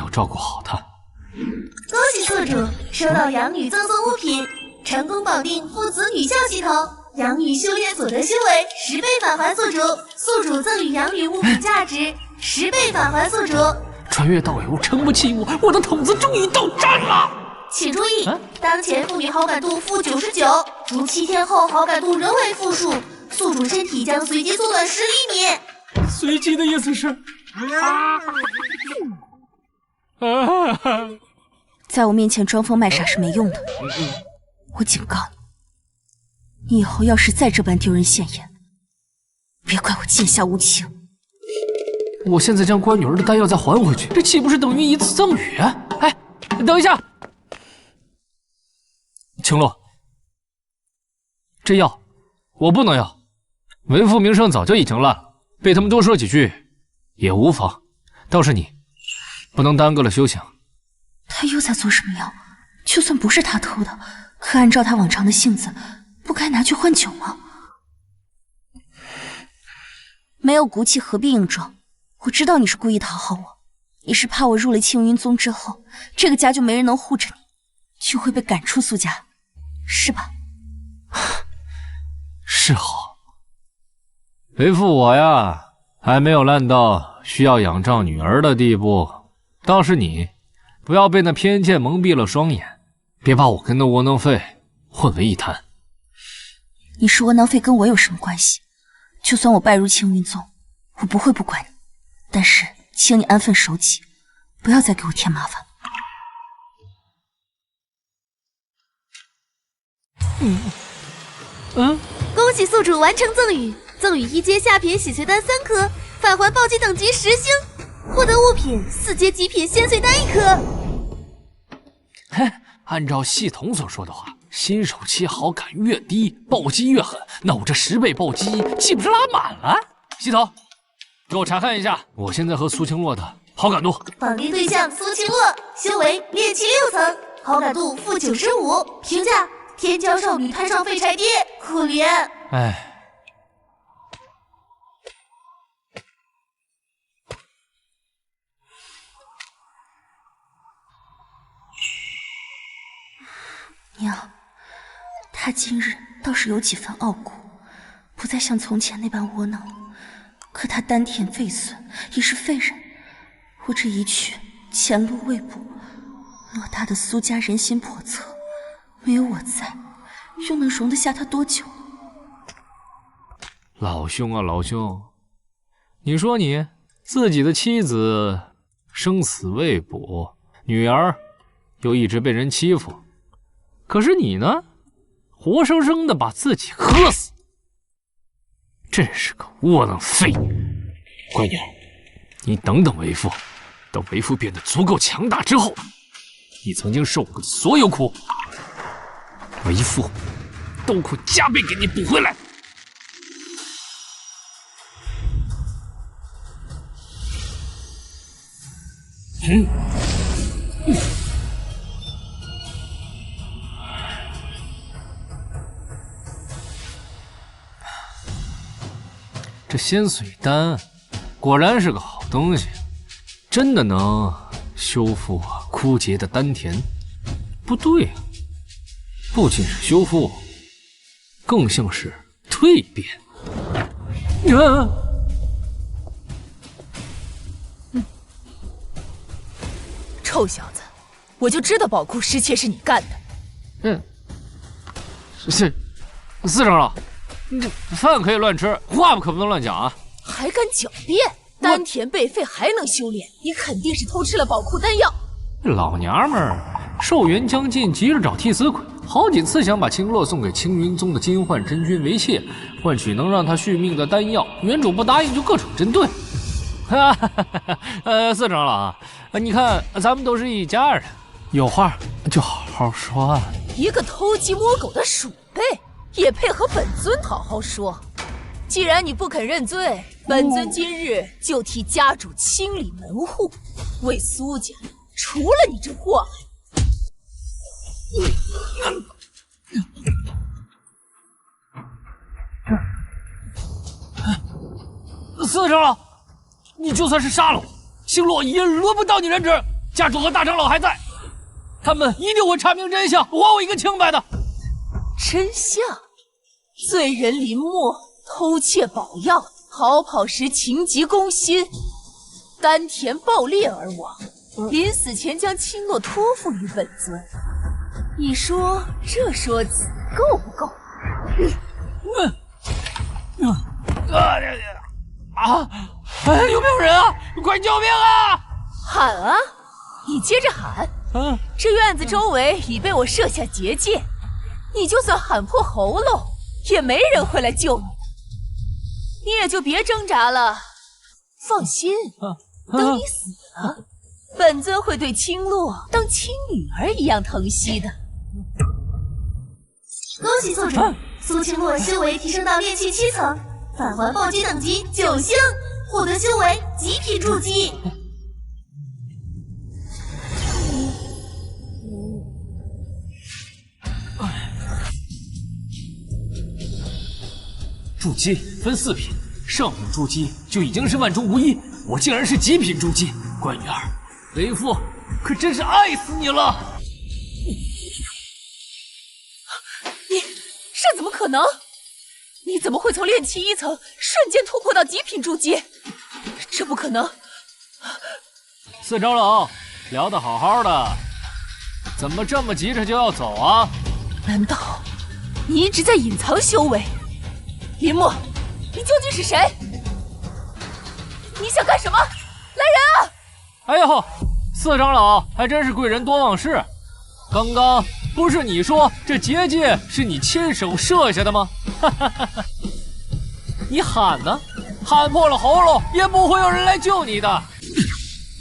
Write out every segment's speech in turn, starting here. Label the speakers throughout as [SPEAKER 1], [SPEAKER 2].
[SPEAKER 1] 要照顾好她。
[SPEAKER 2] 恭喜宿主收到养女赠送物品，成功绑定父子女校系统，养女修炼所得修为10倍返还宿主，宿主赠与养女物品价值10倍返还宿主。
[SPEAKER 1] 穿越道友诚不弃我的筒子终于到站了。
[SPEAKER 2] 请注意，当前妇女好感度负99，如7天后好感度仍为负数，宿主身体将随机缩短10厘米。
[SPEAKER 1] 随机的意思是？
[SPEAKER 3] 在我面前装疯卖傻是没用的。我警告你，你以后要是再这般丢人现眼，别怪我剑下无情。
[SPEAKER 1] 我现在将乖女儿的丹药再还回去，这岂不是等于一次赠与？哎，等一下，青洛，这药我不能要，为父名声早就已经烂了，被他们多说几句也无妨。倒是你，不能耽搁了修行。
[SPEAKER 3] 他又在做什么药？就算不是他偷的，可按照他往常的性子，不该拿去换酒吗？没有骨气，何必硬装？我知道你是故意讨好我，你是怕我入了青云宗之后，这个家就没人能护着你，就会被赶出苏家，是吧？
[SPEAKER 1] 是好，为父我呀，还没有烂到需要仰仗女儿的地步。倒是你，不要被那偏见蒙蔽了双眼，别把我跟那窝囊废混为一谈。
[SPEAKER 3] 你是窝囊废跟我有什么关系？就算我拜入青云宗，我不会不管你，但是请你安分守己，不要再给我添麻烦。
[SPEAKER 2] 恭喜宿主完成赠与，赠与1阶下品洗髓丹3颗，返还暴击等级10星，获得物品4阶极品仙髓丹1颗。
[SPEAKER 1] 嘿，按照系统所说的话，新手期好感越低，暴击越狠，那我这10倍暴击岂不是拉满了？系统，给我查看一下我现在和苏青洛的好感度。
[SPEAKER 2] 绑定对象苏青洛，修为炼气6层，好感度负95，评价天骄少女摊上废柴爹，可怜。
[SPEAKER 1] 哎。
[SPEAKER 3] 娘，他今日倒是有几分傲骨，不再像从前那般窝囊了。可他丹田废损，已是废人。我这一去，前路未卜，偌大的苏家人心叵测，没有我在，又能容得下他多久？
[SPEAKER 1] 老兄啊，老兄，你说你自己的妻子生死未卜，女儿又一直被人欺负，可是你呢，活生生的把自己喝死，真是个窝囊废！乖女儿，你等等为父，等为父变得足够强大之后，你曾经受过的所有苦，为父都会加倍给你补回来。这仙髓丹果然是个好东西，真的能修复枯竭的丹田。不对啊，不仅是修复，更像是蜕变。
[SPEAKER 4] 臭小子，我就知道宝库失窃是你干的。
[SPEAKER 1] 四长老，你这饭可以乱吃，话可不能乱讲啊！
[SPEAKER 4] 还敢狡辩？丹田被废还能修炼，你肯定是偷吃了宝库丹药。
[SPEAKER 1] 老娘们儿寿元将近，急着找替死鬼，好几次想把青洛送给青云宗的金幻真君为妾，换取能让他续命的丹药，原主不答应就各种针对。四长老啊，你看咱们都是一家人，有话就好好说啊。
[SPEAKER 4] 一个偷鸡摸狗的鼠辈，也配和本尊好好说？既然你不肯认罪，本尊今日就替家主清理门户，为苏家除了你这祸
[SPEAKER 1] 害。四长老，你就算是杀了我，青洛也轮不到你染指。家主和大长老还在，他们一定会查明真相，还我一个清白的。
[SPEAKER 4] 真相？罪人林默偷窃宝药，逃跑时情急攻心，丹田爆裂而亡，临死前将青洛托付于本尊。你说这说辞够不够？
[SPEAKER 1] 有没有人啊？快救命啊！
[SPEAKER 4] 喊啊！你接着喊。这院子周围已被我设下结界，你就算喊破喉咙，也没人会来救你。你也就别挣扎了。放心，等你死了，本尊会对青洛当亲女儿一样疼惜的。
[SPEAKER 2] 恭喜宿主，苏青洛修为提升到炼气7层，返还暴击等级9星，获得修为极品筑基。
[SPEAKER 1] 筑基分4品，上品筑基就已经是万中无一，我竟然是极品筑基。乖女儿，为父可真是爱死你了！
[SPEAKER 4] 这怎么可能？你怎么会从炼气1层瞬间突破到极品筑基？这不可能！
[SPEAKER 1] 四长老，聊得好好的，怎么这么急着就要走啊？
[SPEAKER 4] 难道你一直在隐藏修为？林默，你究竟是谁？你想干什么？来人啊！
[SPEAKER 1] 哎呦，四长老还真是贵人多忘事。刚刚不是你说这结界是你亲手设下的吗？哈哈哈哈！你喊呢，喊破了喉咙也不会有人来救你的。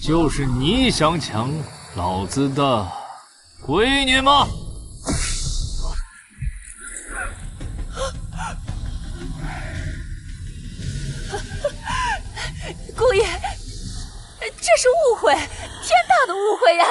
[SPEAKER 1] 就是你想抢老子的闺女吗？
[SPEAKER 4] 姑爷，这是误会，天大的误会呀！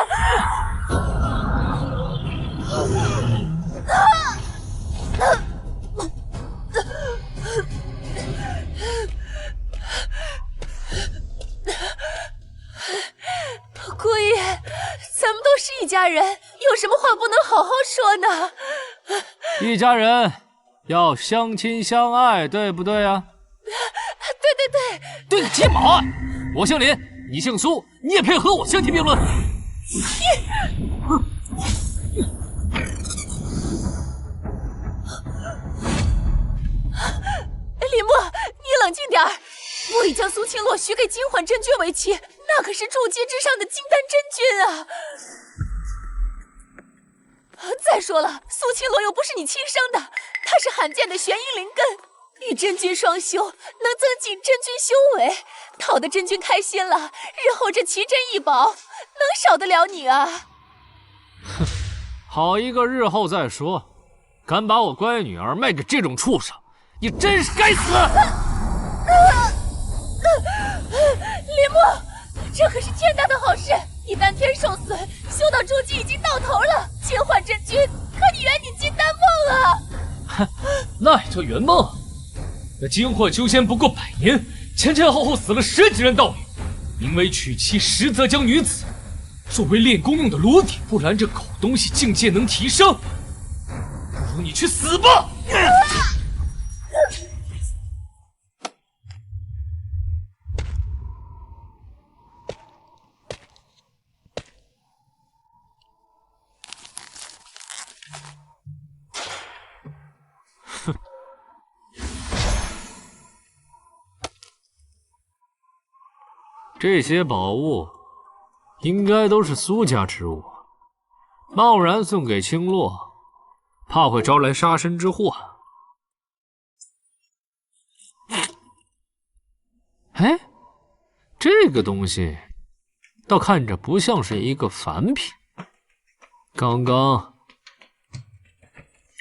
[SPEAKER 4] 姑爷，咱们都是一家人，有什么话不能好好说呢？
[SPEAKER 1] 一家人要相亲相爱，对不对啊？对个鸡毛啊！我姓林，你姓苏，你也配和我相提并论？
[SPEAKER 4] 林默，你冷静点儿。我已将苏青洛许给金焕真君为妻，那可是筑基之上的金丹真君啊！再说了，苏青洛又不是你亲生的，她是罕见的玄阴灵根，与真君双修，能增进真君修为，讨得真君开心了，日后这奇珍异宝能少得了你啊？
[SPEAKER 1] 哼，好一个日后再说！敢把我乖女儿卖给这种畜生，你真是该死！
[SPEAKER 4] 林默，这可是天大的好事！你丹天受损，修到筑基已经到头了。金焕真君，可你圆你金丹梦啊！
[SPEAKER 1] 哼，那也叫圆梦？那金焕修仙不过100年，前后后死了10几任道侣，名为娶妻，实则将女子作为练功用的炉底，不然这狗东西境界能提升，不如你去死吧！这些宝物应该都是苏家之物，贸然送给青洛，怕会招来杀身之祸。哎，这个东西倒看着不像是一个凡品，刚刚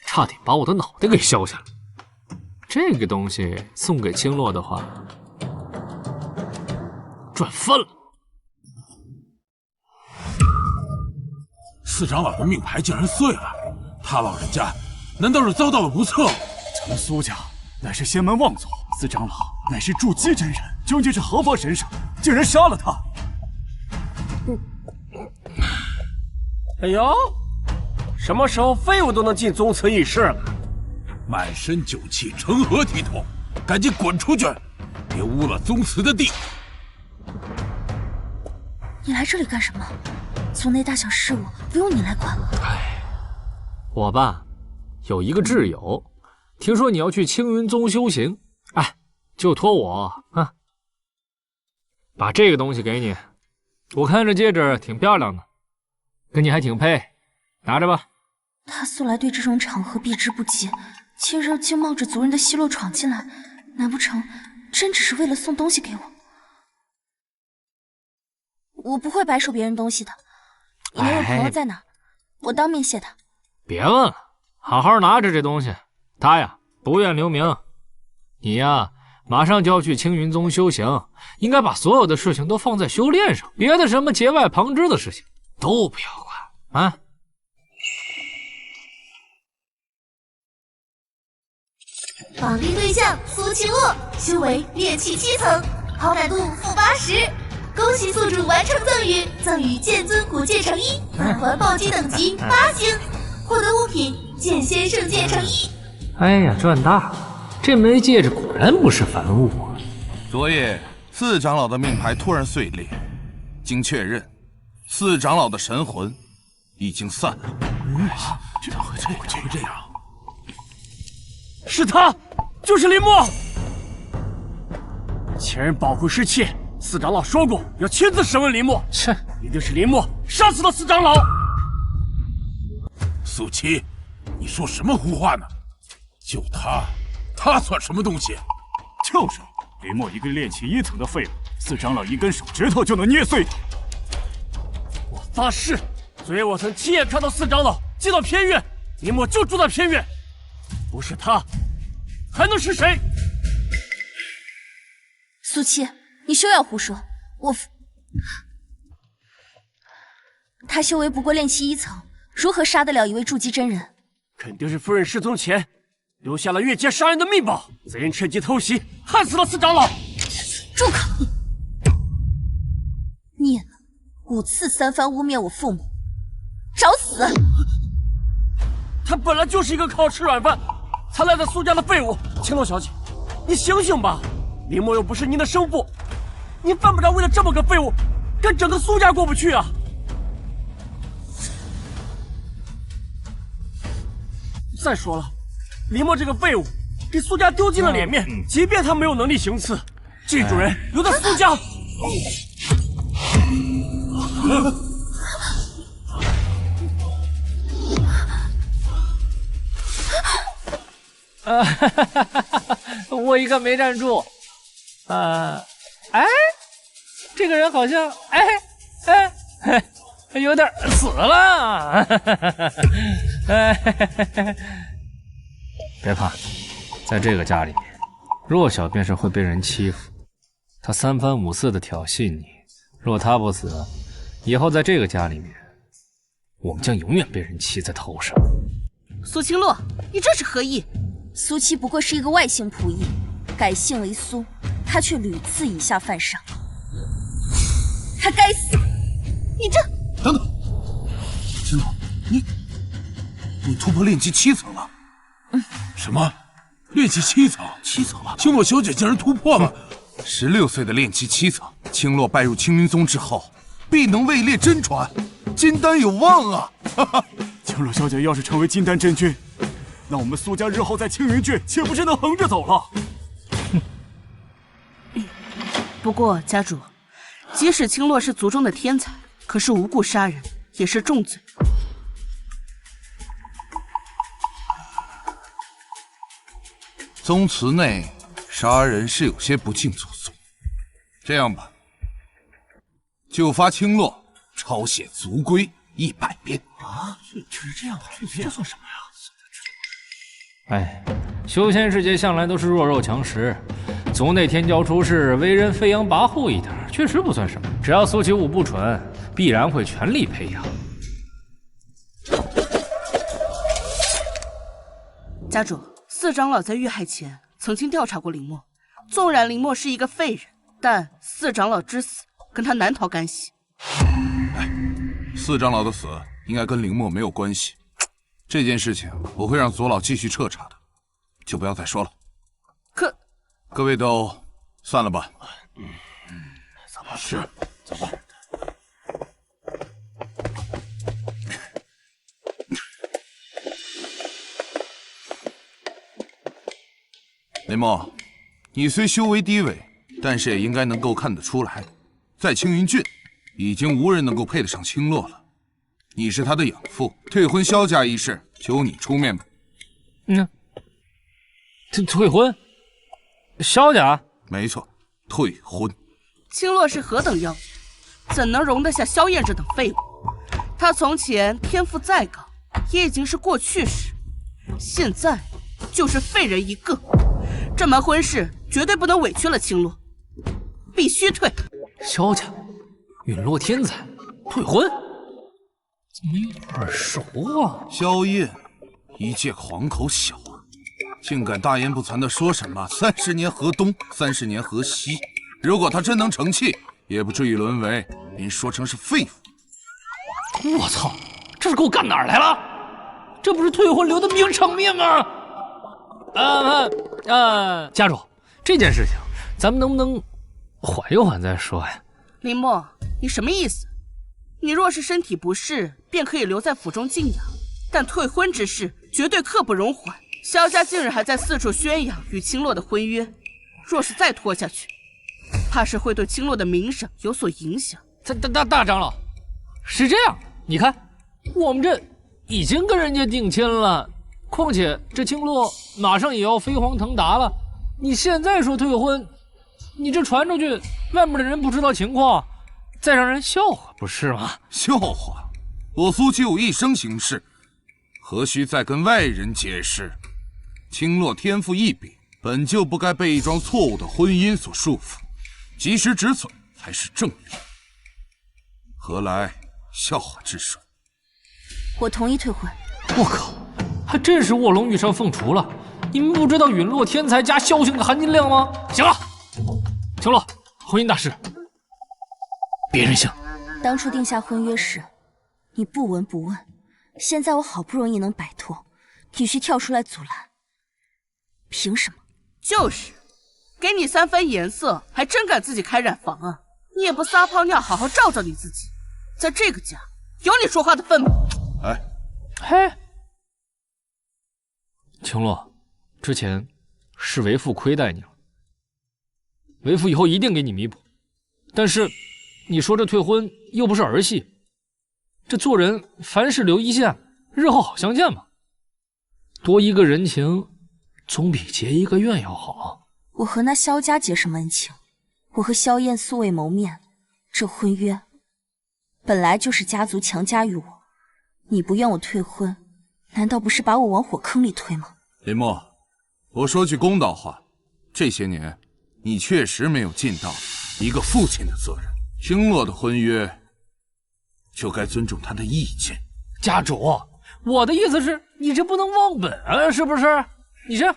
[SPEAKER 1] 差点把我的脑袋给削下来。这个东西送给青洛的话，赚翻了！
[SPEAKER 5] 四长老的命牌竟然碎了，他老人家难道是遭到了不测？
[SPEAKER 6] 咱们苏家乃是仙门望族，四长老乃是筑基真人，究竟是何方神圣，竟然杀了他？
[SPEAKER 7] 哎呦，什么时候废物都能进宗祠议事了？
[SPEAKER 5] 满身酒气，成何体统？赶紧滚出去，别污了宗祠的地！
[SPEAKER 3] 你来这里干什么？族内大小事务不用你来管。
[SPEAKER 1] 我吧，有一个挚友，听说你要去青云宗修行，就托我啊，把这个东西给你。我看这戒指挺漂亮的，跟你还挺配，拿着吧。
[SPEAKER 3] 他素来对这种场合避之不及，今日竟冒着族人的奚落闯进来，难不成真只是为了送东西给我？我不会白收别人东西的。你那位朋友在哪？我当面谢他。
[SPEAKER 1] 别问了，好好拿着这东西。他呀，不愿留名。你呀，马上就要去青云宗修行，应该把所有的事情都放在修炼上，别的什么节外旁支的事情都不要管啊。
[SPEAKER 2] 绑定对象苏青洛，修为炼气7层，好感度-80。恭喜宿主完成赠与，赠与剑尊古剑成1，返还暴击等级8星，获得物品剑仙圣剑成1。
[SPEAKER 1] 哎呀，赚大了！这枚戒指果然不是凡物啊！
[SPEAKER 8] 昨夜四长老的命牌突然碎裂，经确认，四长老的神魂已经散了。
[SPEAKER 5] 怎么会这样？
[SPEAKER 7] 是他，就是林默。前人保护失窃，四长老说过要亲自审问林默。
[SPEAKER 1] 切，
[SPEAKER 7] 一定是林默杀死了四长老。
[SPEAKER 5] 苏七，你说什么胡话呢？就他算什么东西？
[SPEAKER 6] 就是，林默一个炼气1层的废物，四长老一根手指头就能捏碎他。
[SPEAKER 7] 我发誓，昨夜我曾亲眼看到四长老进到偏院，林默就住在偏院。不是他，还能是谁？
[SPEAKER 3] 苏七，你休要胡说！他修为不过炼气1层，如何杀得了一位筑基真人？
[SPEAKER 7] 肯定是夫人失踪前留下了越界杀人的密宝，贼人趁机偷袭，害死了四长老。
[SPEAKER 3] 住口！孽了，5次3番污蔑我父母，找死！
[SPEAKER 7] 他本来就是一个靠吃软饭才来的苏家的废物。青洛小姐，你醒醒吧！林默又不是您的生父，您犯不着为了这么个废物跟整个苏家过不去啊！再说了，林默这个废物给苏家丢尽了脸面，即便他没有能力行刺，这种人留在苏家。
[SPEAKER 1] 我一个没站住，这个人好像有点死了，别怕，在这个家里面，弱小便是会被人欺负。他3番5次的挑衅你，若他不死，以后在这个家里面，我们将永远被人骑在头上。
[SPEAKER 4] 苏青洛，你这是何意？
[SPEAKER 3] 苏七不过是一个外姓仆役，改姓为苏，他却屡次以下犯上，他该死！你这……
[SPEAKER 8] 等等，青洛，你突破炼气7层了？
[SPEAKER 5] 什么？炼气7层
[SPEAKER 8] ？7层了？
[SPEAKER 5] 青洛小姐竟然突破了
[SPEAKER 8] ！16岁的炼气7层，青洛拜入青云宗之后，必能位列真传，金丹有望啊！哈哈，
[SPEAKER 6] 青洛小姐要是成为金丹真君，那我们苏家日后在青云郡岂不是能横着走了？
[SPEAKER 9] 不过家主，即使青洛是族中的天才，可是无故杀人也是重罪。
[SPEAKER 8] 宗祠内杀人是有些不敬祖宗。这样吧，就罚青洛抄写族规100遍。
[SPEAKER 5] 啊，就是这样，这算什么
[SPEAKER 1] 呀？修仙世界向来都是弱肉强食，族内天骄出世，为人飞扬跋扈一点，确实不算什么。只要苏启武不蠢，必然会全力培养。
[SPEAKER 9] 家主，四长老在遇害前曾经调查过林默，纵然林默是一个废人，但四长老之死跟他难逃干系。
[SPEAKER 8] 四长老的死应该跟凌墨没有关系。这件事情我会让左老继续彻查的，就不要再说了。各位都散了吧。
[SPEAKER 5] 走吧，是，走吧。
[SPEAKER 8] 林墨，你虽修为低微，但是也应该能够看得出来，在青云郡已经无人能够配得上青洛了。你是他的养父，退婚萧家一事就由你出面吧。
[SPEAKER 1] 退婚？萧家？
[SPEAKER 8] 没错，退婚。
[SPEAKER 9] 青洛是何等妖，怎能容得下萧燕这等废物？他从前天赋再高，也已经是过去式，现在就是废人一个。这门婚事绝对不能委屈了青洛，必须退。
[SPEAKER 1] 萧家，陨落天才，退婚？怎么有点耳熟啊？
[SPEAKER 8] 萧燕，一介狂口小儿，竟敢大言不惭地说什么30年河东，30年河西。如果他真能成器，也不至于沦为您说成是废物。
[SPEAKER 1] 我操，这是给我干哪儿来了？这不是退婚留的名场面吗？家主，这件事情咱们能不能缓一缓再说呀？
[SPEAKER 9] 林墨，你什么意思？你若是身体不适，便可以留在府中静养，但退婚之事绝对刻不容缓。萧家近日还在四处宣扬与青洛的婚约，若是再拖下去，怕是会对青洛的名声有所影响。
[SPEAKER 1] 大长老，是这样，你看，我们这已经跟人家定亲了，况且这青洛马上也要飞黄腾达了，你现在说退婚，你这传出去，外面的人不知道情况，再让人笑话，不是吗？
[SPEAKER 8] 笑话？我苏就一生行事，何须再跟外人解释？青洛天赋异禀，本就不该被一桩错误的婚姻所束缚，及时止损才是正理，何来笑话之说？
[SPEAKER 3] 我同意退婚。
[SPEAKER 1] 我靠，还真是卧龙遇上凤雏了！你们不知道陨落天才加萧姓的含金量吗？行了，青洛，婚姻大事别任性。
[SPEAKER 3] 当初定下婚约时，你不闻不问，现在我好不容易能摆脱，你却跳出来阻拦，凭什么？
[SPEAKER 9] 就是，给你3分颜色，还真敢自己开染房啊！你也不撒泡尿，好好照照你自己，在这个家有你说话的份吗？
[SPEAKER 1] 嘿，青洛，之前是为父亏待你了，为父以后一定给你弥补。但是你说这退婚又不是儿戏，这做人凡事留一线，日后好相见嘛。多一个人情，总比结一个怨要好。
[SPEAKER 3] 我和那萧家结什么恩情？我和萧燕素未谋面，这婚约本来就是家族强加于我。你不愿我退婚，难道不是把我往火坑里推吗？
[SPEAKER 8] 林墨，我说句公道话，这些年你确实没有尽到一个父亲的责任。青洛的婚约就该尊重他的意见。
[SPEAKER 1] 家主，我的意思是，你这不能忘本啊，是不是？你这，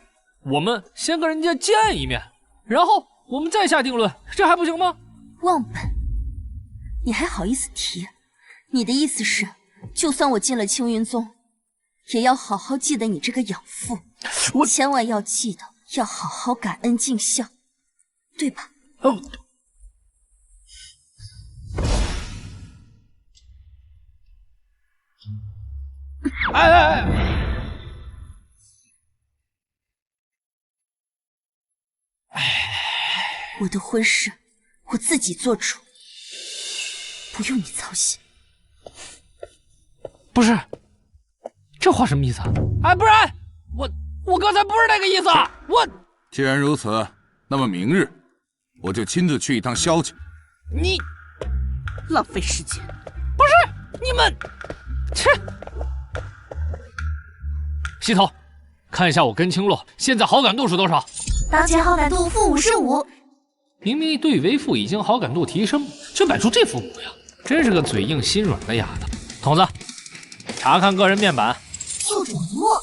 [SPEAKER 1] 我们先跟人家见一面，然后我们再下定论，这还不行吗？
[SPEAKER 3] 忘本？你还好意思提？你的意思是，就算我进了青云宗，也要好好记得你这个养父，千万要记得，要好好感恩尽孝，对吧？我的婚事我自己做主，不用你操心。
[SPEAKER 1] 不是，这话什么意思啊？不然我刚才不是那个意思，
[SPEAKER 8] 既然如此，那么明日我就亲自去一趟萧家。
[SPEAKER 1] 你
[SPEAKER 9] 浪费时间！
[SPEAKER 1] 不是你们，切！西头，看一下我跟青洛现在好感度是多少？
[SPEAKER 2] 当前好感度-55。
[SPEAKER 1] 明明对为父已经好感度提升，却摆出这副模样，真是个嘴硬心软的丫头。童子，查看个人面板。
[SPEAKER 2] 宿主墨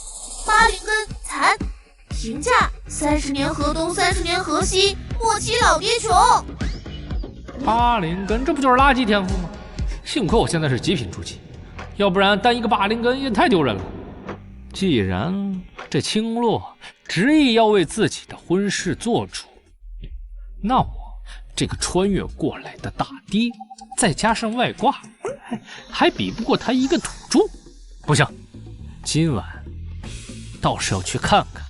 [SPEAKER 2] ，80根残，评价：30年河东，30年河西，末期老爹穷。
[SPEAKER 1] 80根，这不就是垃圾天赋吗？幸亏我现在是极品筑基，要不然单一个霸凌根也太丢人了。既然这青洛执意要为自己的婚事做主，那我这个穿越过来的大爹，再加上外挂，还比不过他一个土著。不行，今晚倒是要去看看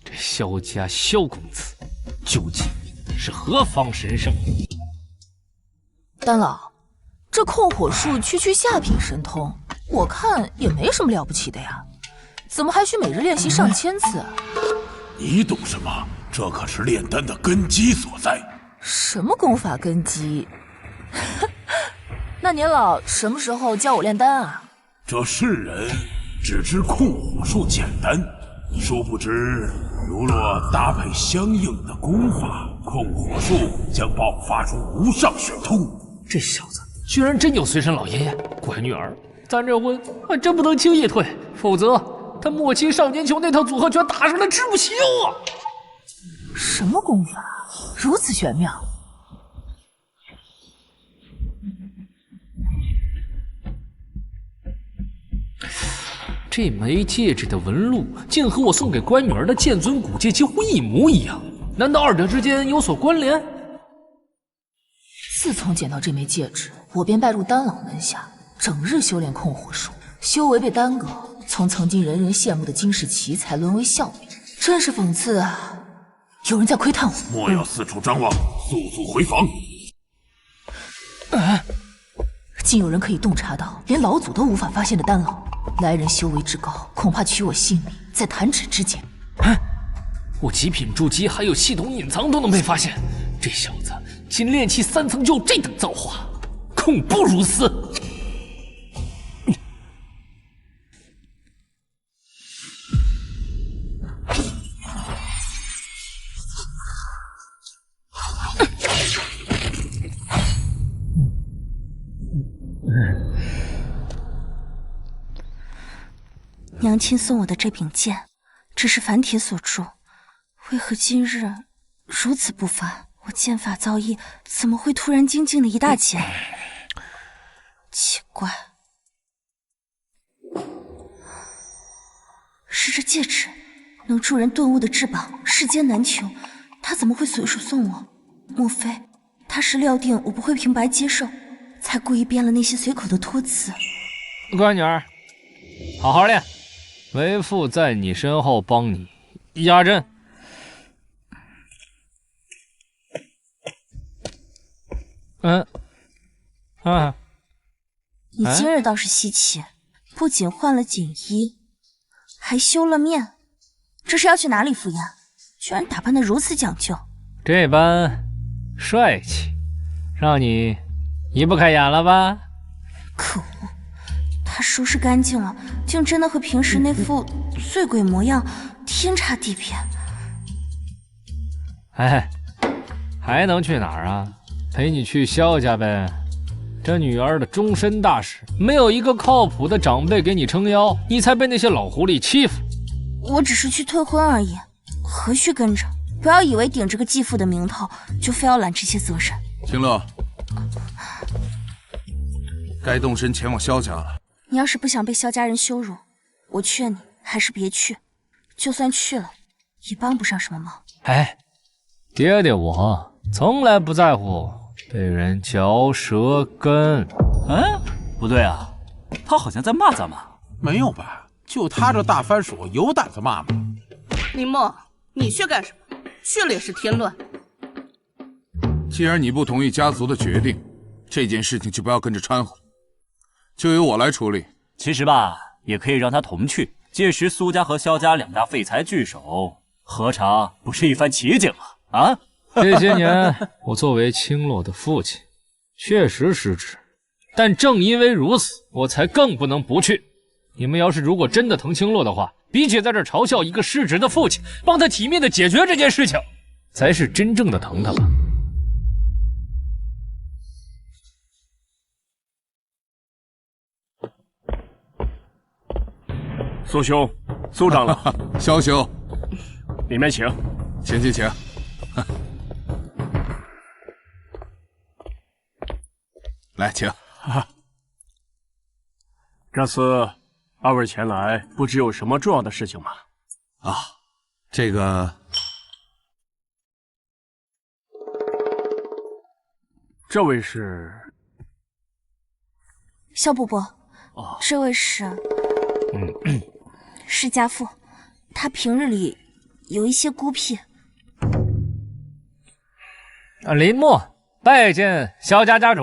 [SPEAKER 1] 这萧家萧公子究竟是何方神圣。
[SPEAKER 4] 丹老，这控火术区下品神通，我看也没什么了不起的呀，怎么还需每日练习上千次啊？
[SPEAKER 5] 你懂什么？这可是炼丹的根基所在。
[SPEAKER 4] 什么功法根基？那年老什么时候教我炼丹啊？
[SPEAKER 5] 这世人只知控火术简单，殊不知如若搭配相应的功法，控火术将爆发出无上神通。
[SPEAKER 1] 这小子居然真有随身老爷爷！乖女儿，咱这婚还真不能轻易退，否则他末期少年球那套组合拳打上来吃不消啊！
[SPEAKER 4] 什么功法如此玄妙？
[SPEAKER 1] 这枚戒指的纹路竟和我送给乖女儿的剑尊古戒几乎一模一样，难道二者之间有所关联？
[SPEAKER 4] 自从捡到这枚戒指，我便拜入丹老门下，整日修炼控火术，修为被耽搁，从曾经人人羡慕的惊世奇才沦为笑柄，真是讽刺啊！有人在窥探我，
[SPEAKER 5] 莫要四处张望，速速回房。
[SPEAKER 4] 竟有人可以洞察到连老祖都无法发现的丹老，来人修为之高，恐怕取我性命在弹指之间。
[SPEAKER 1] 我极品筑基还有系统隐藏都能被发现，这小子仅炼气3层就有这等造化，恐怖如斯！
[SPEAKER 3] 娘亲送我的这柄剑，只是凡铁所铸，为何今日如此不凡？我剑法造诣怎么会突然精进了一大截？奇怪，是这戒指，能助人顿悟的至宝，世间难求。他怎么会随手送我？莫非他是料定我不会平白接受，才故意编了那些随口的托词？
[SPEAKER 1] 乖女儿，好好练，为父在你身后帮你压阵。
[SPEAKER 3] 你今日倒是稀奇，不仅换了锦衣，还修了面，这是要去哪里赴宴？居然打扮得如此讲究，
[SPEAKER 1] 这般帅气，让你移不开眼了吧？
[SPEAKER 3] 可恶，他收拾干净了，竟真的和平时那副醉鬼模样天差地别。
[SPEAKER 1] 哎，还能去哪儿啊？陪你去萧家呗。这女儿的终身大事，没有一个靠谱的长辈给你撑腰，你才被那些老狐狸欺负。
[SPEAKER 3] 我只是去退婚而已，何须跟着？不要以为顶着个继父的名头，就非要揽这些责任。
[SPEAKER 8] 秦乐，该动身前往萧家了。
[SPEAKER 3] 你要是不想被萧家人羞辱，我劝你还是别去。就算去了，也帮不上什么忙。
[SPEAKER 1] 哎，爹爹我从来不在乎被人嚼舌根。
[SPEAKER 10] 不对啊，他好像在骂咱们。
[SPEAKER 11] 没有吧？就他这大番薯，有胆子骂吗？
[SPEAKER 9] 林墨，你去干什么？去了也是添乱。
[SPEAKER 8] 既然你不同意家族的决定，这件事情就不要跟着掺和，就由我来处理。
[SPEAKER 10] 其实吧，也可以让他同去。届时苏家和萧家两大废材聚首，何尝不是一番奇景啊？
[SPEAKER 1] 这些年，我作为青洛的父亲，确实失职，但正因为如此，我才更不能不去。你们要是如果真的疼青洛的话，比起在这嘲笑一个失职的父亲，帮他体面的解决这件事情，才是真正的疼他吧。
[SPEAKER 7] 苏兄，苏长老，
[SPEAKER 8] 萧兄，
[SPEAKER 7] 里面请。
[SPEAKER 8] 请。来，请。
[SPEAKER 7] 这次二位前来，不知有什么重要的事情吗？
[SPEAKER 8] 啊，这个，
[SPEAKER 7] 这位是
[SPEAKER 3] 萧伯伯。
[SPEAKER 7] 哦，
[SPEAKER 3] 这位是，是家父，他平日里有一些孤僻。
[SPEAKER 1] 林默拜见萧家家主。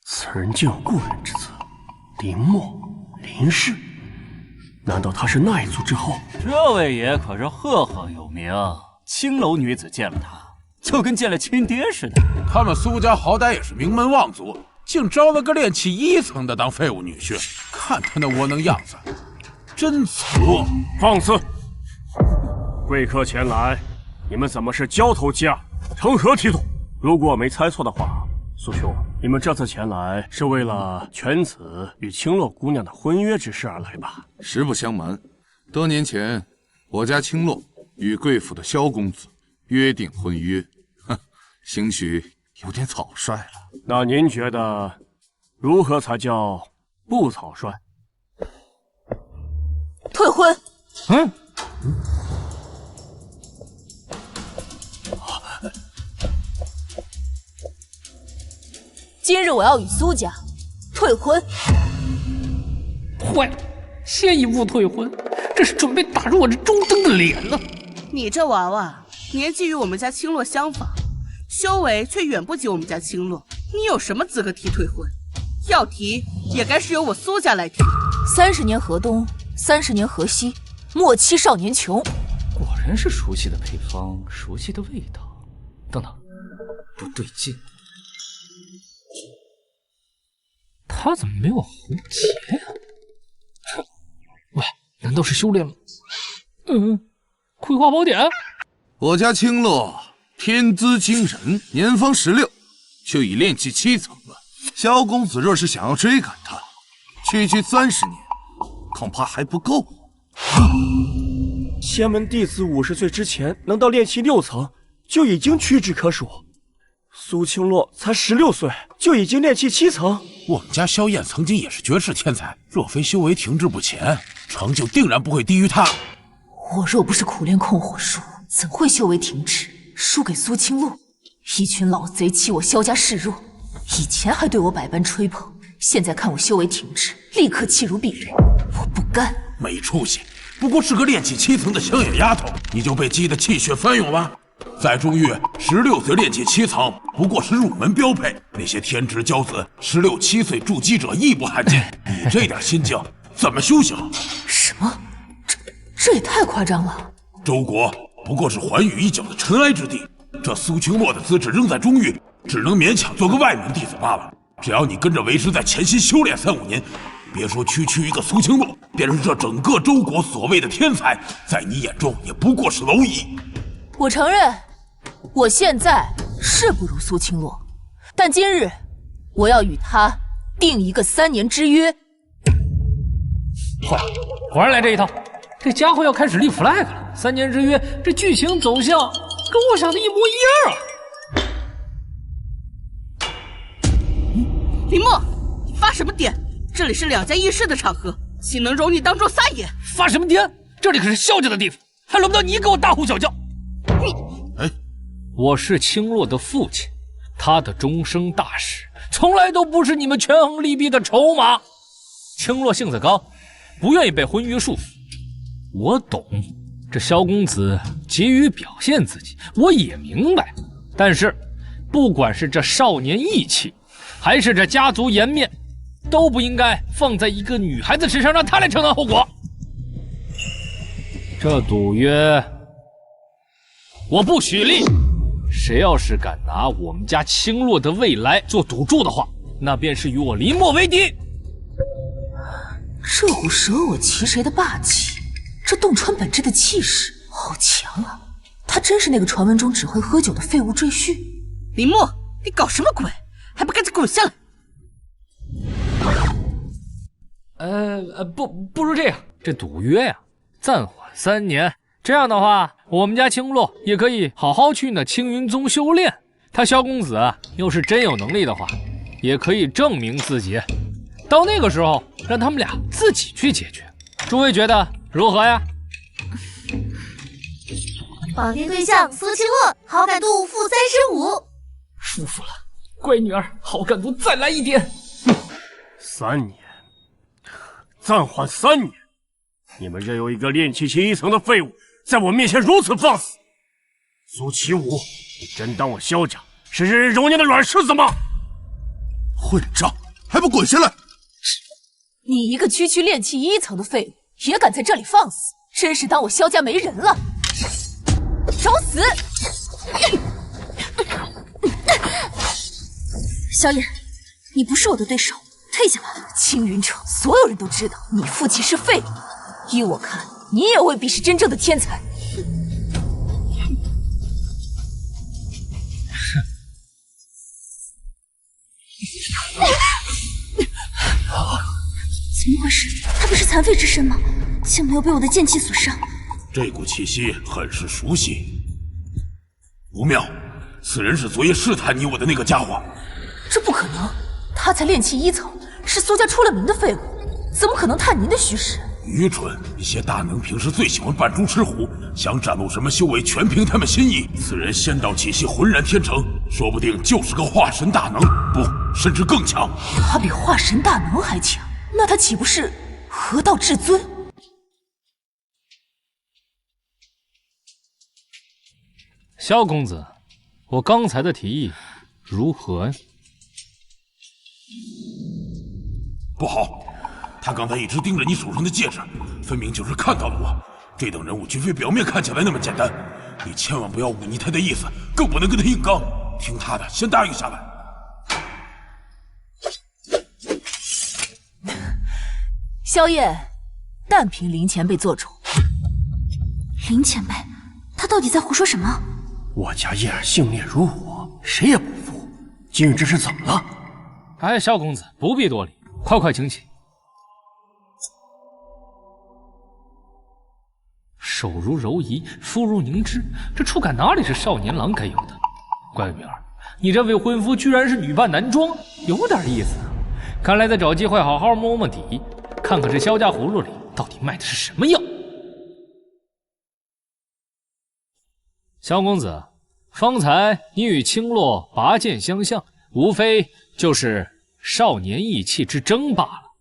[SPEAKER 7] 此人竟有故人之词，林默，林氏，难道他是那一族之后？
[SPEAKER 10] 这位爷可是赫赫有名，青楼女子见了他，就跟见了亲爹似的。
[SPEAKER 8] 他们苏家好歹也是名门望族，竟招了个炼气1层的当废物女婿，看他那窝囊样子，真挫！
[SPEAKER 7] 放肆！贵客前来，你们怎么是交头接耳，成何体统？如果我没猜错的话，苏兄，你们这次前来是为了犬子与青洛姑娘的婚约之事而来吧？
[SPEAKER 8] 实不相瞒，多年前我家青洛与贵府的萧公子约定婚约，兴许有点草率了。
[SPEAKER 7] 那您觉得如何才叫不草率？
[SPEAKER 4] 退婚。今日我要与苏家退婚。
[SPEAKER 1] 坏了，先一步退婚，这是准备打入我这忠贞的脸呢。
[SPEAKER 9] 你这娃娃年纪与我们家青洛相仿，修为却远不及我们家青洛，你有什么资格提退婚？要提也该是由我苏家来提。
[SPEAKER 4] 30年河东，30年河西，莫欺少年穷。
[SPEAKER 1] 果然是熟悉的配方，熟悉的味道。等等，不对劲，他怎么没有喉结呀？喂，难道是修炼了？葵花宝典。
[SPEAKER 8] 我家青洛天资惊人，年方16就已炼气7层了。萧公子若是想要追赶他，区区30年，恐怕还不够。
[SPEAKER 7] 仙门弟子50岁之前能到炼气6层，就已经屈指可数。苏青洛才16岁就已经炼气7层。
[SPEAKER 5] 我们家萧燕曾经也是绝世天才，若非修为停滞不前，成就定然不会低于他。
[SPEAKER 4] 我若不是苦练控火术，怎会修为停滞，输给苏青洛？一群老贼欺我萧家示弱，以前还对我百般吹捧，现在看我修为停滞，立刻弃如敝履。我不干！
[SPEAKER 5] 没出息，不过是个炼气7层的乡野丫头，你就被激得气血翻涌吗？在中域，16岁炼气7层不过是入门标配，那些天之骄子16、17岁筑基者亦不罕见。你这点心境，怎么修行？
[SPEAKER 4] 什么？这也太夸张了！
[SPEAKER 5] 周国不过是寰宇一角的尘埃之地，这苏青洛的资质仍在中域，只能勉强做个外门弟子罢了。只要你跟着为师在潜心修炼3、5年，别说区区一个苏青洛，便是这整个周国所谓的天才，在你眼中也不过是蝼蚁。
[SPEAKER 4] 我承认，我现在是不如苏青洛，但今日我要与他定一个3年之约。
[SPEAKER 1] 坏了，果然来这一套。这家伙要开始立 flag 了，3年之约，这剧情走向跟我想的一模一样啊！
[SPEAKER 9] 林默，你发什么癫？这里是2家议事的场合，岂能容你当众撒野？
[SPEAKER 1] 发什么癫？这里可是萧家的地方，还轮不到你给我大呼小叫！我是青洛的父亲，他的终生大事，从来都不是你们权衡利弊的筹码。青洛性子高，不愿意被婚约束缚。我懂，这萧公子急于表现自己，我也明白。但是，不管是这少年义气，还是这家族颜面，都不应该放在一个女孩子身上，让她来承担后果。这赌约，我不许立。谁要是敢拿我们家青洛的未来做赌注的话，那便是与我林默为敌。
[SPEAKER 4] 这股舍我其谁的霸气，这洞穿本质的气势好强啊！他真是那个传闻中只会喝酒的废物赘婿。
[SPEAKER 9] 林默，你搞什么鬼？还不赶紧滚下来！
[SPEAKER 1] 不如这样，这赌约呀，暂缓3年。这样的话，我们家青洛也可以好好去那青云宗修炼。他萧公子要是真有能力的话，也可以证明自己。到那个时候，让他们俩自己去解决。诸位觉得如何呀？
[SPEAKER 2] 绑定对象苏清洛，好感度-35。
[SPEAKER 7] 舒服了，乖女儿，好感度再来1点。3年，暂缓3年。你们任由一个炼气期1层的废物在我面前如此放肆！苏启武，你真当我萧家是任人揉捏的软柿子吗？
[SPEAKER 8] 混账，还不滚下来！
[SPEAKER 4] 你一个区区炼气1层的废物，也敢在这里放肆，真是当我萧家没人了！找死！
[SPEAKER 3] 萧炎，你不是我的对手，退下吧。
[SPEAKER 4] 青云城所有人都知道你父亲是废物，依我看，你也未必是真正的天才。
[SPEAKER 3] 怎么回事？他不是残废之身吗？竟没有被我的剑气所伤。
[SPEAKER 5] 这股气息很是熟悉，不妙，此人是昨夜试探你我的那个家伙。
[SPEAKER 4] 这不可能，他才炼气1层，是苏家出了名的废物，怎么可能探您的虚实？
[SPEAKER 5] 愚蠢！一些大能平时最喜欢扮猪吃虎，想展露什么修为，全凭他们心意。此人仙道气息浑然天成，说不定就是个化神大能，不，甚至更强。
[SPEAKER 4] 他比化神大能还强，那他岂不是河道至尊？
[SPEAKER 1] 萧公子，我刚才的提议如何？
[SPEAKER 5] 不好，他刚才一直盯着你手上的戒指，分明就是看到了我。这等人物绝非表面看起来那么简单，你千万不要忤逆他的意思，更不能跟他硬刚。听他的，先答应下来。
[SPEAKER 4] 萧燕，但凭林前辈做主。
[SPEAKER 3] 林前辈，他到底在胡说什么？
[SPEAKER 7] 我家叶儿性烈如火，谁也不服。今日这是怎么了？
[SPEAKER 1] 哎，萧公子不必多礼，快请起。手如柔夷，肤如凝脂，这触感哪里是少年郎该有的？乖女儿，你这未婚夫居然是女扮男装，有点意思啊！看来得找机会好好摸摸底，看看这萧家葫芦里到底卖的是什么药。萧公子，方才你与青洛拔剑相向，无非就是少年意气之争罢了。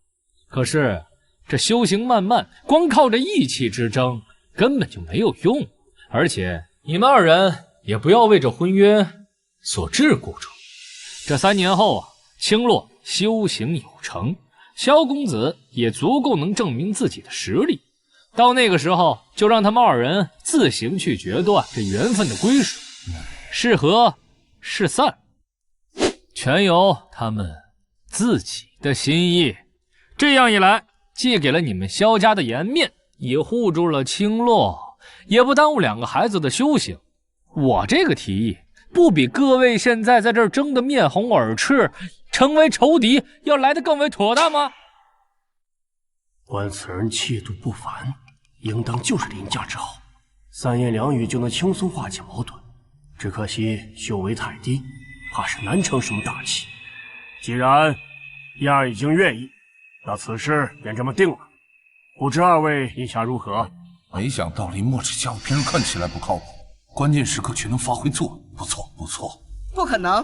[SPEAKER 1] 可是这修行漫漫，光靠着意气之争根本就没有用，而且你们二人也不要为这婚约所桎梏住。这3年后啊，青洛修行有成，萧公子也足够能证明自己的实力。到那个时候，就让他们二人自行去决断这缘分的归属，是合是散，全由他们自己的心意。这样一来，既给了你们萧家的颜面，也护住了青洛，也不耽误2个孩子的修行。我这个提议，不比各位现在在这儿争得面红耳赤，成为仇敌，要来得更为妥当吗？
[SPEAKER 7] 观此人气度不凡，应当就是林家之后，3言2语就能轻松化解矛盾。只可惜修为太低，怕是难成什么大器。既然燕儿已经愿意，那此事便这么定了。不知二位意下如何？
[SPEAKER 8] 没想到林墨这家伙平时看起来不靠谱，关键时刻却能发挥作用，不错不错。
[SPEAKER 9] 不可能，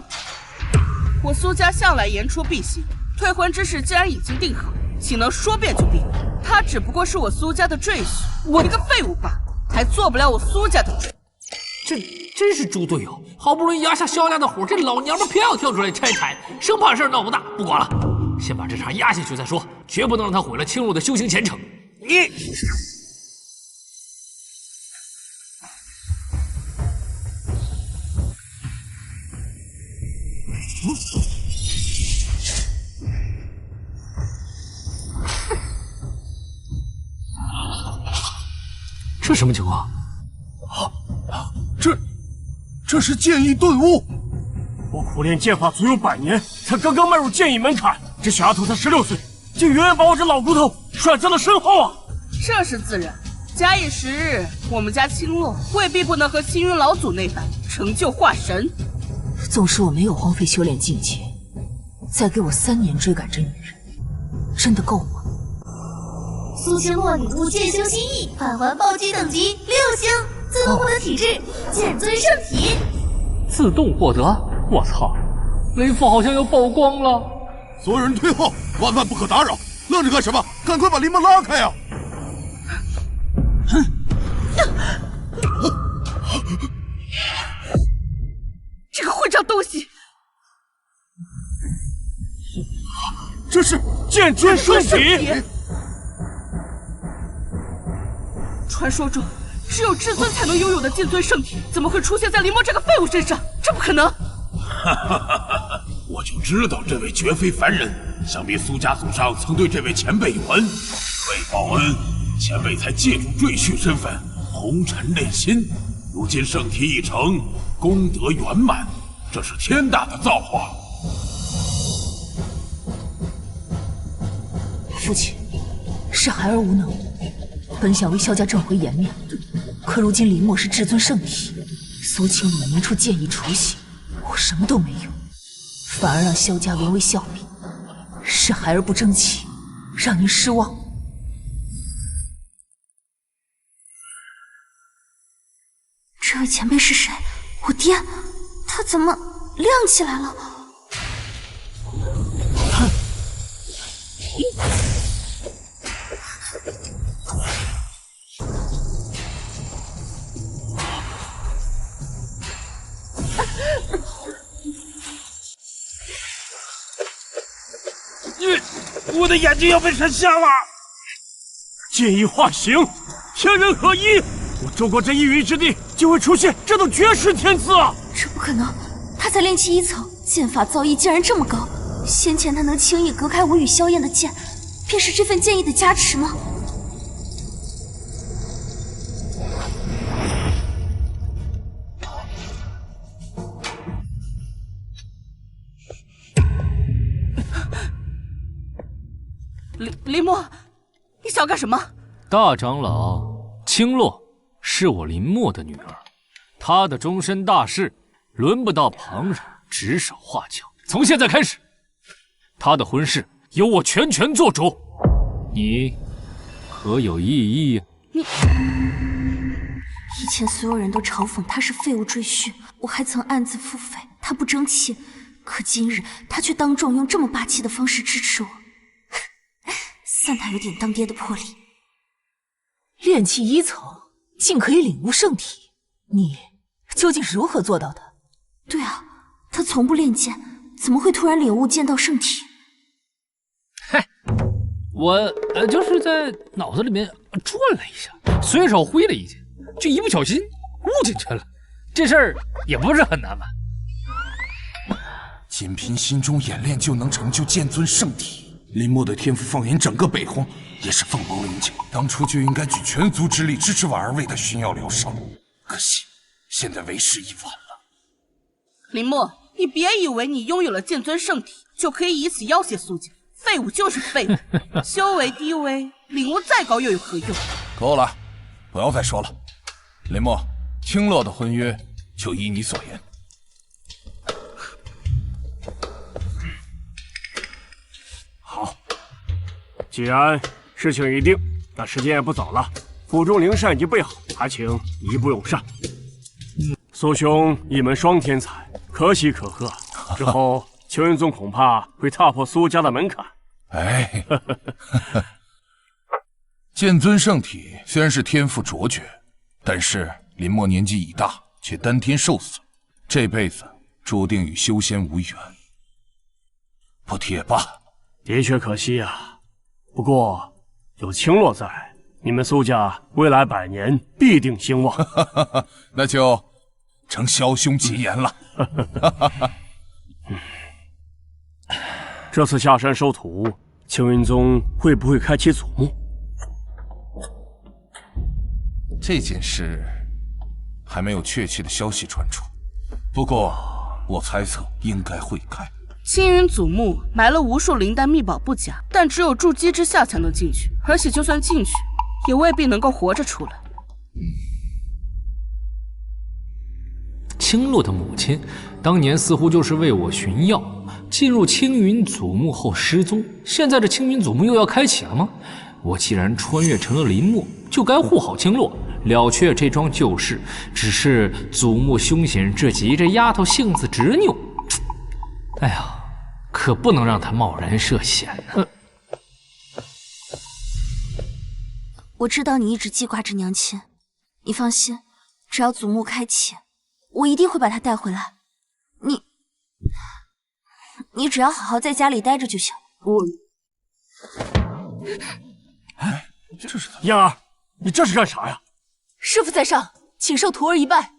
[SPEAKER 9] 我苏家向来言出必行，退婚之事既然已经定好，岂能说变就变？他只不过是我苏家的赘婿，我一个废物罢了，还做不了我苏家的主。
[SPEAKER 1] 这真是猪队友！好不容易压下萧家的火，这老娘们偏要跳出来拆台，生怕事儿闹不大。不管了，先把这场压下去再说，绝不能让他毁了青洛的修行前程。你。这什么情况？
[SPEAKER 8] 这是剑意顿悟。
[SPEAKER 7] 我苦练剑法足有100年，才刚刚迈入剑意门槛。这小丫头才16岁，竟远远把我这老骨头甩在了身后啊！
[SPEAKER 9] 这是自然。假以时日，我们家青洛未必不能和青云老祖那般成就化神。
[SPEAKER 4] 纵使我没有荒废修炼境界，再给我3年追赶这女人，真的够吗？
[SPEAKER 2] 苏青洛领悟剑修心意，返还暴击等级6星，自动获得体质剑尊圣体。
[SPEAKER 1] 自动获得？我操！雷父好像要曝光了。
[SPEAKER 8] 所有人退后，万万不可打扰！愣着干什么？赶快把林梦拉开呀！
[SPEAKER 9] 这个混账东西！
[SPEAKER 7] 这是剑尊圣体。
[SPEAKER 9] 传说中只有至尊才能拥有的剑尊圣体，怎么会出现在林墨这个废物身上？这不可能！
[SPEAKER 5] 我就知道这位绝非凡人，想必苏家祖上曾对这位前辈有恩，为报恩，前辈才借助赘婿身份红尘炼心。如今圣体已成，功德圆满，这是天大的造化。
[SPEAKER 4] 父亲，是孩儿无能，本想为萧家挣回颜面，可如今林墨是至尊圣体，苏青鲁明处剑意雏形，我什么都没有，反而让萧家沦为笑柄，是孩儿不争气，让您失望。
[SPEAKER 3] 这位前辈是谁？我爹，他怎么亮起来了？
[SPEAKER 7] 我的眼睛要被闪瞎了！剑意化形，天人合一，我周国这一隅之地就会出现这等绝世天资啊！
[SPEAKER 3] 这不可能，他才炼气1层，剑法造诣竟然这么高。先前他能轻易隔开我与萧燕的剑，便是这份剑意的加持吗？
[SPEAKER 9] 林墨，你想干什么？
[SPEAKER 1] 大长老，青洛是我林墨的女儿，她的终身大事轮不到旁人指手画脚。从现在开始，她的婚事由我全权做主，你可有异议？
[SPEAKER 3] 你以前所有人都嘲讽他是废物赘婿，我还曾暗自腹诽他不争气，可今日他却当众用这么霸气的方式支持我。算他有点当爹的魄力。
[SPEAKER 4] 炼气1层竟可以领悟圣体，你究竟是如何做到的？
[SPEAKER 3] 对啊，他从不练剑，怎么会突然领悟剑道圣体？
[SPEAKER 1] 嗨，我就是在脑子里面转了一下，随手挥了一剑，就一不小心悟进去了。这事儿也不是很难吧？
[SPEAKER 8] 仅凭心中演练就能成就剑尊圣体。林墨的天赋放眼整个北荒，也是凤毛麟角。当初就应该举全族之力支持婉儿为他寻药疗伤，可惜现在为时已晚了。
[SPEAKER 9] 林墨，你别以为你拥有了剑尊圣体就可以以此要挟苏家，废物就是废物，修为低微，领悟再高又有何用？
[SPEAKER 8] 够了，不要再说了。林墨，青洛的婚约就依你所言。
[SPEAKER 7] 好，既然事情已定，那时间也不早了。府中灵膳已经备好，还请移步用膳。苏兄一门双天才，可喜可贺。之后青云宗恐怕会踏破苏家的门槛。
[SPEAKER 8] 哎，剑尊圣体虽然是天赋卓绝，但是林墨年纪已大，且丹天受损，这辈子注定与修仙无缘。不提也罢。
[SPEAKER 7] 的确可惜啊，不过有青洛在，你们苏家未来100年必定兴旺。
[SPEAKER 8] 那就承萧兄吉言了。
[SPEAKER 7] 这次下山收徒，青云宗会不会开启祖墓？
[SPEAKER 8] 这件事还没有确切的消息传出，不过我猜测应该会开。
[SPEAKER 9] 青云祖墓埋了无数灵丹秘宝不假，但只有筑基之下才能进去，而且就算进去，也未必能够活着出来。
[SPEAKER 1] 青洛的母亲，当年似乎就是为我寻药，进入青云祖墓后失踪。现在这青云祖墓又要开启了吗？我既然穿越成了林墨，就该护好青洛，了却这桩旧事。只是祖墓凶险至极，这丫头性子执拗，哎呀，可不能让她贸然涉险呢。
[SPEAKER 3] 我知道你一直记挂着娘亲，你放心，只要祖墓开启，我一定会把她带回来。你只要好好在家里待着就行。
[SPEAKER 7] 哎，这是燕儿，你这是干啥呀？
[SPEAKER 4] 师傅在上，请受徒儿一拜。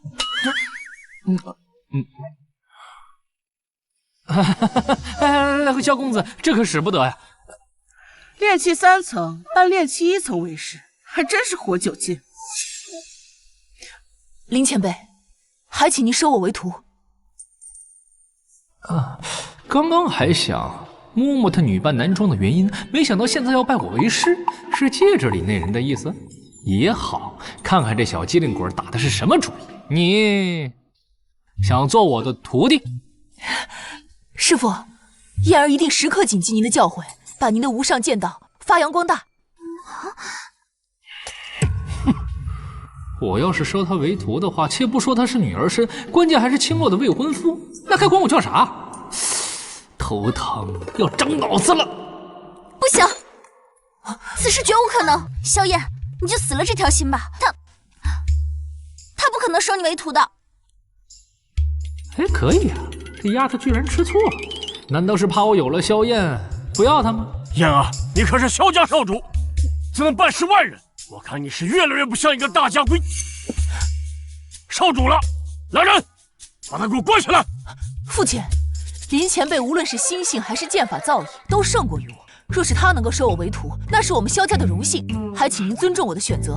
[SPEAKER 1] 萧公子，这可使不得呀！
[SPEAKER 9] 炼气3层，但炼气1层为师，还真是活久见。
[SPEAKER 4] 林前辈，还请您收我为徒。
[SPEAKER 1] 刚刚还想摸摸他女扮男装的原因，没想到现在要拜我为师，是戒指里那人的意思？也好，看看这小机灵鬼打的是什么主意。你想做我的徒弟？
[SPEAKER 4] 师傅，燕儿一定时刻谨记您的教诲，把您的无上剑道发扬光大。
[SPEAKER 1] 我要是收她为徒的话，且不说她是女儿身，关键还是青洛的未婚夫，那该管我叫啥？头疼，要长脑子了！
[SPEAKER 3] 不行，此事绝无可能。萧燕，你就死了这条心吧。他不可能收你为徒的。
[SPEAKER 1] 哎，可以啊，这丫头居然吃醋了，难道是怕我有了萧燕不要她吗？
[SPEAKER 7] 燕儿，你可是萧家少主，怎么办事外人？我看你是越来越不像一个大家闺。少主了，来人，把他给我关起来！
[SPEAKER 4] 父亲，林前辈无论是心性还是剑法造诣，都胜过于我。若是他能够收我为徒，那是我们萧家的荣幸，还请您尊重我的选择。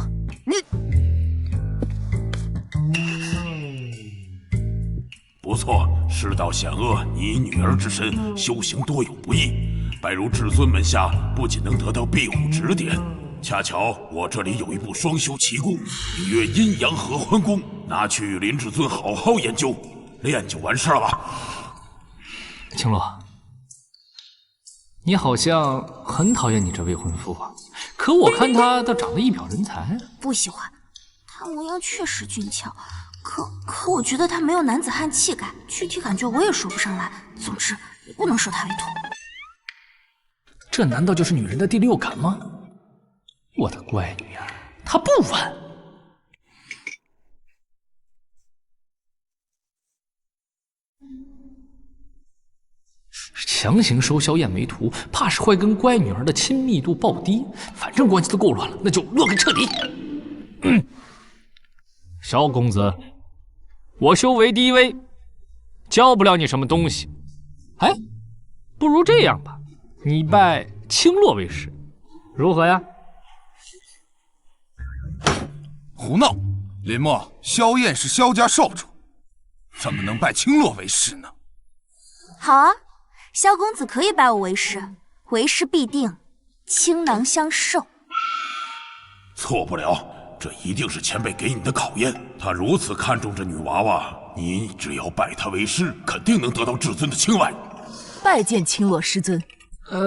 [SPEAKER 5] 不错，世道险恶，你以女儿之身修行多有不易，拜入至尊门下，不仅能得到庇护指点，恰巧我这里有一部双修奇功，名曰阴阳合欢功，拿去林至尊好好研究，练就完事了。
[SPEAKER 1] 青洛，你好像很讨厌你这未婚夫啊，可我看他倒长得一表人才。
[SPEAKER 3] 不喜欢，他模样确实俊俏，可我觉得他没有男子汉气概，具体感觉我也说不上来。总之，你不能收他为徒。
[SPEAKER 1] 这难道就是女人的第六感吗？我的乖女儿，她不稳。强行收萧燕为徒，怕是会跟乖女儿的亲密度暴低。反正关系都够乱了，那就落个彻底。萧公子，我修为低微，教不了你什么东西。哎，不如这样吧，你拜青洛为师，如何呀？
[SPEAKER 8] 胡闹！林墨，萧燕是萧家少主，怎么能拜青洛为师呢？
[SPEAKER 3] 好啊，萧公子可以拜我为师，为师必定倾囊相授。
[SPEAKER 5] 错不了，这一定是前辈给你的考验。他如此看重这女娃娃，你只要拜她为师，肯定能得到至尊的青睐。
[SPEAKER 4] 拜见青洛师尊。
[SPEAKER 3] 你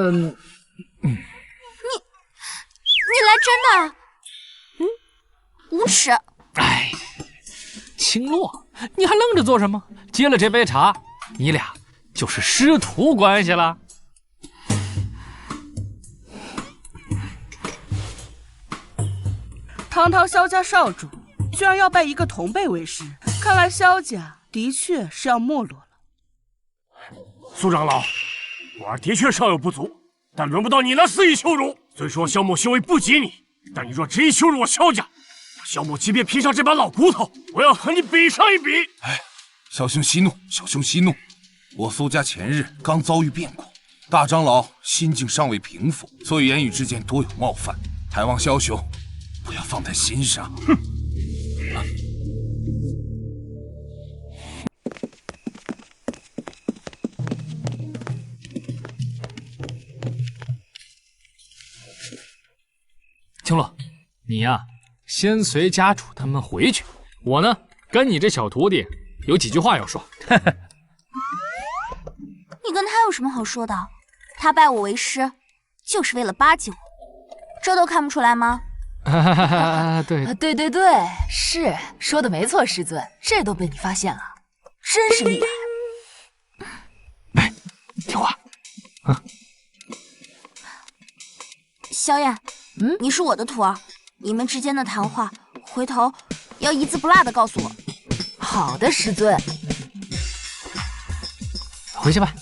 [SPEAKER 3] 来真的？无耻！
[SPEAKER 1] 哎，青洛，你还愣着做什么？接了这杯茶，你俩就是师徒关系了。
[SPEAKER 9] 堂堂萧家少主，居然要拜一个同辈为师，看来萧家的确是要没落了。
[SPEAKER 7] 苏长老，我儿的确尚有不足，但轮不到你那肆意羞辱。虽说萧某修为不及你，但你若执意羞辱我萧家，萧某即便拼上这把老骨头，我要和你比上一比。
[SPEAKER 8] 哎，小兄息怒，小兄息怒。我苏家前日刚遭遇变故，大长老心境尚未平复，所以言语之间多有冒犯，还望萧兄不要放在心上。哼！
[SPEAKER 1] 青洛，你呀，先随家主他们回去。我呢，跟你这小徒弟有几句话要说。
[SPEAKER 3] 你跟他有什么好说的？他拜我为师，就是为了巴结我，这都看不出来吗？
[SPEAKER 1] 对，
[SPEAKER 4] 对，是说的没错，师尊，这都被你发现了，真是厉害。
[SPEAKER 1] 哎，听话。
[SPEAKER 3] 萧燕，你是我的徒儿，你们之间的谈话，回头要一字不落的告诉我。
[SPEAKER 4] 好的，师尊。
[SPEAKER 1] 回去吧。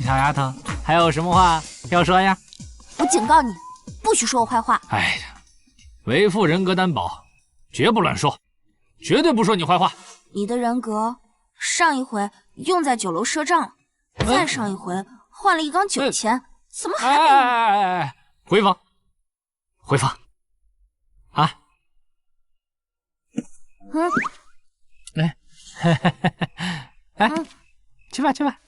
[SPEAKER 1] 小丫头，还有什么话要说呀？
[SPEAKER 3] 我警告你，不许说我坏话。
[SPEAKER 1] 哎呀，为父人格担保，绝不乱说，绝对不说你坏话。
[SPEAKER 3] 你的人格上一回用在酒楼赊账了，再上一回换了一缸酒钱，怎么还没？
[SPEAKER 1] 回房，回房。啊。去吧去吧。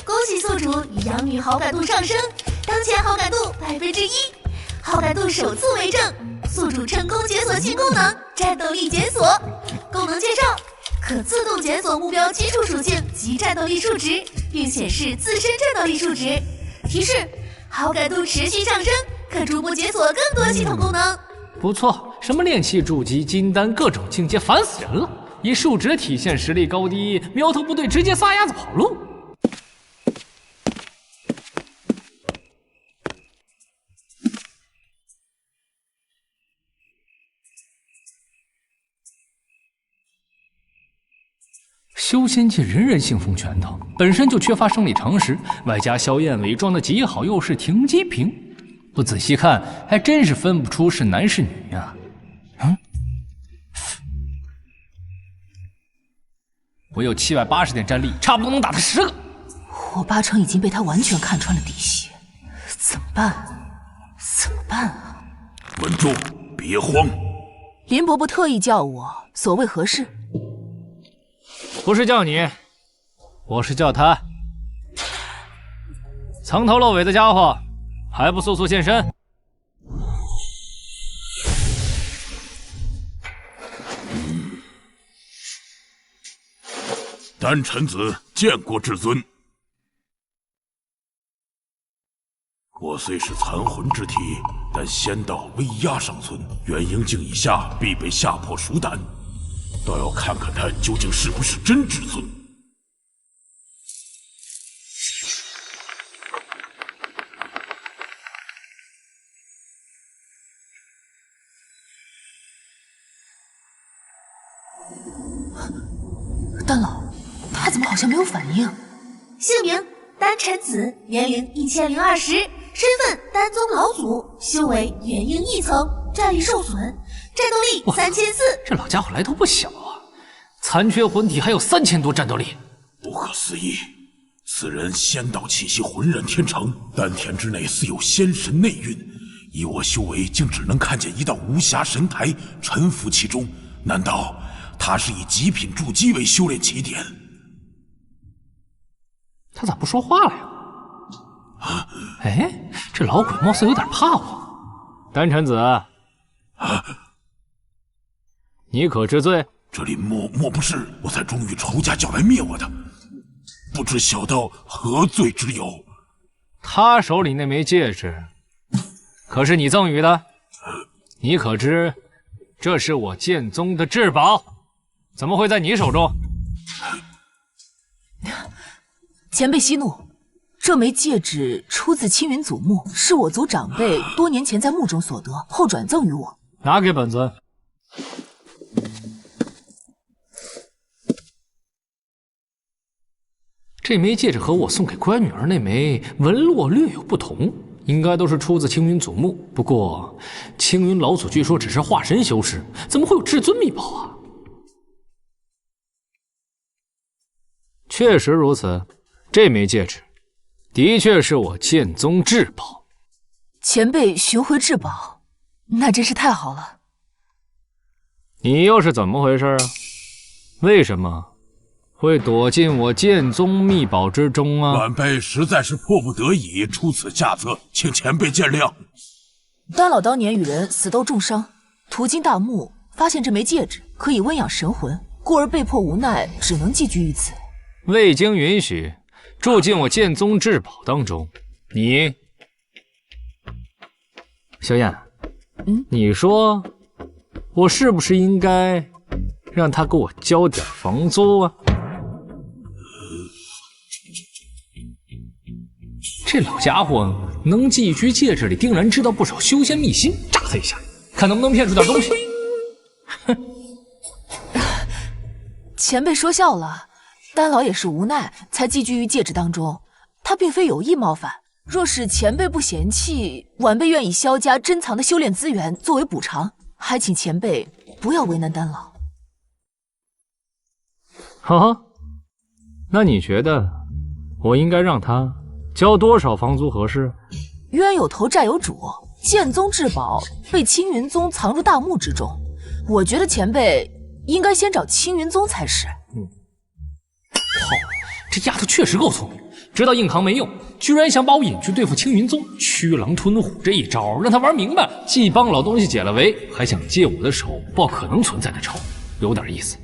[SPEAKER 2] 恭喜宿主与养女好感度上升，当前好感度1%，好感度首次为正。宿主成功解锁新功能——战斗力检索。功能介绍：可自动检索目标基础属性及战斗力数值，并显示自身战斗力数值。提示：好感度持续上升，可逐步解锁更多系统功能。
[SPEAKER 1] 不错，什么炼器、筑基、金丹，各种境界，烦死人了！以数值体现实力高低，苗头不对直接撒丫子跑路。修仙界人人信奉拳头，本身就缺乏生理常识，外加萧燕伪装的极好，又是停机坪，不仔细看还真是分不出是男是女呀。我有780点战力，差不多能打他10个。
[SPEAKER 4] 我8成已经被他完全看穿了底细，怎么办？怎么办啊？
[SPEAKER 5] 稳住，别慌。
[SPEAKER 4] 林伯伯特意叫我，所谓何事？
[SPEAKER 1] 不是叫你，我是叫他。藏头露尾的家伙，还不速速现身！
[SPEAKER 5] 丹臣子见过至尊。我虽是残魂之体，但仙道威压尚存，元婴境以下必被吓破鼠胆。倒要看看他究竟是不是真至尊。
[SPEAKER 4] 丹老，他怎么好像没有反应？
[SPEAKER 2] 姓名：丹臣子，年龄1020，身份：丹宗老祖，修为元婴1层，战力受损，战斗力3400。
[SPEAKER 1] 这老家伙来头不小啊！残缺魂体还有3000多战斗力，
[SPEAKER 5] 不可思议！此人仙道气息浑然天成，丹田之内似有仙神内蕴。以我修为，竟只能看见一道无暇神台沉浮其中。难道他是以极品筑基为修炼起点？
[SPEAKER 1] 他咋不说话了呀？哎，这老鬼貌似有点怕我。丹臣子，你可知罪？
[SPEAKER 5] 这林默莫不是我才终于仇家叫来灭我的，不知小道何罪之有？
[SPEAKER 1] 他手里那枚戒指，可是你赠予的？你可知这是我剑宗的至宝，怎么会在你手中？
[SPEAKER 4] 前辈息怒，这枚戒指出自青云祖墓，是我族长辈多年前在墓中所得，后转赠于我。
[SPEAKER 1] 拿给本尊。这枚戒指和我送给乖女儿那枚纹络略有不同，应该都是出自青云祖墓。不过，青云老祖据说只是化神修士，怎么会有至尊秘宝啊？确实如此，这枚戒指的确是我剑宗至宝。
[SPEAKER 4] 前辈寻回至宝，那真是太好了。
[SPEAKER 1] 你又是怎么回事啊？为什么会躲进我剑宗秘宝之中啊？
[SPEAKER 5] 晚辈实在是迫不得已出此下策，请前辈见谅。
[SPEAKER 4] 丹老当年与人死斗重伤，途经大墓，发现这枚戒指可以温养神魂，故而被迫无奈，只能寄居于此。
[SPEAKER 1] 未经允许，住进我剑宗至宝当中。你，小燕，你说我是不是应该让他给我交点房租啊？这老家伙能寄居戒指里，定然知道不少修仙秘辛，炸他一下，看能不能骗出点东西。哼！
[SPEAKER 4] 前辈说笑了，丹老也是无奈才寄居于戒指当中，他并非有意冒犯。若是前辈不嫌弃，晚辈愿以萧家珍藏的修炼资源作为补偿，还请前辈不要为难丹老。
[SPEAKER 1] 好，那你觉得我应该让他交多少房租合适？
[SPEAKER 4] 冤有头债有主，剑宗至宝被青云宗藏入大墓之中，我觉得前辈应该先找青云宗才是。
[SPEAKER 1] 好，这丫头确实够聪明，知道硬扛没用，居然想把我引去对付青云宗，驱狼吞虎这一招让他玩明白了，既帮老东西解了围，还想借我的手报可能存在的仇，有点意思。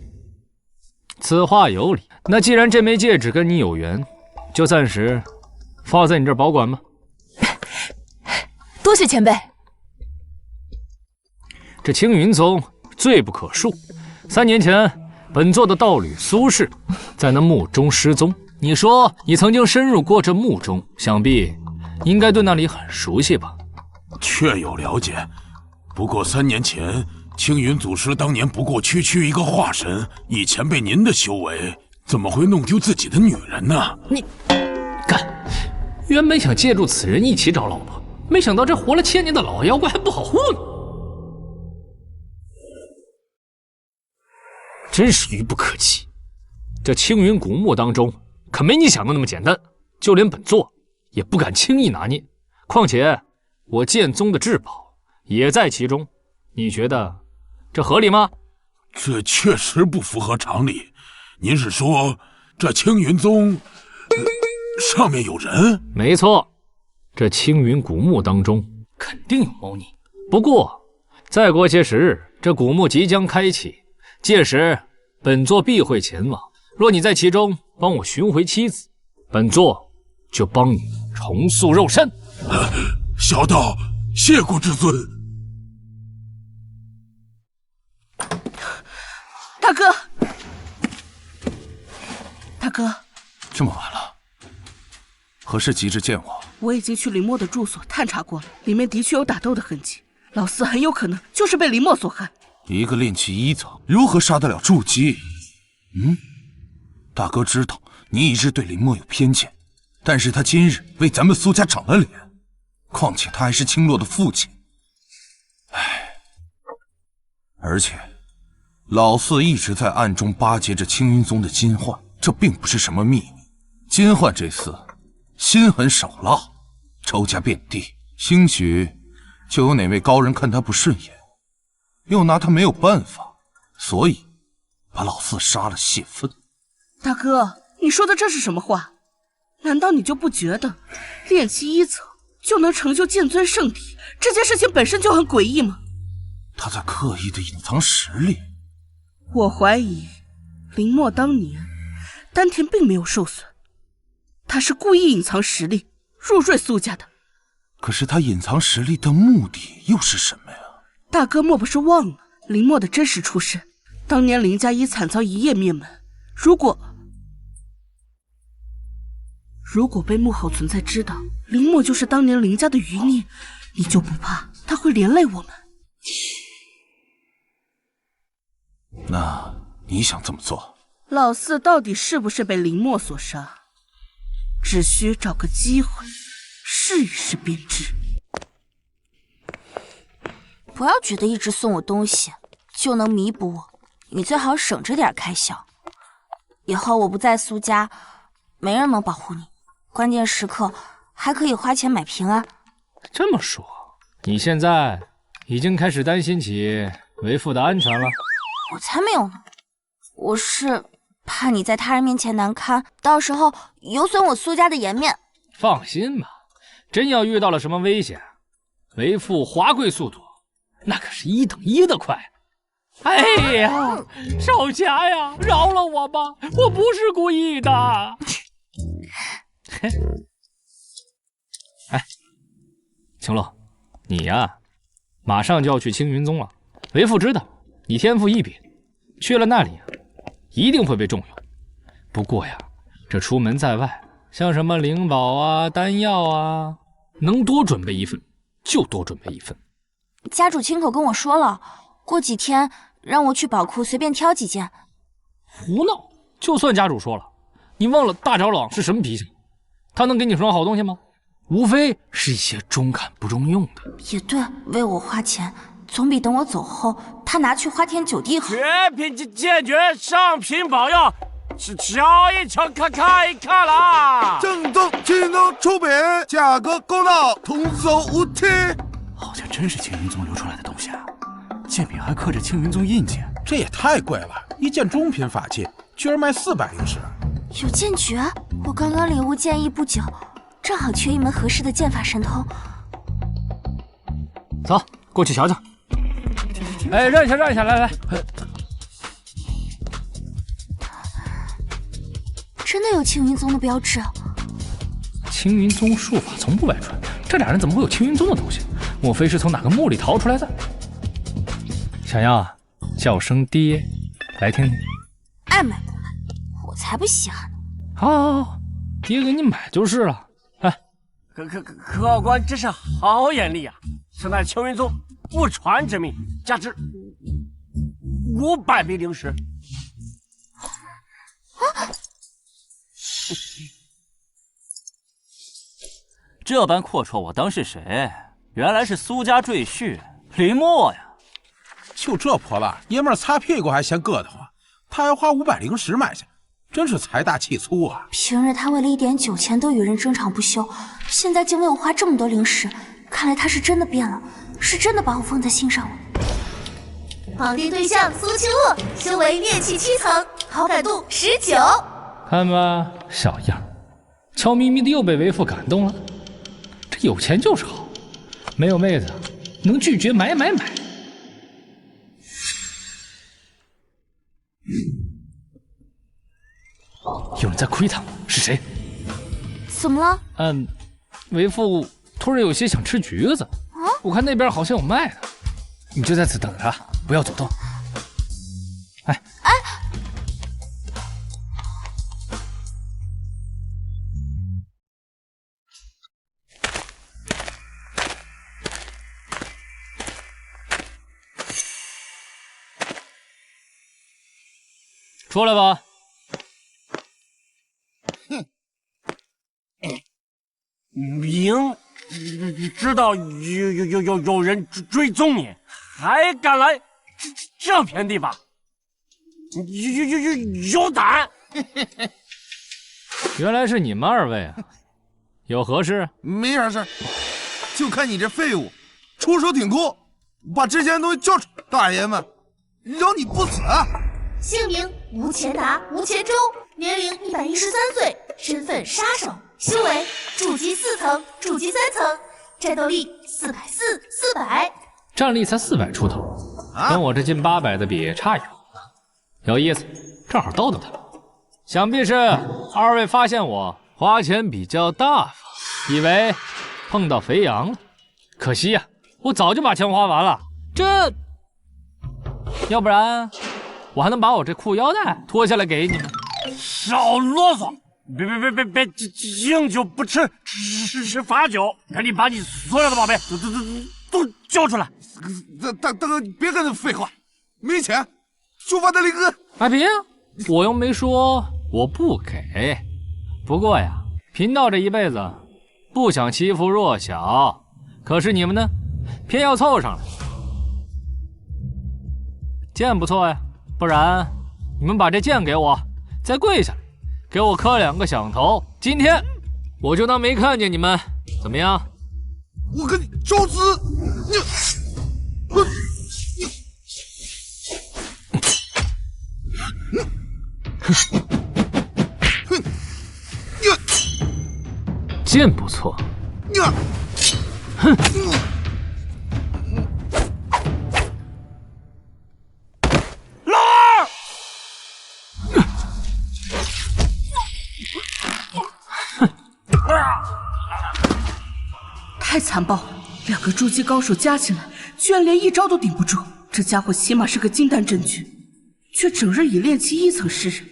[SPEAKER 1] 此话有理，那既然这枚戒指跟你有缘，就暂时放在你这儿保管吧。
[SPEAKER 4] 多谢前辈。
[SPEAKER 1] 这青云宗罪不可恕，3年前本座的道侣苏氏在那墓中失踪。你说你曾经深入过这墓中，想必应该对那里很熟悉吧？
[SPEAKER 5] 确有了解，不过3年前青云祖师当年不过区一个化神，以前辈您的修为，怎么会弄丢自己的女人呢？
[SPEAKER 1] 你干！原本想借助此人一起找老婆，没想到这活了1000年的老妖怪还不好糊弄，真是愚不可及。这青云古墓当中可没你想的那么简单，就连本座也不敢轻易拿捏。况且我剑宗的至宝也在其中，你觉得这合理吗？
[SPEAKER 5] 这确实不符合常理。您是说这青云宗上面有人？
[SPEAKER 1] 没错，这青云古墓当中肯定有猫腻。不过再过些时日，这古墓即将开启，届时本座必会前往。若你在其中帮我寻回妻子，本座就帮你重塑肉身。
[SPEAKER 5] 小道谢过至尊。
[SPEAKER 9] 大哥，大哥，
[SPEAKER 8] 这么晚了，何事急着见我？
[SPEAKER 9] 我已经去林墨的住所探查过了，里面的确有打斗的痕迹，老四很有可能就是被林墨所害。
[SPEAKER 8] 一个炼气1层，如何杀得了筑基？大哥知道你一直对林墨有偏见，但是他今日为咱们苏家长了脸，况且他还是青洛的父亲。而且老四一直在暗中巴结着青云宗的金焕，这并不是什么秘密。金焕这厮心狠手辣，仇家遍地，兴许就有哪位高人看他不顺眼，又拿他没有办法，所以把老四杀了泄愤。
[SPEAKER 9] 大哥，你说的这是什么话？难道你就不觉得炼气1层就能成就剑尊圣体，这件事情本身就很诡异吗？
[SPEAKER 8] 他在刻意的隐藏实力。
[SPEAKER 9] 我怀疑林墨当年丹田并没有受损，他是故意隐藏实力入赘苏家的。
[SPEAKER 8] 可是他隐藏实力的目的又是什么呀？
[SPEAKER 9] 大哥莫不是忘了林墨的真实出身？当年林家以惨遭一夜灭门，如果被幕后存在知道林墨就是当年林家的余孽，你就不怕他会连累我们？
[SPEAKER 8] 那你想怎么做？
[SPEAKER 9] 老四到底是不是被林墨所杀？只需找个机会试一试便知。
[SPEAKER 3] 不要觉得一直送我东西就能弥补我，你最好省着点开销。以后我不在苏家，没人能保护你，关键时刻还可以花钱买平安。
[SPEAKER 1] 这么说，你现在已经开始担心起为父的安全了？
[SPEAKER 3] 我才没有呢，我是怕你在他人面前难堪，到时候有损我苏家的颜面。
[SPEAKER 1] 放心吧，真要遇到了什么危险，为父华贵速度，那可是1等1的快。哎呀，少侠呀，饶了我吧，我不是故意的。哎，青洛，你呀，马上就要去青云宗了。为父知道你天赋异禀，去了那里一定会被重用。不过呀，这出门在外，像什么灵宝啊、丹药啊，能多准备一份就多准备一份。
[SPEAKER 3] 家主亲口跟我说了，过几天让我去宝库随便挑几件。
[SPEAKER 1] 胡闹！就算家主说了，你忘了大长老是什么脾气？他能给你什么好东西吗？无非是一些中看不中用的。
[SPEAKER 3] 也对，为我花钱，总比等我走后他拿去花天酒地好。
[SPEAKER 7] 绝品坚决，上品宝药，是瞧一瞧，看一看啦！
[SPEAKER 8] 正宗青龙出品，价格公道，童叟无欺。
[SPEAKER 11] 好像真是青云宗流出来的东西啊！剑柄还刻着青云宗印记，这也太贵了！一件中品法器居然卖400灵石。
[SPEAKER 3] 有剑诀，我刚刚领悟剑意不久，正好缺一门合适的剑法神通。
[SPEAKER 1] 走，过去瞧瞧。哎，让一下，让一下，来来。
[SPEAKER 3] 真的有青云宗的标志。
[SPEAKER 1] 青云宗术法从不外传，这俩人怎么会有青云宗的东西？莫非是从哪个墓里逃出来的？小样啊，叫声爹，来听听。
[SPEAKER 3] 爱买不买，我才不稀罕呢。
[SPEAKER 1] 好，爹给你买就是了。哎，
[SPEAKER 7] 客官真是好眼力啊！此乃青云宗不传之秘，价值500枚灵石。
[SPEAKER 10] 这般阔绰，我当是谁？原来是苏家赘婿林墨呀！
[SPEAKER 11] 就这破烂，爷们儿擦屁股还嫌硌得慌，他还花500灵石买下，真是财大气粗啊！
[SPEAKER 3] 平日他为了一点酒钱都与人争吵不休，现在竟为我花这么多灵石，看来他是真的变了，是真的把我放在心上了。
[SPEAKER 2] 绑定对象苏青洛，修为炼气7层，好感度19。
[SPEAKER 1] 看吧，小样，悄咪咪的又被为父感动了。这有钱就是好，没有妹子能拒绝买。有人在窥探我，是谁？
[SPEAKER 3] 怎么了？
[SPEAKER 1] 为父突然有些想吃橘子，我看那边好像有卖的，你就在此等着，不要走动。哎，出来吧。
[SPEAKER 7] 明知道有人追踪你，还敢来这片地方，有胆！
[SPEAKER 1] 原来是你们2位啊，有何事？
[SPEAKER 8] 没啥事，就看你这废物，出手挺酷，把之前的东西交出，大爷们，饶你不死！
[SPEAKER 2] 姓名吴钱达、吴钱舟，年龄113岁，身份杀手，修为筑基4层、筑基3层，战斗力440、400，
[SPEAKER 1] 战力才400出头，跟我这近800的比差一号。有意思，正好逗逗他。想必是2位发现我花钱比较大方，以为碰到肥羊了。可惜呀，我早就把钱花完了。这，要不然我还能把我这裤腰带脱下来给你们。
[SPEAKER 7] 少啰嗦！别，敬酒不吃吃罚酒，赶紧把你所有的宝贝都交出来！
[SPEAKER 8] 大哥，你别跟他废话，没钱就把他领个。
[SPEAKER 1] 哎，别啊，我又没说我不给。不过呀，贫道这一辈子不想欺负弱小，可是你们呢，偏要凑上来。剑不错呀，不然你们把这剑给我，再跪下来，给我磕2个响头。今天我就当没看见你们，怎么样？
[SPEAKER 8] 我跟你找死！
[SPEAKER 1] 剑不错。哼。
[SPEAKER 7] 老二！
[SPEAKER 9] 太残暴了，2个筑基高手加起来，居然连1招都顶不住。这家伙起码是个金丹真君，却整日以炼气1层示人，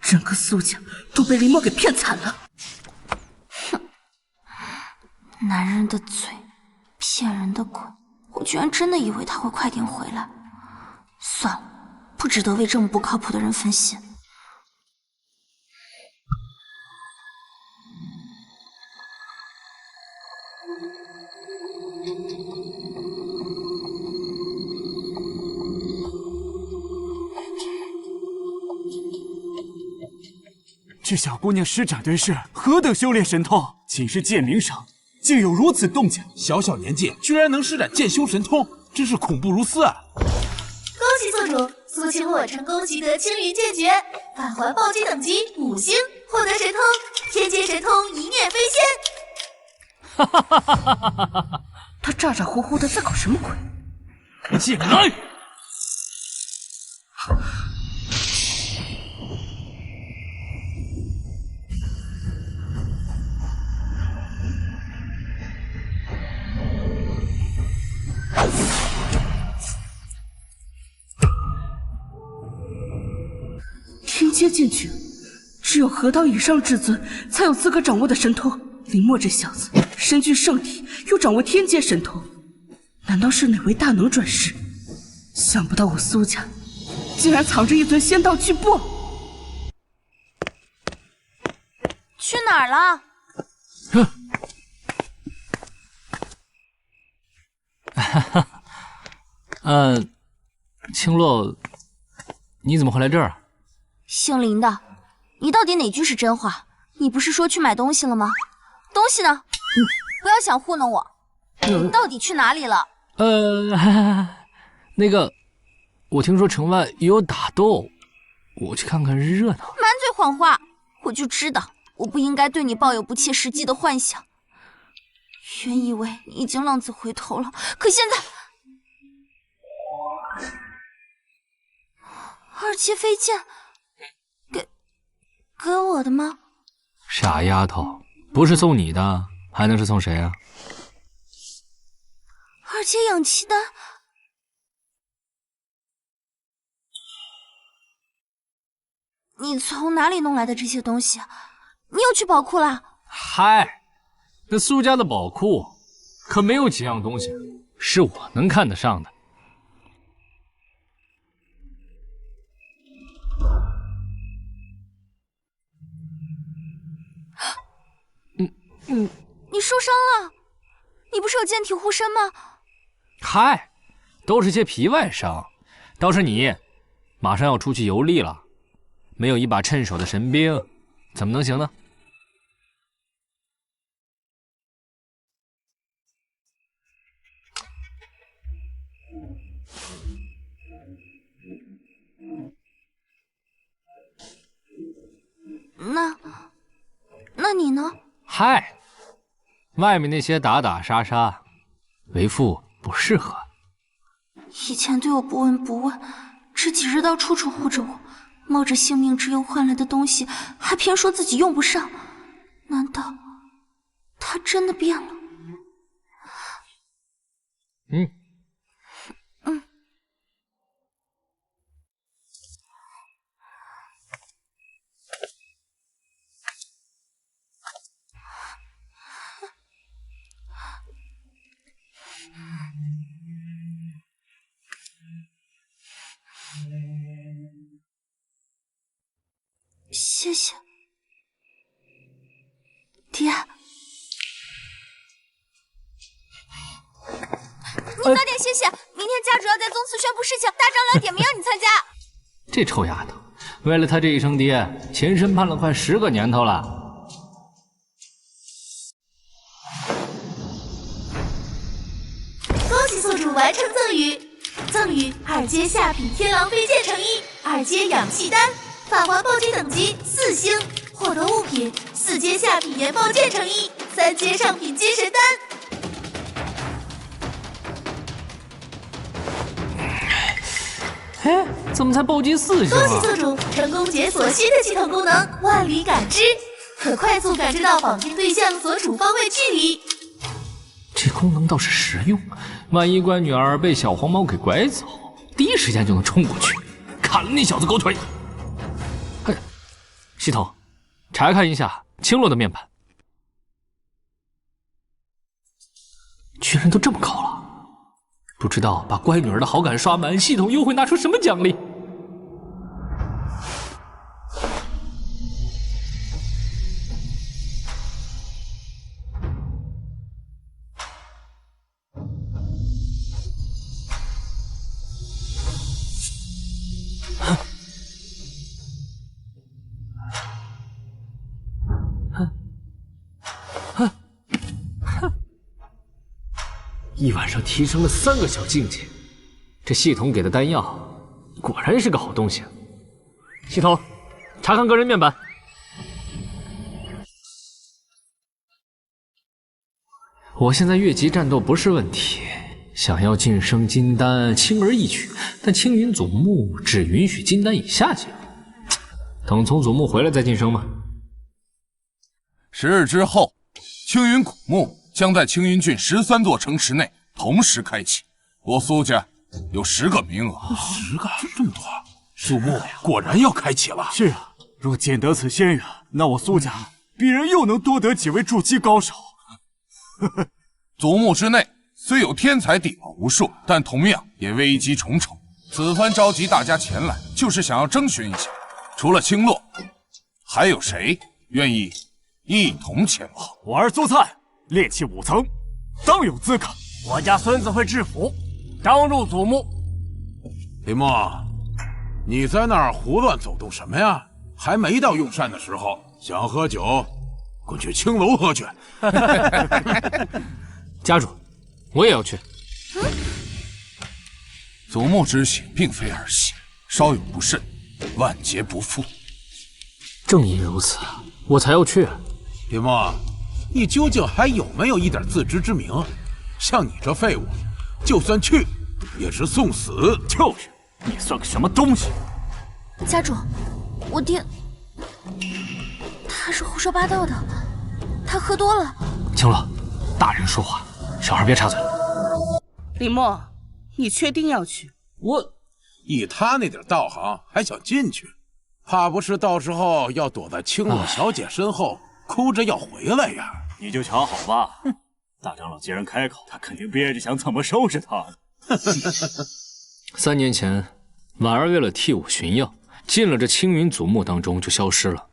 [SPEAKER 9] 整个苏家都被林墨给骗惨了。
[SPEAKER 3] 哼，男人的嘴，骗人的鬼，我居然真的以为他会快点回来。算了，不值得为这么不靠谱的人分心。
[SPEAKER 6] 这小姑娘施展对是何等修炼神通？仅是剑鸣声，竟有如此动静。
[SPEAKER 11] 小小年纪居然能施展剑修神通，真是恐怖如斯啊！
[SPEAKER 2] 恭喜宿主苏青洛成功习得青云剑诀，返还暴击等级5星，获得神通天阶神通一念飞仙。
[SPEAKER 1] 哈哈哈哈哈哈！
[SPEAKER 9] 他咋咋呼呼的在搞什么鬼？
[SPEAKER 1] 进来！
[SPEAKER 9] 天阶剑诀，只有河道以上至尊才有资格掌握的神通。林墨这小子身具圣体，又掌握天阶神通，难道是哪位大能转世？想不到我苏家竟然藏着一尊仙道巨擘。
[SPEAKER 3] 去哪儿了？
[SPEAKER 1] 哈哈，青洛，你怎么会来这儿？
[SPEAKER 3] 姓林的，你到底哪句是真话？你不是说去买东西了吗？东西呢？不要想糊弄我，你到底去哪里了？
[SPEAKER 1] 那个，我听说城外也有打斗，我去看看热闹。
[SPEAKER 3] 满嘴谎话！我就知道，我不应该对你抱有不切实际的幻想。原以为你已经浪子回头了，可现在2阶飞剑，给我的吗？
[SPEAKER 1] 傻丫头，不是送你的，还能是送谁啊
[SPEAKER 3] ？2阶氧气丹，你从哪里弄来的这些东西？你又去宝库了？
[SPEAKER 1] 嗨，那苏家的宝库可没有几样东西是我能看得上的。
[SPEAKER 3] 你受伤了？你不是有剑体护身吗？
[SPEAKER 1] 嗨，都是些皮外伤。倒是你，马上要出去游历了，没有一把趁手的神兵，怎么能行呢？
[SPEAKER 3] 那你呢？
[SPEAKER 1] 嗨，外面那些打打杀杀，为父不适合。
[SPEAKER 3] 以前对我不闻不问，这几日倒处处护着我，冒着性命之忧换来的东西，还偏说自己用不上。难道他真的变了？谢谢，爹。你早点歇歇，明天家主要在宗祠宣布事情，大长老点名让你参加。
[SPEAKER 1] 这臭丫头，为了他这一声爹，前身盼了快10个年头了。
[SPEAKER 2] 恭喜宿主完成赠与，赠与2阶下品天狼飞剑成衣，2阶氧气丹。法环暴击等级4星，获得物品4阶下品岩宝剑成衣，3阶上品金神丹。
[SPEAKER 1] 哎，怎么才暴击4星
[SPEAKER 2] 恭喜
[SPEAKER 1] 啊？
[SPEAKER 2] 宿主成功解锁新的系统功能——万里感知，可快速感知到绑定对象所处方位距离。
[SPEAKER 1] 这功能倒是实用，万一乖女儿被小黄毛给拐走，第一时间就能冲过去，砍了那小子狗腿。嘿，系统，查看一下青洛的面板，居然都这么高了。不知道把乖女儿的好感刷满，系统又会拿出什么奖励？一晚上提升了3个小境界，这系统给的丹药果然是个好东西。系统，查看个人面板。我现在越级战斗不是问题，想要晋升金丹轻而易举，但青云祖墓只允许金丹以下级别。等从祖墓回来再晋升吗
[SPEAKER 8] ？10日之后，青云古墓将在青云郡13座城池内同时开启，我苏家有10个名额。
[SPEAKER 5] 10个，这么多！祖墓果然要开启了。
[SPEAKER 6] 是啊，若捡得此仙缘，那我苏家必然又能多得几位筑基高手。
[SPEAKER 8] 祖墓之内虽有天才地宝无数，但同样也危机重重。此番召集大家前来，就是想要征询一下，除了青洛，还有谁愿意一同前往？
[SPEAKER 6] 我儿苏灿，炼气5层，当有资格。
[SPEAKER 7] 我家孙子会制符，当入祖墓。
[SPEAKER 11] 林墨，你在那儿胡乱走动什么呀？还没到用膳的时候，想喝酒，滚去青楼喝去。
[SPEAKER 1] 家主，我也要去。
[SPEAKER 8] 祖墓之喜并非儿戏，稍有不慎，万劫不复。
[SPEAKER 1] 正因如此，我才要去。
[SPEAKER 11] 林墨，你究竟还有没有一点自知之明？像你这废物，就算去也是送死。
[SPEAKER 6] 就是，你算个什么东西？
[SPEAKER 3] 家主，我爹，他是胡说八道的，他喝多了。
[SPEAKER 1] 青洛，大人说话，小孩别插嘴。
[SPEAKER 9] 林墨，你确定要去？
[SPEAKER 11] 我以他那点道行，还想进去？怕不是到时候要躲在青洛小姐身后，哭着要回来呀？
[SPEAKER 10] 你就瞧好吧。大长老既然开口，他肯定憋着想怎么收拾他呢。
[SPEAKER 1] 3年前，婉儿为了替我寻药，进了这青云祖墓当中就消失了。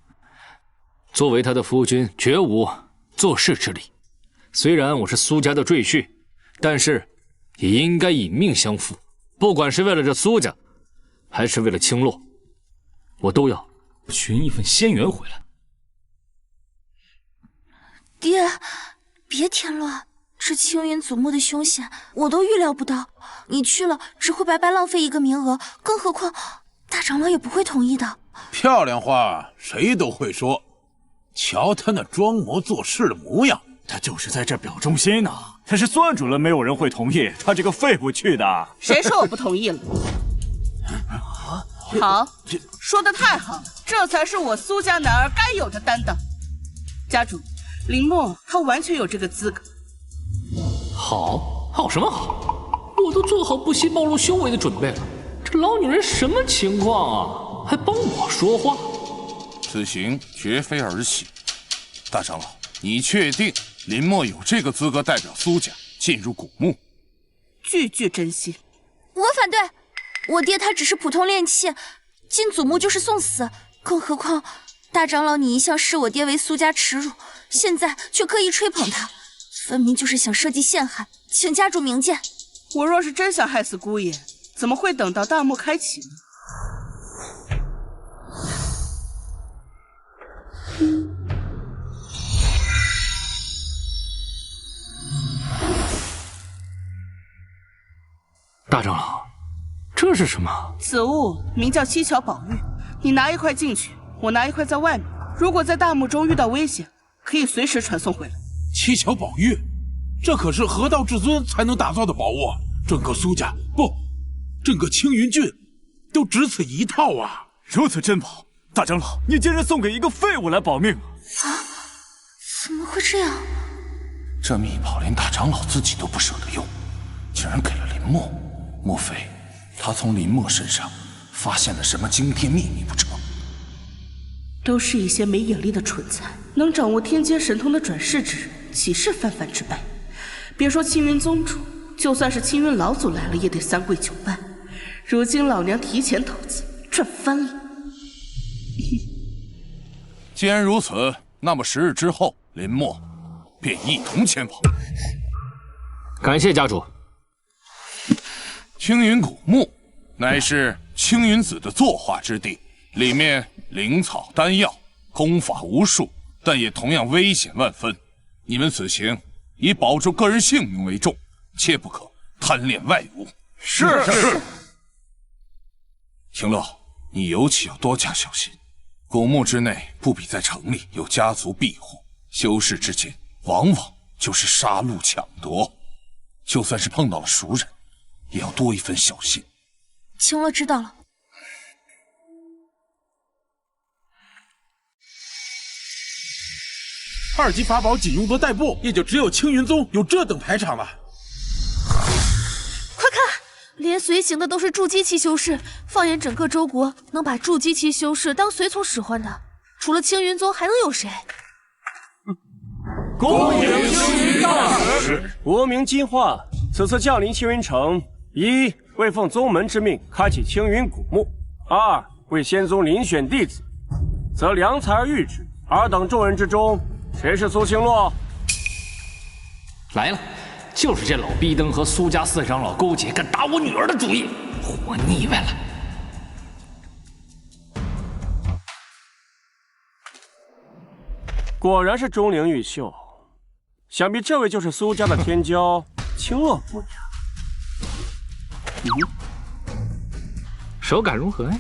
[SPEAKER 1] 作为他的夫君，绝无做事之理。虽然我是苏家的赘婿，但是也应该以命相负。不管是为了这苏家，还是为了青洛，我都要寻一份仙缘回来。
[SPEAKER 3] 爹，别添乱，这青云祖墓的凶险我都预料不到，你去了只会白白浪费一个名额，更何况大长老也不会同意的。
[SPEAKER 11] 漂亮话谁都会说，瞧他那装模作势的模样，
[SPEAKER 10] 他就是在这表忠心呢。他是算准了没有人会同意他这个废物去的。
[SPEAKER 9] 谁说我不同意了？好，说得太好了，这才是我苏家男儿该有的担当。家主，林墨他完全有这个资格。
[SPEAKER 1] 好什么好？我都做好不惜暴露修为的准备了。这老女人什么情况啊？还帮我说话？
[SPEAKER 8] 此行绝非儿戏。大长老，你确定林墨有这个资格代表苏家进入古墓？
[SPEAKER 9] 句句真心。
[SPEAKER 3] 我反对，我爹他只是普通炼器，进祖墓就是送死。更何况大长老你一向视我爹为苏家耻辱，现在却刻意吹捧他，分明就是想设计陷害，请家主明鉴。
[SPEAKER 9] 我若是真想害死姑爷，怎么会等到大墓开启呢？
[SPEAKER 1] 大长老，这是什么？
[SPEAKER 9] 此物名叫七巧宝玉，你拿一块进去，我拿一块在外面。如果在大墓中遇到危险，可以随时传送回来。
[SPEAKER 5] 七巧宝玉，这可是河道至尊才能打造的宝物，整个苏家不，整个青云郡都只此一套啊！
[SPEAKER 6] 如此珍宝，大长老，你竟然送给一个废物来保命
[SPEAKER 3] 啊！怎么会这样？
[SPEAKER 8] 这秘宝连大长老自己都不舍得用，竟然给了林默。莫非他从林默身上发现了什么惊天秘密不成？
[SPEAKER 9] 都是一些没眼力的蠢材，能掌握天阶神通的转世之人，岂是泛泛之辈？别说青云宗主，就算是青云老祖来了，也得三跪九拜。如今老娘提前投资，赚翻了。
[SPEAKER 8] 既然如此，那么10日之后，林默便一同前往。
[SPEAKER 1] 感谢家主。
[SPEAKER 8] 青云古墓乃是青云子的作化之地，里面灵草丹药，功法无数，但也同样危险万分。你们此行以保住个人性命为重，切不可贪恋外物。
[SPEAKER 6] 是。
[SPEAKER 8] 青乐，你尤其要多加小心。古墓之内不比在城里有家族庇护，修士之间往往就是杀戮抢夺，就算是碰到了熟人，也要多一分小心。
[SPEAKER 3] 青乐知道了。
[SPEAKER 5] 2级法宝仅用作代步，也就只有青云宗有这等排场了。
[SPEAKER 2] 快看，连随行的都是筑基期修士。放眼整个周国，能把筑基期修士当随从使唤的，除了青云宗还能有谁？
[SPEAKER 7] 恭迎青云大使！国名金化，此次降临青云城，一为奉宗门之命开启青云古墓，二为仙宗遴选弟子，则良才而育之。尔等众人之中，谁是苏青洛？
[SPEAKER 1] 来了，就是这老逼灯和苏家4长老勾结，敢打我女儿的主意，活腻歪了。
[SPEAKER 7] 果然是钟灵毓秀，想必这位就是苏家的天骄青洛姑娘。
[SPEAKER 1] 手感如何呀？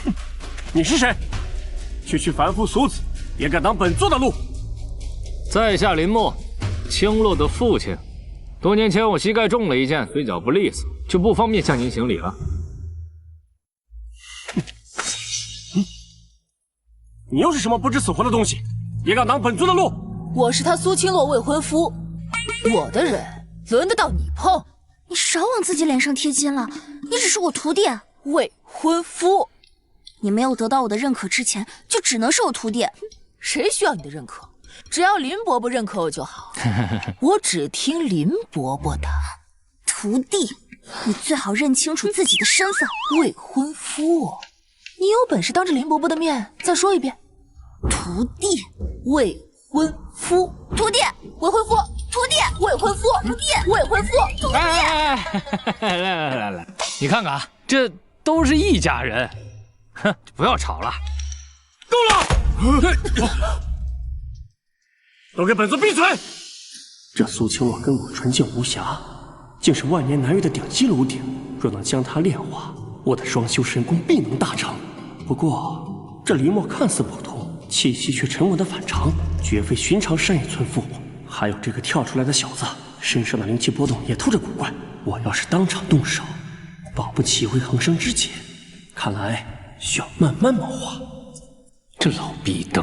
[SPEAKER 7] 哼，你是谁？区区凡夫俗子，也敢挡本座的路？
[SPEAKER 1] 在下林默，青洛的父亲。多年前我膝盖中了一箭，腿脚不利索，就不方便向您行礼了。
[SPEAKER 7] 你又是什么不知死活的东西，也敢挡本尊的路？
[SPEAKER 4] 我是他苏青洛未婚夫，我的人轮得到你碰？
[SPEAKER 3] 你少往自己脸上贴金了，你只是我徒弟。
[SPEAKER 4] 未婚夫，
[SPEAKER 3] 你没有得到我的认可之前，就只能是我徒弟。
[SPEAKER 4] 谁需要你的认可？只要林伯伯认可我就好。我只听林伯伯的。
[SPEAKER 3] 徒弟，你最好认清楚自己的身份。
[SPEAKER 4] 未婚夫，你有本事当着林伯伯的面再说一遍。
[SPEAKER 3] 徒弟，
[SPEAKER 4] 未婚夫，
[SPEAKER 3] 徒弟，
[SPEAKER 4] 未婚夫，
[SPEAKER 3] 徒弟，
[SPEAKER 4] 未婚夫，
[SPEAKER 3] 徒弟，
[SPEAKER 4] 未婚夫，
[SPEAKER 3] 徒弟。
[SPEAKER 1] 来，你看看，这都是一家人，哼，不要吵了。
[SPEAKER 7] 够了！都给本尊闭嘴！这苏青洛根骨纯净无瑕，竟是万年难遇的顶级炉鼎。若能将它炼化，我的双修神功必能大成。不过这林默看似普通，气息却沉稳的反常，绝非寻常山野村妇。还有这个跳出来的小子，身上的灵气波动也透着古怪。我要是当场动手，保不齐会横生枝节。看来需要慢慢谋划。
[SPEAKER 1] 这老逼灯，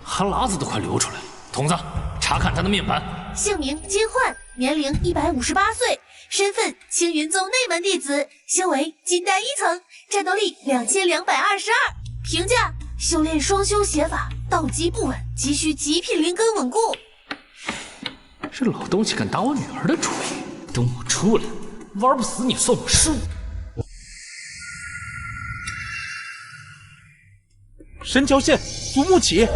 [SPEAKER 1] 哈喇子都快流出来了。童子，查看他的面盘。
[SPEAKER 2] 姓名金焕，年龄158岁，身份青云宗内门弟子，修为金丹1层，战斗力2222。评价：修炼双修邪法，道基不稳，急需极品灵根稳固。
[SPEAKER 1] 这老东西敢打我女儿的主意，等我出来，玩不死你算我输。
[SPEAKER 5] 神桥县祖墓起。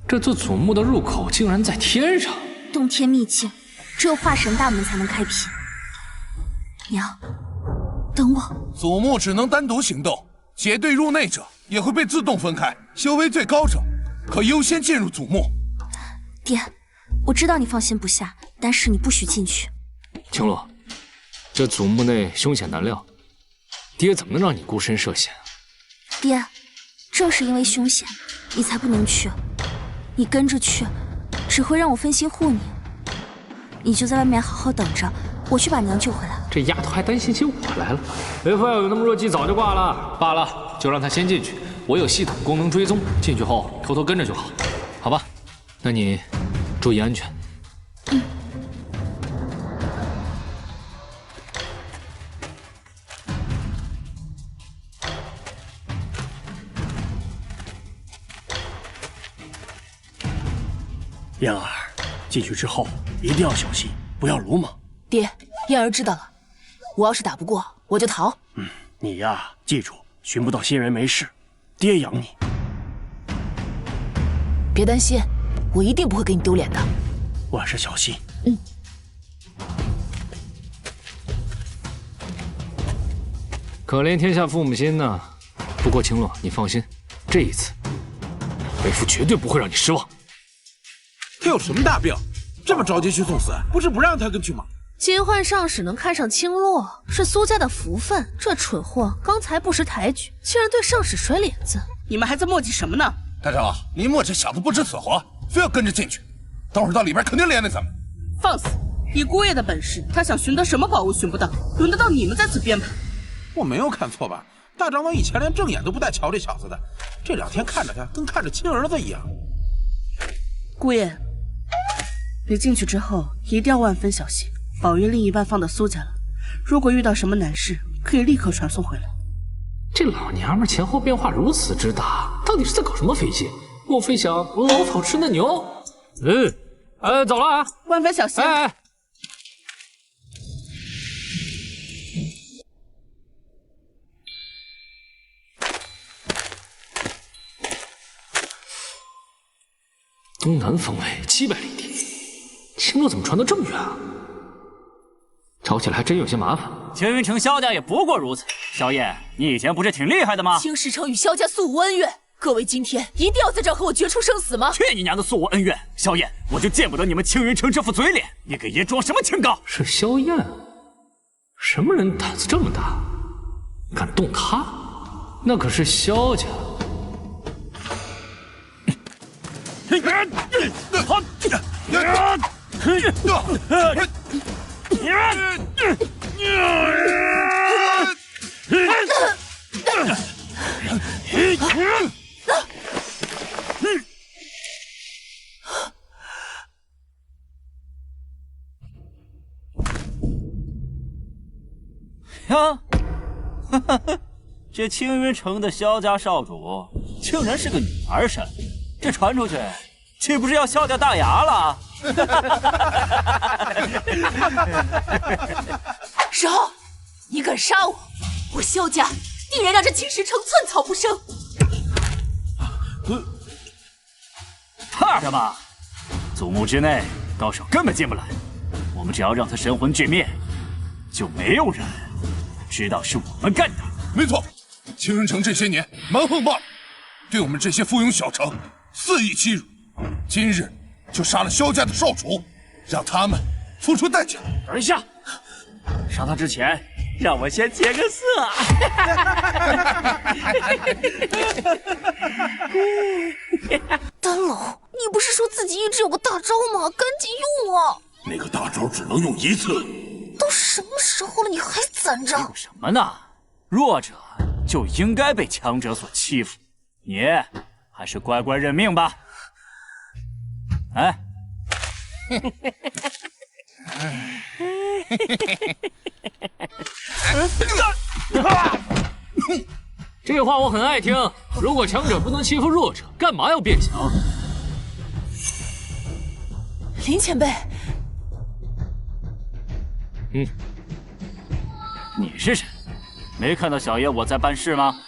[SPEAKER 1] 这座祖墓的入口竟然在天上，
[SPEAKER 3] 洞天秘境，只有化神大门才能开辟。娘，等我。
[SPEAKER 8] 祖墓只能单独行动，结队入内者也会被自动分开。修为最高者可优先进入祖墓。
[SPEAKER 3] 爹，我知道你放心不下，但是你不许进去。
[SPEAKER 1] 青洛，这祖墓内凶险难料，爹怎么能让你孤身涉险？
[SPEAKER 3] 爹，正是因为凶险，你才不能去。你跟着去，只会让我分心护你。你就在外面好好等着，我去把娘救回来。
[SPEAKER 1] 这丫头还担心起我来了。为父要有那么弱鸡，早就挂了。罢了，就让他先进去，我有系统功能追踪，进去后偷偷跟着就好，好吧？那你注意安全。
[SPEAKER 7] 燕儿，进去之后一定要小心，不要鲁莽。
[SPEAKER 4] 爹，燕儿知道了。我要是打不过，我就逃。
[SPEAKER 7] 你呀，记住，寻不到新人没事，爹养你。
[SPEAKER 4] 别担心，我一定不会给你丢脸的。
[SPEAKER 7] 万事小心。
[SPEAKER 1] 可怜天下父母心呐。不过青洛，你放心，这一次，为父绝对不会让你失望。
[SPEAKER 11] 他有什么大病，这么着急去送死？不是不让他跟去吗？
[SPEAKER 2] 金焕上使能看上青洛，是苏家的福分。这蠢货刚才不识抬举，竟然对上使甩脸子。
[SPEAKER 9] 你们还在磨叽什么呢？
[SPEAKER 8] 大长，林墨这小子不知死活，非要跟着进去，等会儿到里边肯定连累咱们。
[SPEAKER 9] 放肆！以姑爷的本事，他想寻得什么宝物寻不到，轮得到你们在此编排？
[SPEAKER 11] 我没有看错吧？大长老以前连正眼都不带瞧这小子的，这2天看着他跟看着亲儿子一样。
[SPEAKER 9] 姑爷，你进去之后一定要万分小心。宝玉另一半放到苏家了，如果遇到什么难事，可以立刻传送回来。
[SPEAKER 1] 这老娘们前后变化如此之大，到底是在搞什么飞机？莫非想老草吃嫩牛？走了啊！
[SPEAKER 9] 万分小心！
[SPEAKER 1] 东南方位700里地，青洛怎么传到这么远啊？吵起来还真有些麻烦。
[SPEAKER 10] 青云城萧家也不过如此。萧燕，你以前不是挺厉害的吗？
[SPEAKER 4] 青石城与萧家素无恩怨，各位今天一定要在这儿和我决出生死吗？
[SPEAKER 10] 去你娘的素无恩怨！萧燕，我就见不得你们青云城这副嘴脸，你给爷装什么清高？
[SPEAKER 1] 是萧燕，什么人胆子这么大，敢动他？那可是萧家。
[SPEAKER 10] 呀，这青云城的萧家少主竟然是个女儿身，这传出去，岂不是要萧家大牙了？
[SPEAKER 4] 石浩，你敢杀我，我萧家定然让这青石城寸草不生。
[SPEAKER 10] 怕什么？祖墓之内高手根本进不来，我们只要让他神魂俱灭，就没有人知道是我们干的。
[SPEAKER 8] 没错，青云城这些年蛮横霸凌，对我们这些附庸小城肆意欺辱，今日就杀了萧家的少主，让他们付出代价。
[SPEAKER 7] 等一下，杀他之前，让我先劫个色。
[SPEAKER 2] 丹老，你不是说自己一直有个大招吗？赶紧用啊！
[SPEAKER 5] 那个大招只能用1次。
[SPEAKER 2] 都什么时候了，你还攒着？
[SPEAKER 10] 有什么呢？弱者就应该被强者所欺负，你还是乖乖认命吧。哎。
[SPEAKER 1] 这话我很爱听。如果强者不能欺负弱者，干嘛要变强？
[SPEAKER 4] 林前辈，
[SPEAKER 10] 你是谁？没看到小爷我在办事吗？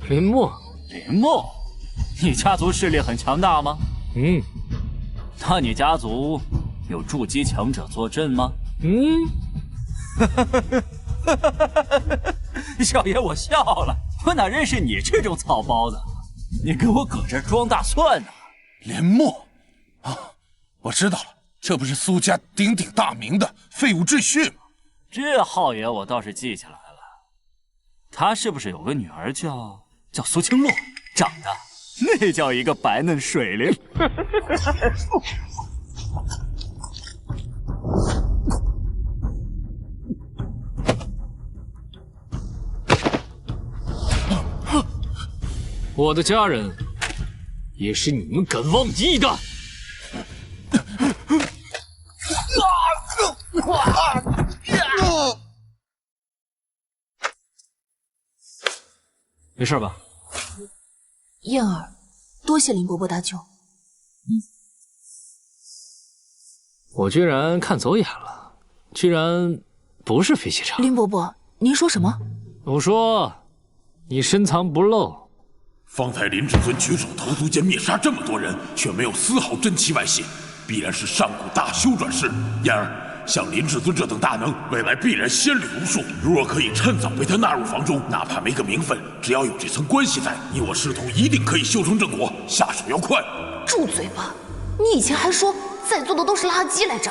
[SPEAKER 1] 林墨，
[SPEAKER 10] 林墨，你家族势力很强大吗？那你家族有筑基强者坐镇吗？小爷我笑了，我哪认识你这种草包子？你给我搁这装大蒜呢？
[SPEAKER 8] 林墨啊，我知道了，这不是苏家鼎鼎大名的废物赘婿吗？
[SPEAKER 10] 这浩爷我倒是记下来了，他是不是有个女儿叫苏青洛，长得那叫一个白嫩水灵。
[SPEAKER 1] 我的家人也是你们敢忘记的。没事吧？
[SPEAKER 4] 燕儿，多谢林伯伯搭救。
[SPEAKER 1] 我居然看走眼了，居然不是飞机场。
[SPEAKER 4] 林伯伯，您说什么？
[SPEAKER 1] 我说你深藏不露。
[SPEAKER 5] 方才林至尊举手投足间灭杀这么多人，却没有丝毫真气外泄，必然是上古大修转世。燕儿，像林至尊这等大能，未来必然先侣无数。如若可以趁早被他纳入房中，哪怕没个名分，只要有这层关系在，你我师徒一定可以修成正果。下手要快。
[SPEAKER 3] 住嘴吧！你以前还说在座的都是垃圾来着。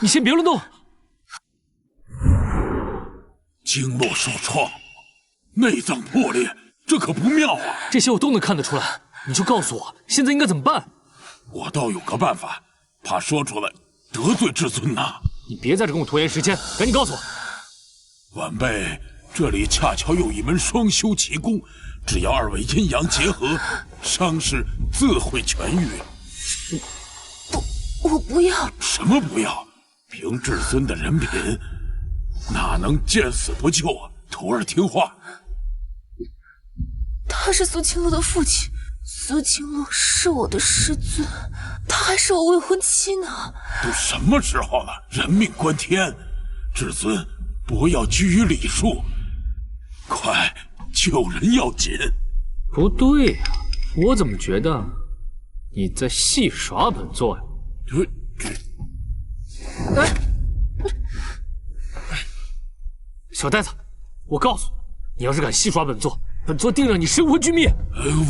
[SPEAKER 1] 你先别乱动。
[SPEAKER 5] 经络受创，内脏破裂，这可不妙啊！
[SPEAKER 1] 这些我都能看得出来，你就告诉我现在应该怎么办。
[SPEAKER 5] 我倒有个办法，怕说出来得罪至尊呐。
[SPEAKER 1] 你别在这跟我拖延时间，赶紧告诉我。
[SPEAKER 5] 晚辈这里恰巧有一门双修奇功，只要二位阴阳结合，伤势自会痊愈。
[SPEAKER 3] 我不要。
[SPEAKER 5] 什么不要？凭至尊的人品，哪能见死不救啊？徒儿听话。
[SPEAKER 4] 他是苏青洛的父亲，苏青洛是我的师尊，他还是我未婚妻呢。
[SPEAKER 5] 都什么时候了，人命关天，至尊不要拘于礼数，快救人要紧。
[SPEAKER 1] 不对呀，我怎么觉得你在戏耍本座呀？小呆子，我告诉你，你要是敢戏耍本座，本座定让你神魂俱灭。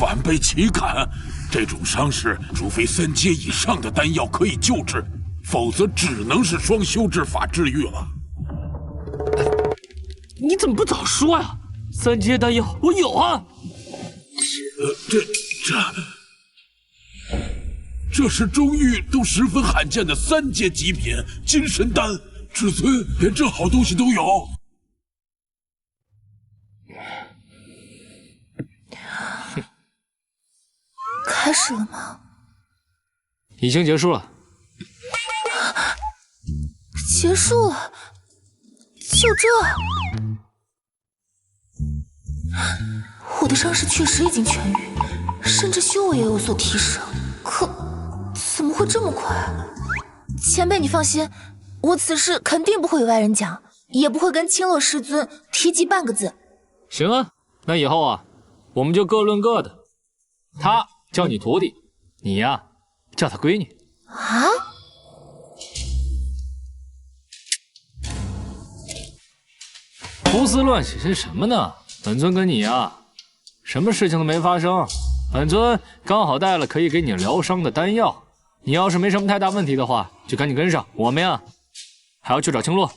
[SPEAKER 5] 晚辈岂敢！这种伤势，除非3阶以上的丹药可以救治，否则只能是双修之法治愈了。
[SPEAKER 1] 你怎么不早说呀？3阶丹药我有啊。
[SPEAKER 5] 这是中域都十分罕见的3阶极品金神丹，至尊连这好东西都有。
[SPEAKER 4] 开始了吗？
[SPEAKER 1] 已经结束了。
[SPEAKER 4] 结束了？就这？我的伤势确实已经痊愈，甚至修为也有所提升，可怎么会这么快？前辈，你放心，我此事肯定不会与外人讲，也不会跟青洛师尊提及半个字。
[SPEAKER 1] 行啊，那以后啊，我们就各论各的。他叫你徒弟，你呀叫他闺女。
[SPEAKER 4] 啊？
[SPEAKER 1] 胡思乱想些什么呢？本尊跟你啊，什么事情都没发生。本尊刚好带了可以给你疗伤的丹药，你要是没什么太大问题的话，就赶紧跟上。我们呀，还要去找青洛。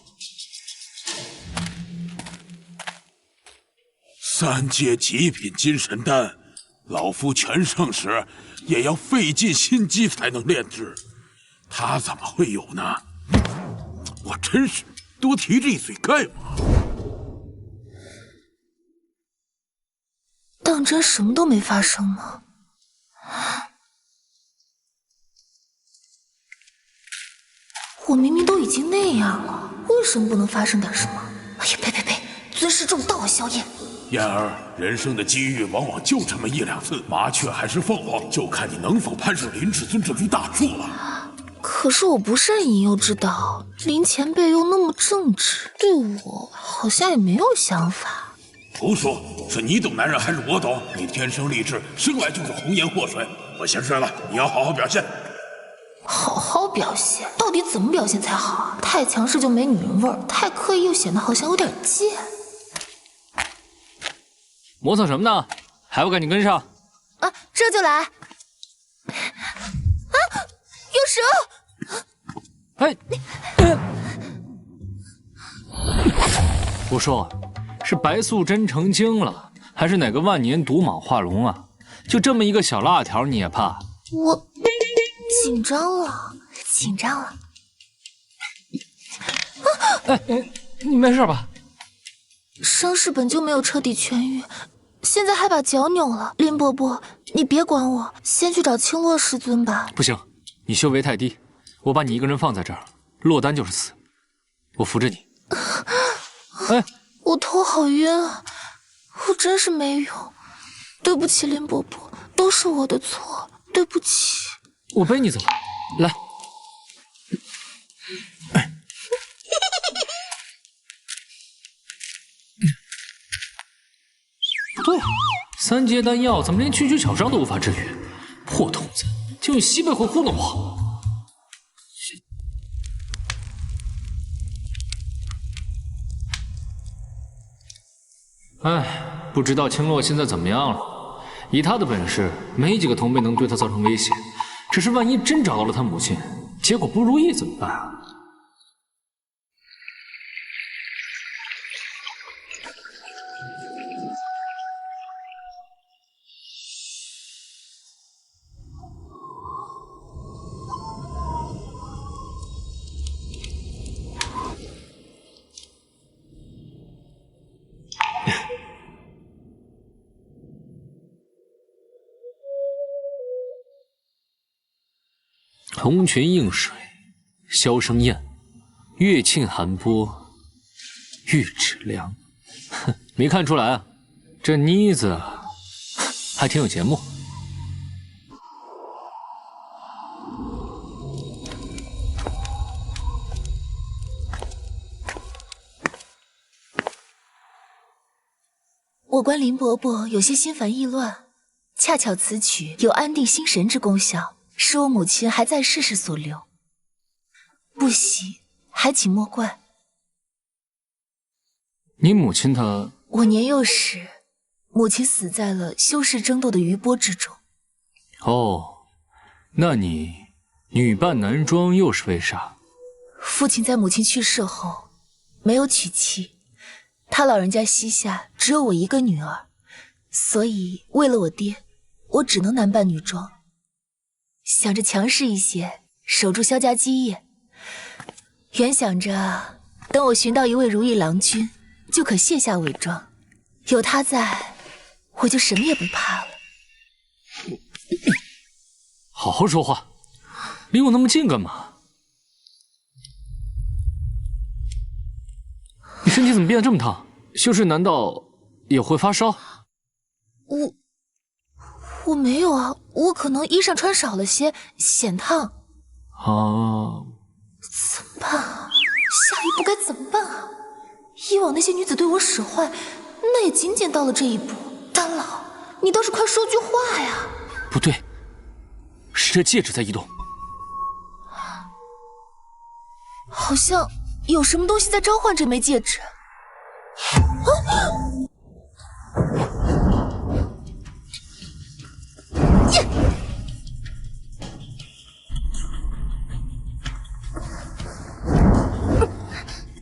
[SPEAKER 5] 3阶极品金神丹，老夫全盛时也要费尽心机才能炼制，他怎么会有呢？我真是多提这一嘴干嘛？
[SPEAKER 4] 当真什么都没发生吗？我明明都已经那样了，为什么不能发生点什么？哎呀，呸！尊师重道啊，萧炎。
[SPEAKER 5] 燕儿，人生的机遇往往就这么1、2次，麻雀还是凤凰，就看你能否攀上林至尊这株大树了。
[SPEAKER 4] 可是我不善引诱之道，林前辈又那么正直，对我好像也没有想法。
[SPEAKER 5] 胡说，是你懂男人还是我懂？你天生丽质，生来就是红颜祸水。我先睡了，你要好好表现。
[SPEAKER 3] 好好表现，到底怎么表现才好啊？太强势就没女人味儿，太刻意又显得好像有点贱。
[SPEAKER 1] 磨蹭什么呢？还不赶紧跟上！
[SPEAKER 3] 啊，这就来！啊，有蛇！
[SPEAKER 1] 哎，我说，是白素贞成精了，还是哪个万年毒蟒化龙啊？就这么一个小辣条你也怕？
[SPEAKER 3] 我紧张了，紧张了。
[SPEAKER 1] 哎，你没事吧？
[SPEAKER 3] 伤势本就没有彻底痊愈，现在还把脚扭了。林伯伯，你别管我，先去找青洛师尊吧。
[SPEAKER 1] 不行，你修为太低，我把你一个人放在这儿，落单就是死。我扶着你。哎，
[SPEAKER 3] 我头好晕啊，我真是没用，对不起林伯伯，都是我的错，对不起。
[SPEAKER 1] 我背你走，来。不对啊，3阶丹药怎么连区区小伤都无法治愈？破兔子，就用西北会糊弄我？哎，不知道青洛现在怎么样了？以他的本事，没几个同辈能对他造成威胁。只是万一真找到了他母亲，结果不如意怎么办啊？红裙映水，箫声咽，月沁寒波，玉指凉。哼，没看出来啊，这妮子还挺有节目。
[SPEAKER 3] 我观林伯伯有些心烦意乱，恰巧此曲有安定心神之功效，是我母亲还在世时所留，不喜还请莫怪。
[SPEAKER 1] 你母亲她……
[SPEAKER 3] 我年幼时，母亲死在了修士争斗的余波之中。
[SPEAKER 1] 哦，那你女扮男装又是为啥？
[SPEAKER 3] 父亲在母亲去世后没有娶妻，他老人家膝下只有我一个女儿，所以为了我爹，我只能男扮女装，想着强势一些，守住萧家基业。原想着等我寻到一位如意郎君，就可卸下伪装，有他在，我就什么也不怕了。
[SPEAKER 1] 好好说话，离我那么近干嘛？你身体怎么变得这么烫？修士难道也会发烧？
[SPEAKER 3] 我没有啊，我可能衣上穿少了些，显烫。
[SPEAKER 1] 啊，
[SPEAKER 3] 怎么办啊？下一步该怎么办啊？以往那些女子对我使坏，那也仅仅到了这一步。丹老，你倒是快说句话呀！
[SPEAKER 1] 不对，是这戒指在移动，
[SPEAKER 3] 好像有什么东西在召唤这枚戒指。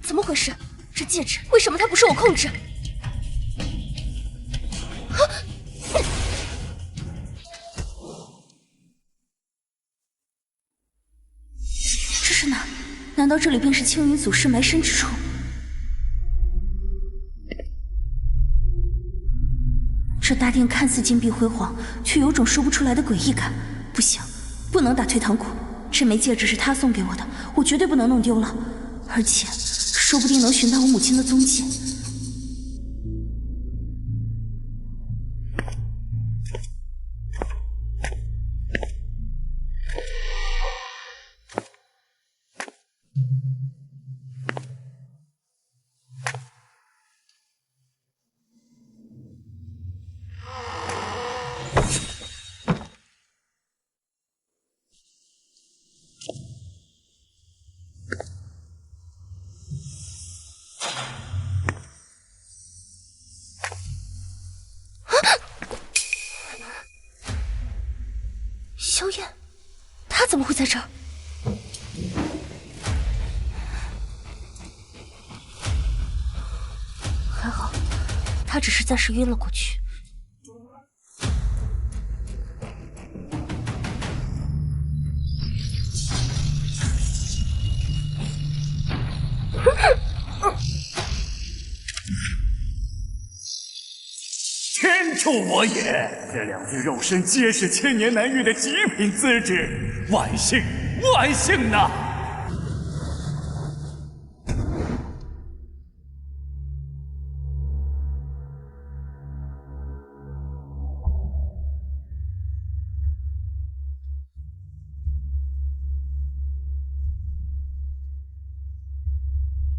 [SPEAKER 3] 怎么回事？这戒指为什么它不受我控制？这是哪儿？难道这里便是青云祖师埋身之处？这大殿看似金碧辉煌，却有种说不出来的诡异感。不行，不能打退堂鼓。这枚戒指是他送给我的，我绝对不能弄丢了。而且，说不定能寻到我母亲的踪迹。不会在这儿。还好，他只是暂时晕了过去。
[SPEAKER 10] 天助我也！这两具肉身皆是千年难遇的极品资质，万幸万幸呐！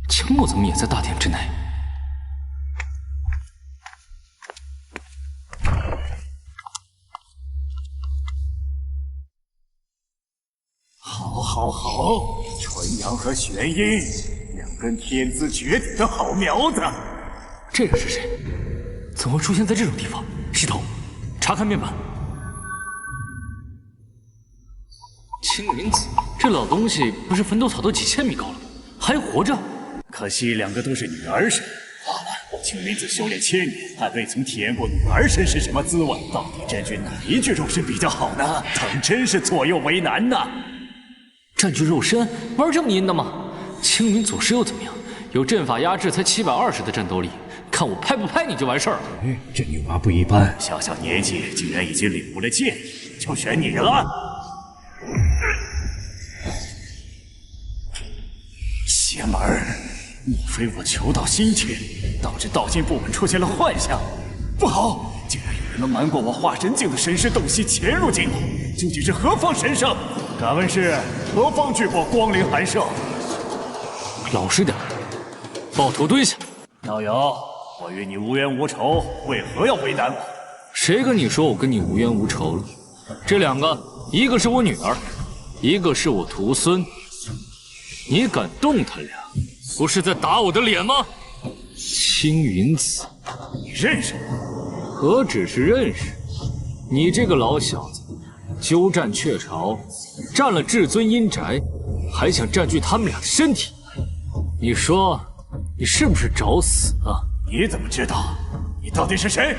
[SPEAKER 1] 青洛怎么也在大殿之内？
[SPEAKER 10] 好，纯阳和玄阴，两根天资绝顶的好苗子。
[SPEAKER 1] 这人是谁？怎么会出现在这种地方？系统，查看面板。青云子，这老东西不是坟头草都几千米高了，还活着？
[SPEAKER 10] 可惜两个都是女儿身。罢了，青云子修炼千年，还未曾体验过女儿身是什么滋味。到底占据哪一具肉身比较好呢？等真是左右为难呐！
[SPEAKER 1] 占据肉身，玩这么阴的吗？青云祖师又怎么样？有阵法压制，才720的战斗力，看我拍不拍你就完事儿了。
[SPEAKER 10] 这女娃不一般，小小年纪竟然已经领悟了剑意，就选你了。邪门儿！莫非我求道心切，导致道心部门出现了幻象？不好，竟然有人能瞒过我化神境的神识洞悉潜入进来，究竟是何方神圣？敢问是何方巨擘光临寒舍？
[SPEAKER 1] 老实点，抱头蹲下。
[SPEAKER 10] 道友，我与你无冤无仇，为何要为难我？
[SPEAKER 1] 谁跟你说我跟你无冤无仇了？这两个，一个是我女儿，一个是我徒孙。你敢动他俩，不是在打我的脸吗？青云子，
[SPEAKER 10] 你认识我？
[SPEAKER 1] 何止是认识，你这个老小子，鸠占鹊巢，占了至尊阴宅，还想占据他们俩的身体，你说你是不是找死啊？
[SPEAKER 10] 你怎么知道？你到底是谁？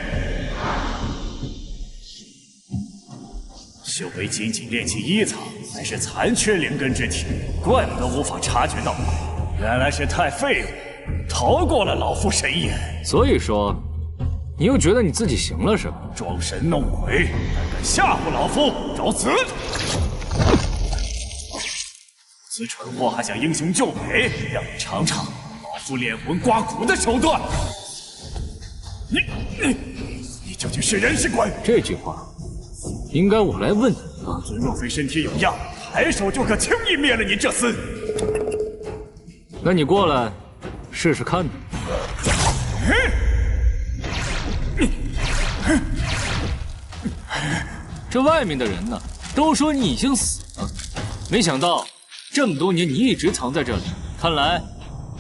[SPEAKER 10] 修为仅仅炼气1层，还是残缺灵根之体，怪不得无法察觉到我。原来是太废物，逃过了老夫神眼。
[SPEAKER 1] 所以说，你又觉得你自己行了是吧？
[SPEAKER 10] 装神弄鬼，还敢吓唬老夫，找死！此蠢货还想英雄救美，让你尝尝老夫炼魂刮骨的手段。你究竟是人是鬼？
[SPEAKER 1] 这句话应该我来问你啊！
[SPEAKER 10] 尊若非身体有恙，抬手就可轻易灭了你这厮。
[SPEAKER 1] 那你过来试试看。这外面的人呢，都说你已经死了，没想到这么多年你一直藏在这里，看来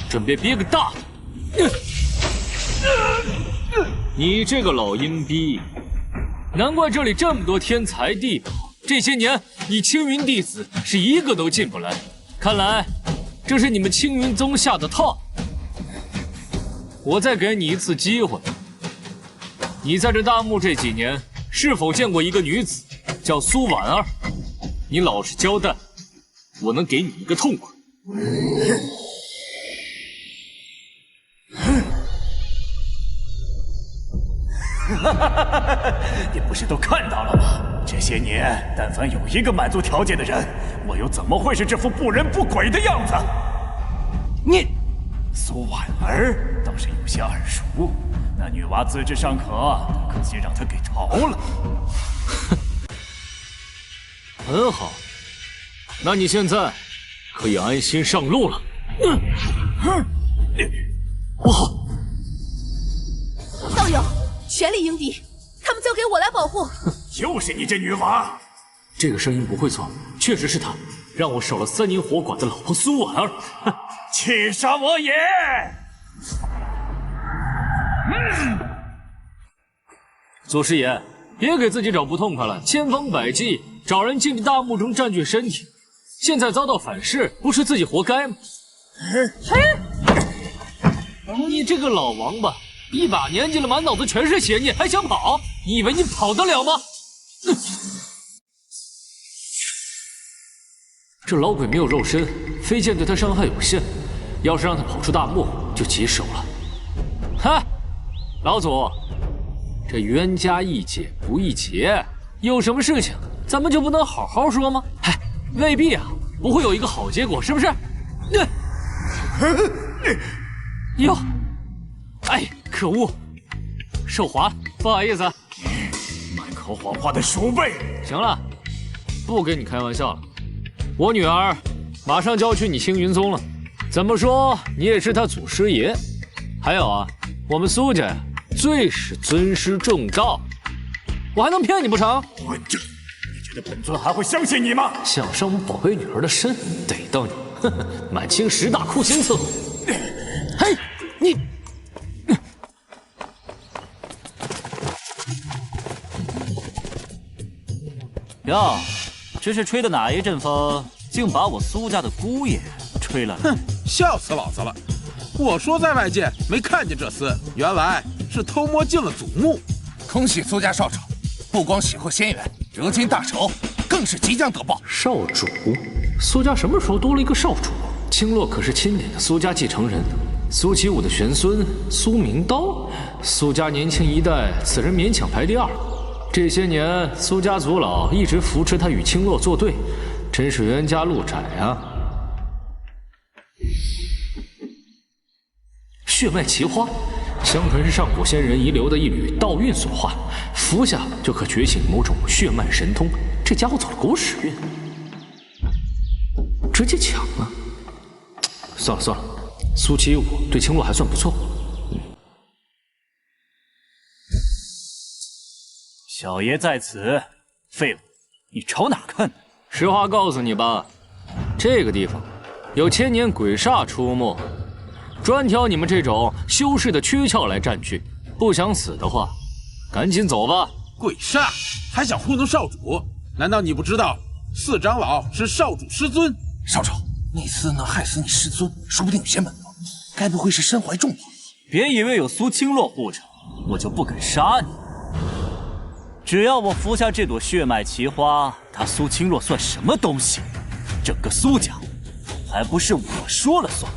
[SPEAKER 1] 准备憋个大的。你这个老阴逼，难怪这里这么多天才地宝，这些年你青云弟子是一个都进不来，看来这是你们青云宗下的套。我再给你一次机会，你在这大墓这几年是否见过一个女子叫苏婉儿？你老实交代，我能给你一个痛快。
[SPEAKER 10] 你不是都看到了吗？这些年，但凡有一个满足条件的人，我又怎么会是这副不人不鬼的样子？你，苏婉儿倒是有些耳熟，那女娃资质尚可，可惜让她给逃了。
[SPEAKER 1] 很好，那你现在可以安心上路了。
[SPEAKER 4] 不好！道友，全力迎敌，他们交给我来保护。
[SPEAKER 10] 就是你这女娃！
[SPEAKER 1] 这个声音不会错，确实是她，让我守了3年火馆的老婆苏婉儿。
[SPEAKER 10] 气杀我也！
[SPEAKER 1] 祖师爷，别给自己找不痛快了，千方百计找人进大墓中占据身体，现在遭到反噬，不是自己活该吗？你这个老王八，一把年纪了，满脑子全是血，你还想跑？你以为你跑得了吗？这老鬼没有肉身，飞剑对他伤害有限，要是让他跑出大漠，就棘手了。哈，老祖，这冤家宜解不宜结，有什么事情咱们就不能好好说吗？哎，未必啊，不会有一个好结果，是不是？哟，哎，可恶，手滑，不好意思。
[SPEAKER 10] 满口谎话的鼠辈！
[SPEAKER 1] 行了，不跟你开玩笑了。我女儿马上就要去你青云宗了，怎么说你也是她祖师爷。还有啊，我们苏家呀，最是尊师重道，我还能骗你不成？
[SPEAKER 10] 混账！你觉得本尊还会相信你吗？
[SPEAKER 1] 想伤我宝贝女儿的身，逮到你，呵呵，满清10大酷刑伺候。嘿，你。
[SPEAKER 12] 哟，这是吹的哪一阵风，竟把我苏家的姑爷吹了？
[SPEAKER 11] 哼，笑死老子了！我说在外界没看见这厮，原来是偷摸进了祖墓。
[SPEAKER 8] 恭喜苏家少主，不光喜获仙缘，惹尽大仇，更是即将得报。
[SPEAKER 1] 少主，苏家什么时候多了一个少主？青洛可是钦点的苏家继承人，苏启武的玄孙苏明刀，苏家年轻一代，此人勉强排第2。这些年，苏家族老一直扶持他与青洛作对，真是冤家路窄啊！血脉奇花，相传是上古仙人遗留的一缕道运所化，服下就可觉醒某种血脉神通。这家伙走了狗屎运，直接抢了。算了算了，苏启武对青洛还算不错。
[SPEAKER 12] 小爷在此，废物，你朝哪看呢？
[SPEAKER 1] 实话告诉你吧，这个地方有千年鬼煞出没，专挑你们这种修士的躯壳来占据。不想死的话，赶紧走吧。
[SPEAKER 11] 鬼煞还想糊弄少主？难道你不知道四长老是少主师尊？
[SPEAKER 8] 少主，那厮能害死你师尊，说不定有些门路，该不会是身怀重宝？
[SPEAKER 12] 别以为有苏青洛护着，我就不敢杀你。只要我服下这朵血脉奇花，他苏青洛算什么东西？整个苏家还不是我说了算。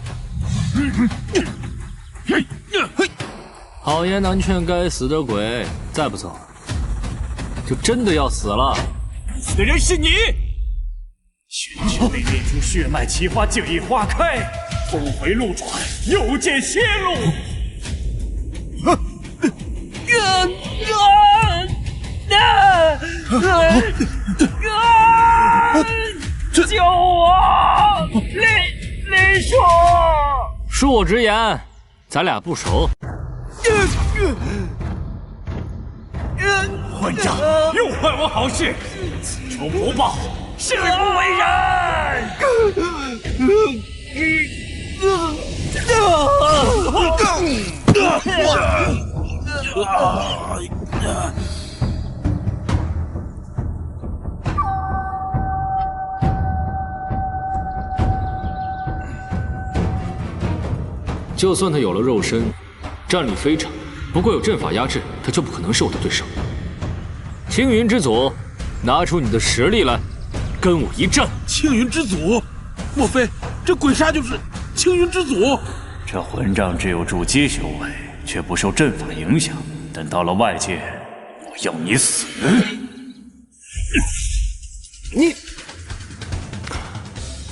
[SPEAKER 1] 好言难劝该死的鬼，再不走就真的要死了。
[SPEAKER 10] 死的人是你！玄泉被炼出血脉奇花，竟已花开，峰回路转，又见血路。救我！李叔，
[SPEAKER 1] 恕我直言，咱俩不熟。
[SPEAKER 10] 混账，又坏我好事，此仇不报，誓不为人。
[SPEAKER 1] 就算他有了肉身，战力非常，不过有阵法压制，他就不可能是我的对手。青云之祖，拿出你的实力来，跟我一战！
[SPEAKER 11] 青云之祖，莫非这鬼煞就是青云之祖？
[SPEAKER 12] 这混账只有筑基修为，却不受阵法影响。等到了外界，我要你死！
[SPEAKER 1] 你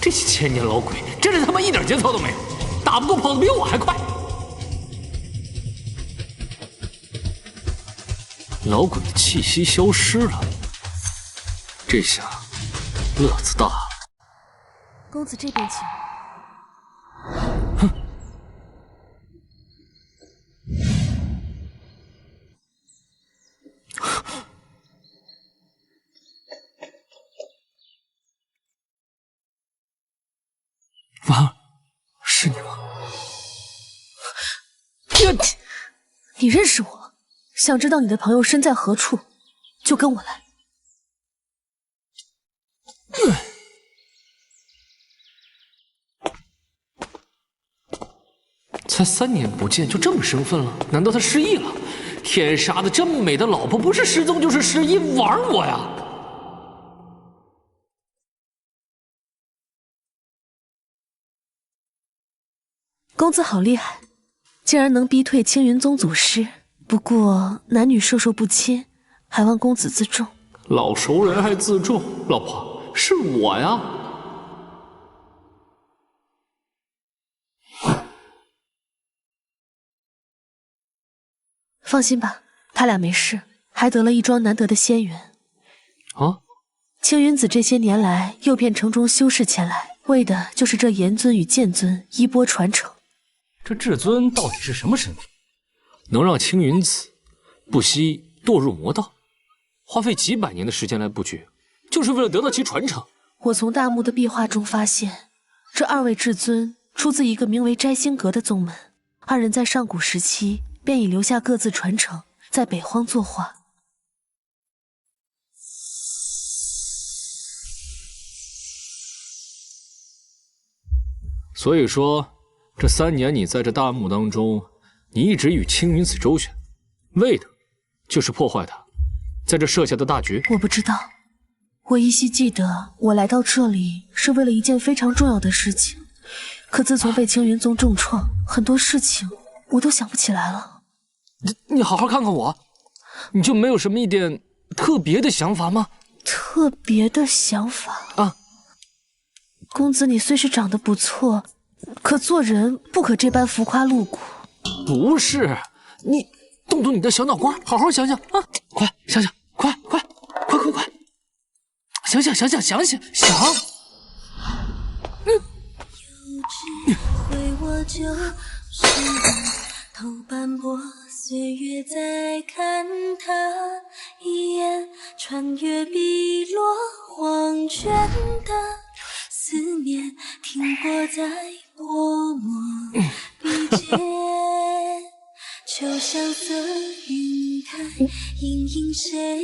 [SPEAKER 1] 这些千年老鬼，真是他妈一点节操都没有，打不过跑得比我还快。老鬼的气息消失了，这下乐子大了。
[SPEAKER 2] 公子这边请。
[SPEAKER 1] 哼。婉儿，是你吗？
[SPEAKER 2] 你认识我？想知道你的朋友身在何处，就跟我来。
[SPEAKER 1] 才3年不见就这么生分了？难道他失忆了？天杀的，这么美的老婆，不是失踪就是失忆，玩我呀！
[SPEAKER 13] 公子好厉害，竟然能逼退青云宗祖师。不过男女授受不亲，还望公子自重。
[SPEAKER 1] 老熟人还自重？老婆，是我呀。
[SPEAKER 13] 放心吧，他俩没事，还得了一桩难得的仙缘。
[SPEAKER 1] 啊！
[SPEAKER 13] 青云子这些年来诱骗城中修士前来，为的就是这炎尊与剑尊衣钵传承。
[SPEAKER 1] 这至尊到底是什么身份？能让青云子不惜堕入魔道，花费几百年的时间来布局，就是为了得到其传承。
[SPEAKER 13] 我从大墓的壁画中发现，这2位至尊出自一个名为摘星阁的宗门，2人在上古时期便已留下各自传承，在北荒作画。
[SPEAKER 1] 所以说，这3年你在这大墓当中，你一直与青云子周旋，为的就是破坏他在这设下的大局。
[SPEAKER 13] 我不知道，我依稀记得我来到这里是为了一件非常重要的事情，可自从被青云宗重创，很多事情我都想不起来了。
[SPEAKER 1] 你好好看看我，你就没有什么一点特别的想法吗？
[SPEAKER 13] 特别的想法
[SPEAKER 1] 啊？
[SPEAKER 13] 公子你虽是长得不错，可做人不可这般浮夸露骨。
[SPEAKER 1] 不是，你动动你的小脑瓜，好好想想啊！快想想，快！想想！
[SPEAKER 3] 头斑驳岁月在看他一眼，穿越碧落黄泉的思念，停泊在薄膜笔尖。秋香色云开，盈盈谁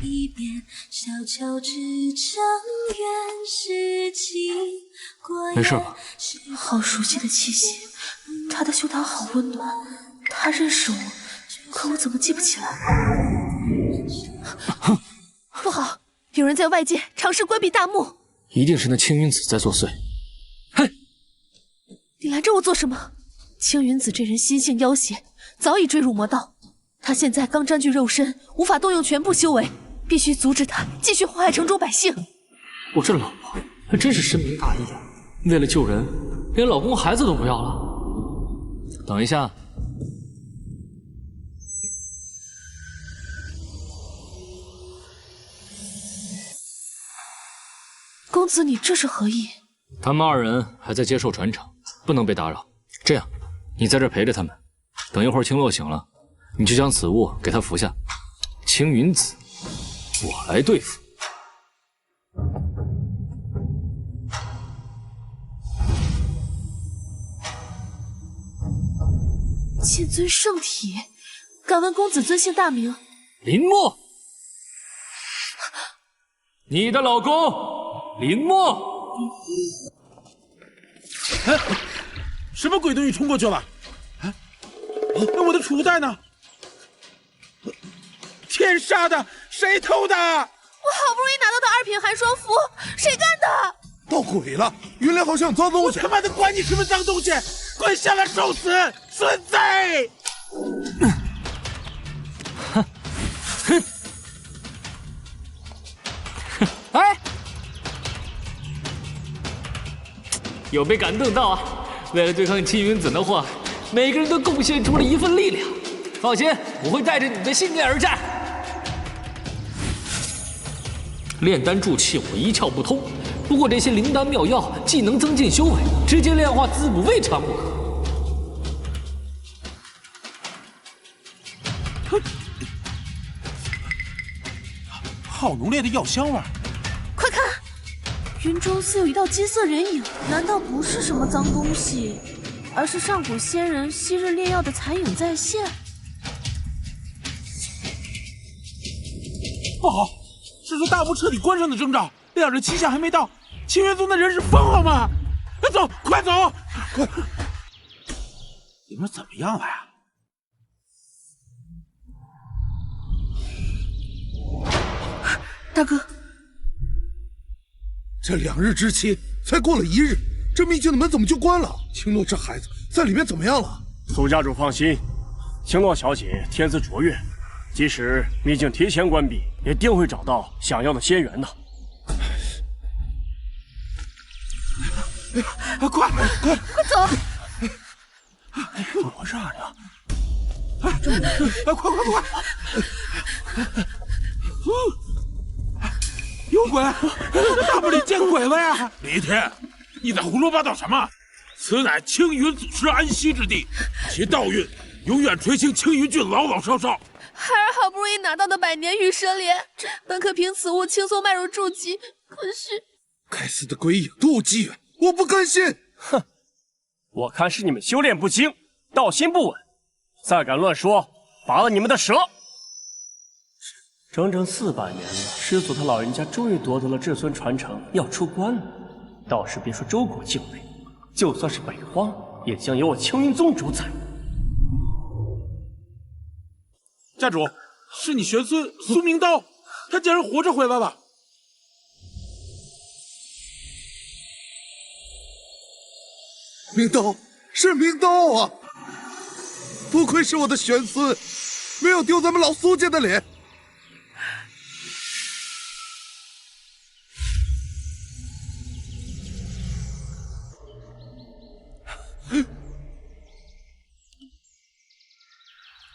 [SPEAKER 3] 一遍，小桥之城原是情过眼。
[SPEAKER 1] 没事吧？
[SPEAKER 13] 好熟悉的气息，他的胸膛好温暖，他认识我，可我怎么记不起来？不好，有人在外界尝试关闭大幕，
[SPEAKER 1] 一定是那青云子在作祟。嘿，
[SPEAKER 13] 你拦着我做什么？青云子这人心性妖邪，早已坠入魔道。他现在刚占据肉身，无法动用全部修为，必须阻止他继续祸害城中百姓。
[SPEAKER 1] 我这老婆还真是深明大义啊！为了救人，连老公孩子都不要了。等一下，
[SPEAKER 13] 公子，你这是何意？
[SPEAKER 1] 他们2人还在接受传承，不能被打扰。这样，你在这陪着他们，等一会儿青洛醒了，你就将此物给他服下。青云子，我来对付。
[SPEAKER 13] 剑尊圣体，敢问公子尊姓大名？
[SPEAKER 1] 林墨，你的老公林墨。
[SPEAKER 11] 哎，什么鬼东西冲过去了？哎，那我的储物袋呢？天杀的，谁偷的？
[SPEAKER 2] 我好不容易拿到的2品寒霜符，谁干的？
[SPEAKER 14] 闹鬼了！云莲好像有脏东西。
[SPEAKER 11] 我他妈的管你什么脏东西！滚下来受死，孙子！
[SPEAKER 1] 哎，有被感动到啊！为了对抗青云子的话，每个人都贡献出了一份力量。放心，我会带着你的信念而战。炼丹助气我一窍不通，不过这些灵丹妙药既能增进修为，直接炼化滋补未尝不可。
[SPEAKER 11] 好浓烈的药香味！
[SPEAKER 13] 快看，云中似有一道金色人影，难道不是什么脏东西，而是上古仙人昔日炼药的残影再现？
[SPEAKER 11] 不好，这是大幕彻底关上的征兆，2人期限还没到，青云宗的人是疯了吗？走，快走！快！你们怎么样了呀？
[SPEAKER 9] 大哥，
[SPEAKER 14] 这2日之期才过了1日，这秘境的门怎么就关了？青洛这孩子在里面怎么样了？
[SPEAKER 7] 苏家主放心，青洛小姐天资卓越，即使秘境提前关闭，也定会找到想要的仙缘的。
[SPEAKER 11] 快
[SPEAKER 9] 走！
[SPEAKER 7] 怎么回事啊
[SPEAKER 11] 你？快！有鬼！大墓里见鬼了呀！李天，你在胡说八道什么？此乃青云祖师安息之地，其道运永远垂青青云郡老老少少。
[SPEAKER 13] 孩儿好不容易拿到的百年羽蛇莲，本可凭此物轻松迈入筑基，可是……
[SPEAKER 14] 该死的鬼影妒忌，我不甘心！
[SPEAKER 7] 哼，我看是你们修炼不精，道心不稳，再敢乱说，拔了你们的舌！整整400年了，师祖他老人家终于夺得了至尊传承，要出关了。倒是别说周国境内，就算是北荒，也将由我青云宗主宰。
[SPEAKER 11] 家主，是你玄孙苏明刀，他竟然活着回来了！
[SPEAKER 14] 明刀，是明刀啊！不愧是我的玄孙，没有丢咱们老苏家的脸。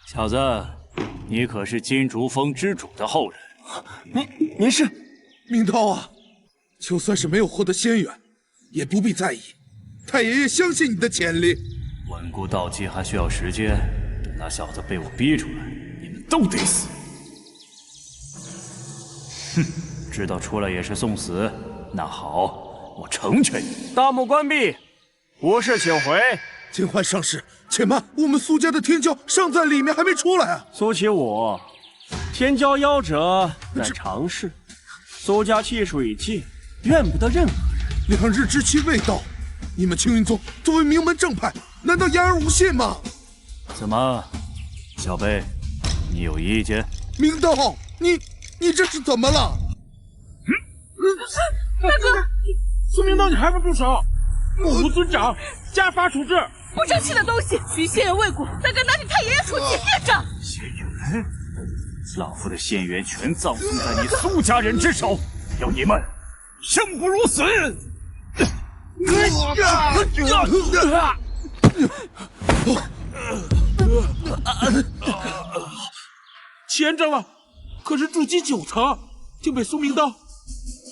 [SPEAKER 12] 小子，你可是金竹峰之主的后人。
[SPEAKER 7] 您是
[SPEAKER 14] 明刀啊！就算是没有获得仙缘，也不必在意。太爷爷相信你的潜力。
[SPEAKER 12] 稳固道基还需要时间，等那小子被我逼出来，你们都得死。哼，知道出来也是送死。那好，我成全你。
[SPEAKER 7] 大幕关闭，无事请回。
[SPEAKER 14] 金焕上师，且慢，我们苏家的天骄尚在里面，还没出来啊！
[SPEAKER 7] 苏起武，天骄夭折乃常事，苏家气数已尽，怨不得任何人。
[SPEAKER 14] 2日之期未到，你们青云宗作为名门正派，难道言而无信吗？
[SPEAKER 12] 怎么，小贝，你有意见？
[SPEAKER 14] 明道，你这是怎么了？
[SPEAKER 11] 大哥，苏明道，你还不住手！目无尊长，家法处置。
[SPEAKER 9] 不争气的东西，许仙缘未果，再敢拿你太爷爷出气，孽障！
[SPEAKER 12] 仙缘，老夫的仙缘全葬送在你苏家人之手，要你们生不如死！
[SPEAKER 11] 前长老，可是筑基9层，竟被苏明刀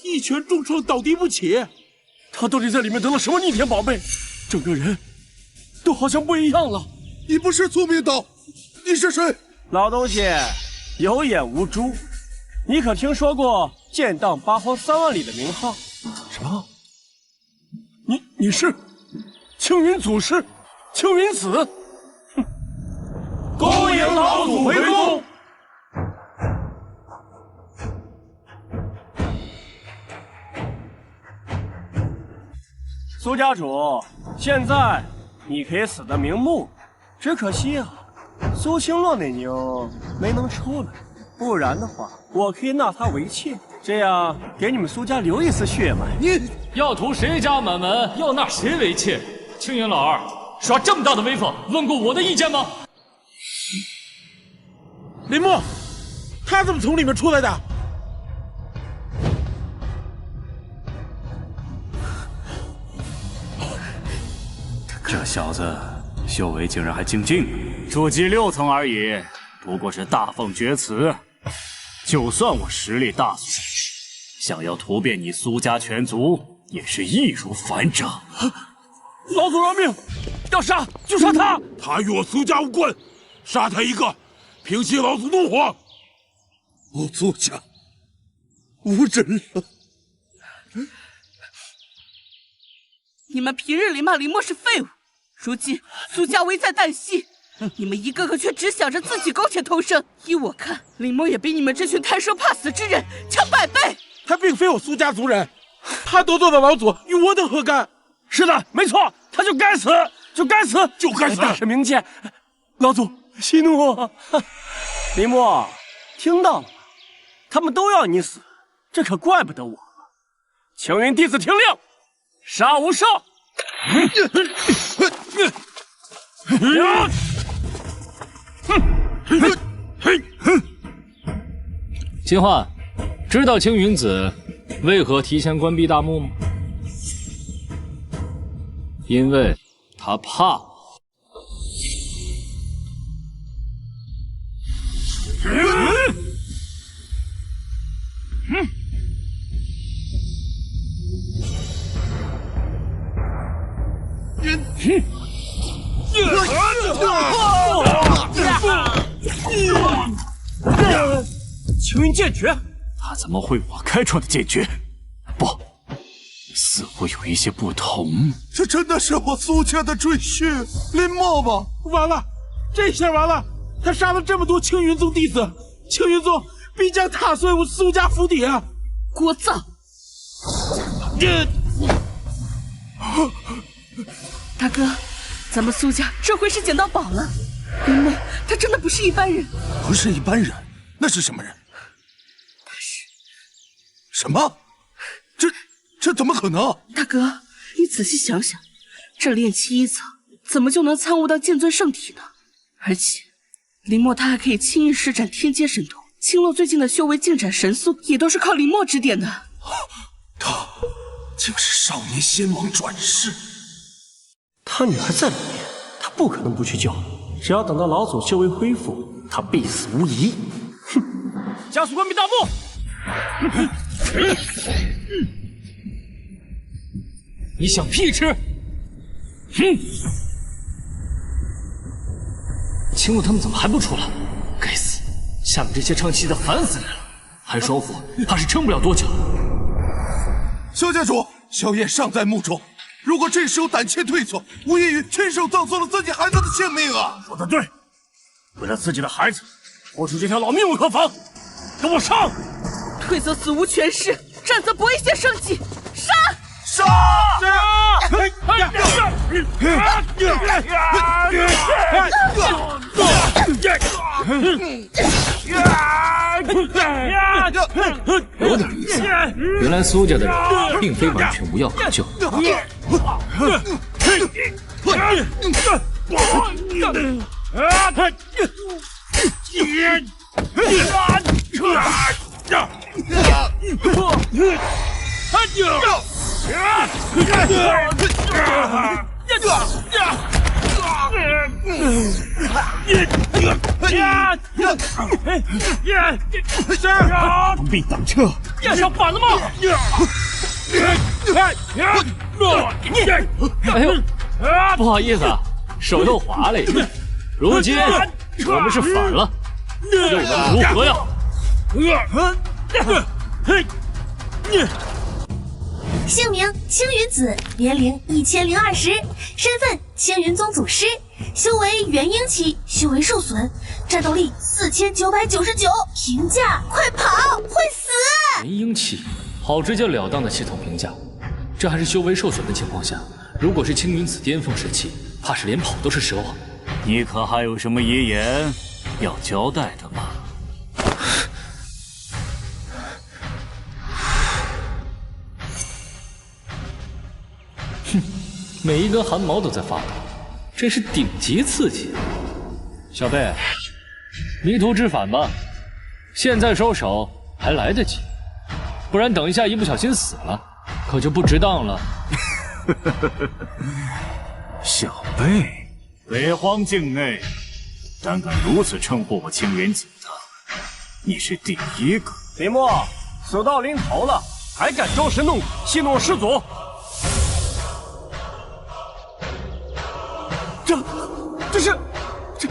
[SPEAKER 11] 一拳重创倒地不起。
[SPEAKER 7] 他到底在里面得了什么逆天宝贝？整个人都好像不一样了。
[SPEAKER 14] 你不是苏明刀，你是谁？
[SPEAKER 7] 老东西，有眼无珠，你可听说过剑荡八荒3万里的名号？什么？你是青云祖师，青云子？哼！恭迎老祖回宫。苏家主，现在你可以死得瞑目，只可惜啊，苏清洛那妞没能出来，不然的话，我可以纳她为妾，这样给你们苏家留一丝血脉。
[SPEAKER 14] 你
[SPEAKER 1] 要图谁家满门，要纳谁为妾？青云老二耍这么大的威风，问过我的意见吗？
[SPEAKER 11] 林墨，他怎么从里面出来的？
[SPEAKER 12] 这小子修为竟然还精进了，筑基6层而已，不过是大放厥词。就算我实力大损，想要屠遍你苏家全族也是易如反掌。
[SPEAKER 11] 老祖饶命，要杀就杀他！他与我苏家无关，杀他一个，平息老祖怒火。
[SPEAKER 14] 我苏家无人了。
[SPEAKER 9] 你们平日里骂林墨是废物，如今苏家危在旦夕，你们一个个却只想着自己苟且偷生。依我看，林墨也比你们这群贪生怕死之人强100倍。
[SPEAKER 11] 他并非我苏家族人，他得罪了老祖，与我等何干？
[SPEAKER 7] 是的，没错，他就该死。就该死，
[SPEAKER 11] 就该死！
[SPEAKER 7] 大事明鉴，老祖息怒。林墨，听到了吗？他们都要你死，这可怪不得我了。青云弟子听令，杀无赦！
[SPEAKER 1] 秦焕，知道青云子为何提前关闭大墓吗？因为他怕我。
[SPEAKER 7] 青云剑诀，他怎么会我开创的剑诀？不，似乎有一些不同。
[SPEAKER 14] 这真的是我苏家的赘婿林墨吗？
[SPEAKER 11] 完了，这下完了！他杀了这么多青云宗弟子，青云宗必将踏碎我苏家府邸啊！
[SPEAKER 9] 聒噪！大哥，咱们苏家这回是捡到宝了。林墨，他真的不是一般人。
[SPEAKER 14] 不是一般人，那是什么人？
[SPEAKER 9] 他是
[SPEAKER 14] 什么？这怎么可能？
[SPEAKER 9] 大哥，你仔细想想，这炼气1层怎么就能参悟到剑尊圣体呢？而且，林墨他还可以轻易施展天阶神通，青洛最近的修为进展神速，也都是靠林墨指点的。
[SPEAKER 14] 他竟是少年仙王转世。
[SPEAKER 7] 他女儿在里面，他不可能不去救。只要等到老祖修为恢复，他必死无疑。哼！加速关闭大墓！
[SPEAKER 1] 你想屁吃？青洛他们怎么还不出来？该死！下面这些唱戏的烦死人了。寒霜府怕是撑不了多久。
[SPEAKER 14] 萧家主，萧燕尚在墓中，如果这时候胆怯退缩，无异于亲手葬送了自己孩子的性命啊！
[SPEAKER 10] 说得对，为了自己的孩子，豁出这条老命无可否。跟我上！
[SPEAKER 9] 退则死无全尸，战则不危险生计。杀！
[SPEAKER 14] 杀！
[SPEAKER 1] 有点意思，原来苏家的人并非完全无药可救。
[SPEAKER 10] 不必挡车，
[SPEAKER 7] 压上板了吗？
[SPEAKER 1] 哎呦，不好意思啊，手又滑了一下。如今我们是反了，任务如何呀？
[SPEAKER 2] 姓名青云子，年龄1020，身份青云宗祖师，修为元婴期，修为受损，战斗力4999，评价快跑，会死！
[SPEAKER 1] 元婴期，好直截了当的系统评价。这还是修为受损的情况下，如果是青云子巅峰时期，怕是连跑都是奢望。
[SPEAKER 12] 你可还有什么遗言要交代的吗？
[SPEAKER 1] 哼，每一根汗毛都在发抖，这是顶级刺激。小贝，迷途知返吧，现在收手还来得及，不然等一下一不小心死了，可就不值当了。
[SPEAKER 12] 小贝，北荒境内，胆敢如此称呼我青云子的，你是第一个。
[SPEAKER 7] 林墨，死到临头了，还敢装神弄鬼，戏弄师祖？这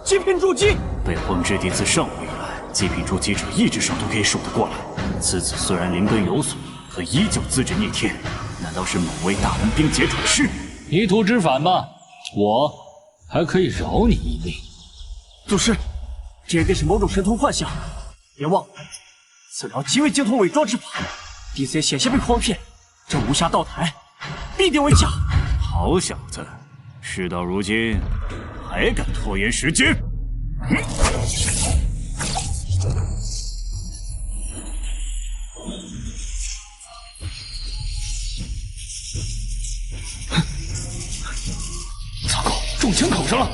[SPEAKER 7] 极品筑基！
[SPEAKER 12] 北荒之地自上古以来，极品筑基者一只手都可以数得过来。此子虽然灵根有损，可依旧资质逆天，难道是某位大门冰劫转世？
[SPEAKER 1] 迷途知返吧，我还可以饶你一命。
[SPEAKER 7] 祖师，这一定是某种神通幻象。别忘了，此疗极为精通伪装之法，弟子险些被诓骗。这无暇道台，必定为假。
[SPEAKER 12] 好小子，事到如今，还敢拖延时间？
[SPEAKER 1] 糟糕，中枪口上了！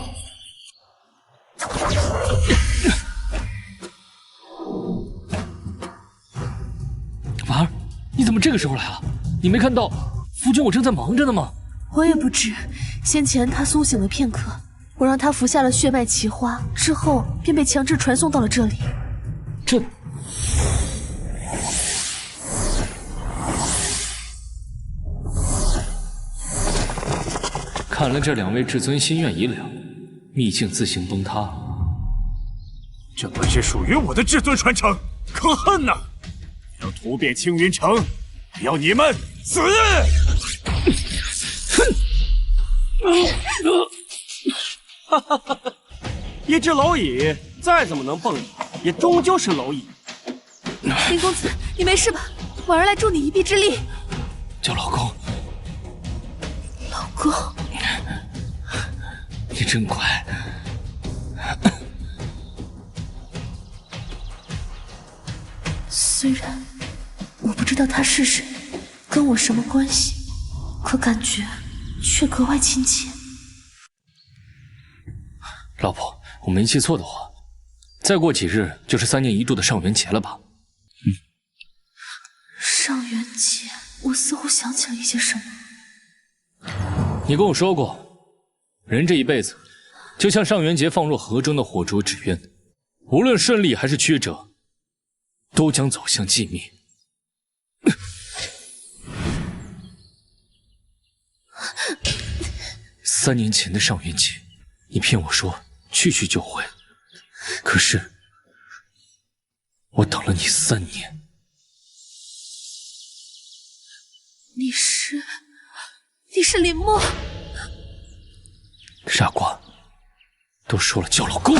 [SPEAKER 1] 婉儿，你怎么这个时候来了？你没看到夫君我正在忙着呢吗？
[SPEAKER 13] 我也不知，先前他苏醒了片刻，我让他服下了血脉奇花，之后便被强制传送到了这里。
[SPEAKER 1] 这……看来这两位至尊心愿已了，秘境自行崩塌。
[SPEAKER 10] 这本是属于我的至尊传承，可恨呐！要突变青云城，要你们死！
[SPEAKER 7] 哈哈哈！一只蝼蚁再怎么能蹦，也终究是蝼蚁。
[SPEAKER 13] 林公子，你没事吧？婉儿来助你一臂之力。
[SPEAKER 1] 叫老公。
[SPEAKER 13] 老公，
[SPEAKER 1] 你真乖。
[SPEAKER 13] 虽然我不知道他是谁，跟我什么关系，可感觉却格外亲切。
[SPEAKER 1] 老婆，我没记错的话，再过几日就是3年一度的上元节了吧？
[SPEAKER 13] 上元节，我似乎想起了一些什么。
[SPEAKER 1] 你跟我说过，人这一辈子就像上元节放入河中的火灼纸鸢，无论顺利还是曲折，都将走向寂灭。3年前的上元节，你骗我说去就回，可是我等了你3年。
[SPEAKER 13] 你是林墨？
[SPEAKER 1] 傻瓜，都说了叫老公。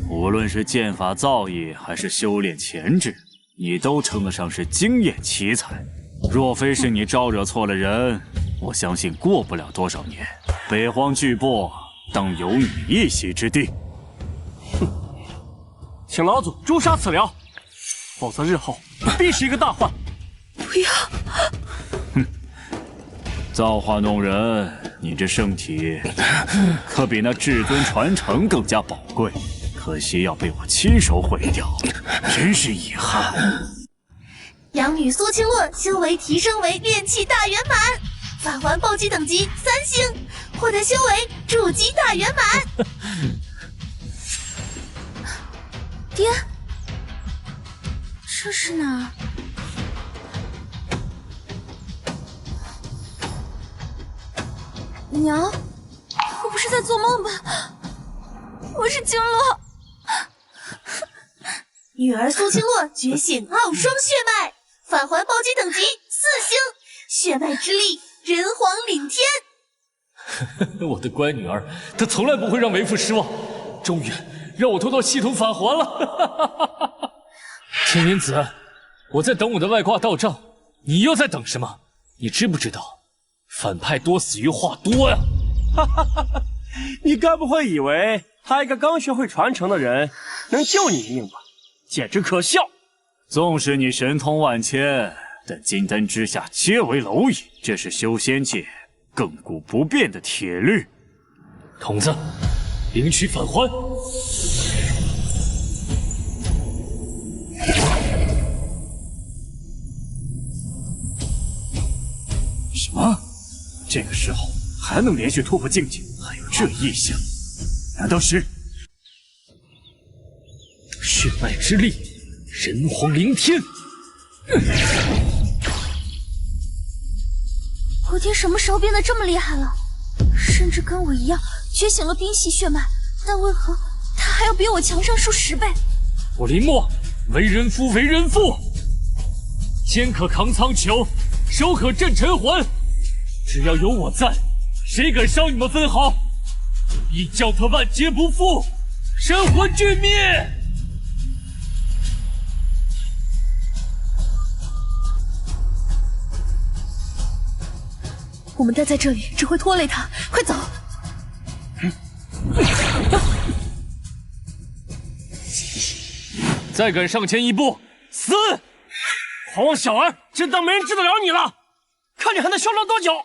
[SPEAKER 12] 无论是剑法造诣，还是修炼潜质，你都称得上是经验奇才。若非是你招惹错了人，我相信过不了多少年，北荒巨擘当有你一席之地。
[SPEAKER 7] 请老祖诛杀此僚，否则日后必是一个大患。
[SPEAKER 13] 不要！
[SPEAKER 12] 造化弄人，你这圣体可比那至尊传承更加宝贵，可惜要被我亲手毁掉，真是遗憾。
[SPEAKER 2] 养女苏青洛修为提升为炼气大圆满，法环暴击等级3星，获得修为筑基大圆满。
[SPEAKER 3] 爹，这是哪儿？娘，我不是在做梦吧？我是青洛。
[SPEAKER 2] 女儿苏青洛觉醒傲霜血脉，返还暴击等级4星，血脉之力人皇领天。
[SPEAKER 1] 我的乖女儿，她从来不会让为父失望，终于让我偷到系统返还了。青云子，我在等我的外挂到账，你又在等什么？你知不知道反派多死于话多呀？
[SPEAKER 7] 你该不会以为他一个刚学会传承的人能救你一命吧？简直可笑！
[SPEAKER 12] 纵使你神通万千，但金丹之下皆为蝼蚁，这是修仙界亘古不变的铁律。
[SPEAKER 1] 童子，领取返还。
[SPEAKER 10] 什么？这个时候还能连续突破境界，还有这异象？难道是
[SPEAKER 1] 血脉之力，人皇凌天？
[SPEAKER 3] 我爹什么时候变得这么厉害了？甚至跟我一样觉醒了冰系血脉，但为何他还要比我强上数10倍？
[SPEAKER 1] 我林墨，为人夫为人父，肩可扛苍穹，手可镇尘寰。只要有我在，谁敢伤你们分毫？必将他万劫不复，神魂俱灭！
[SPEAKER 13] 我们待在这里只会拖累他，快走！
[SPEAKER 7] 再敢上前一步，死！狂妄小儿，真当没人治得了你了？看你还能嚣张多久！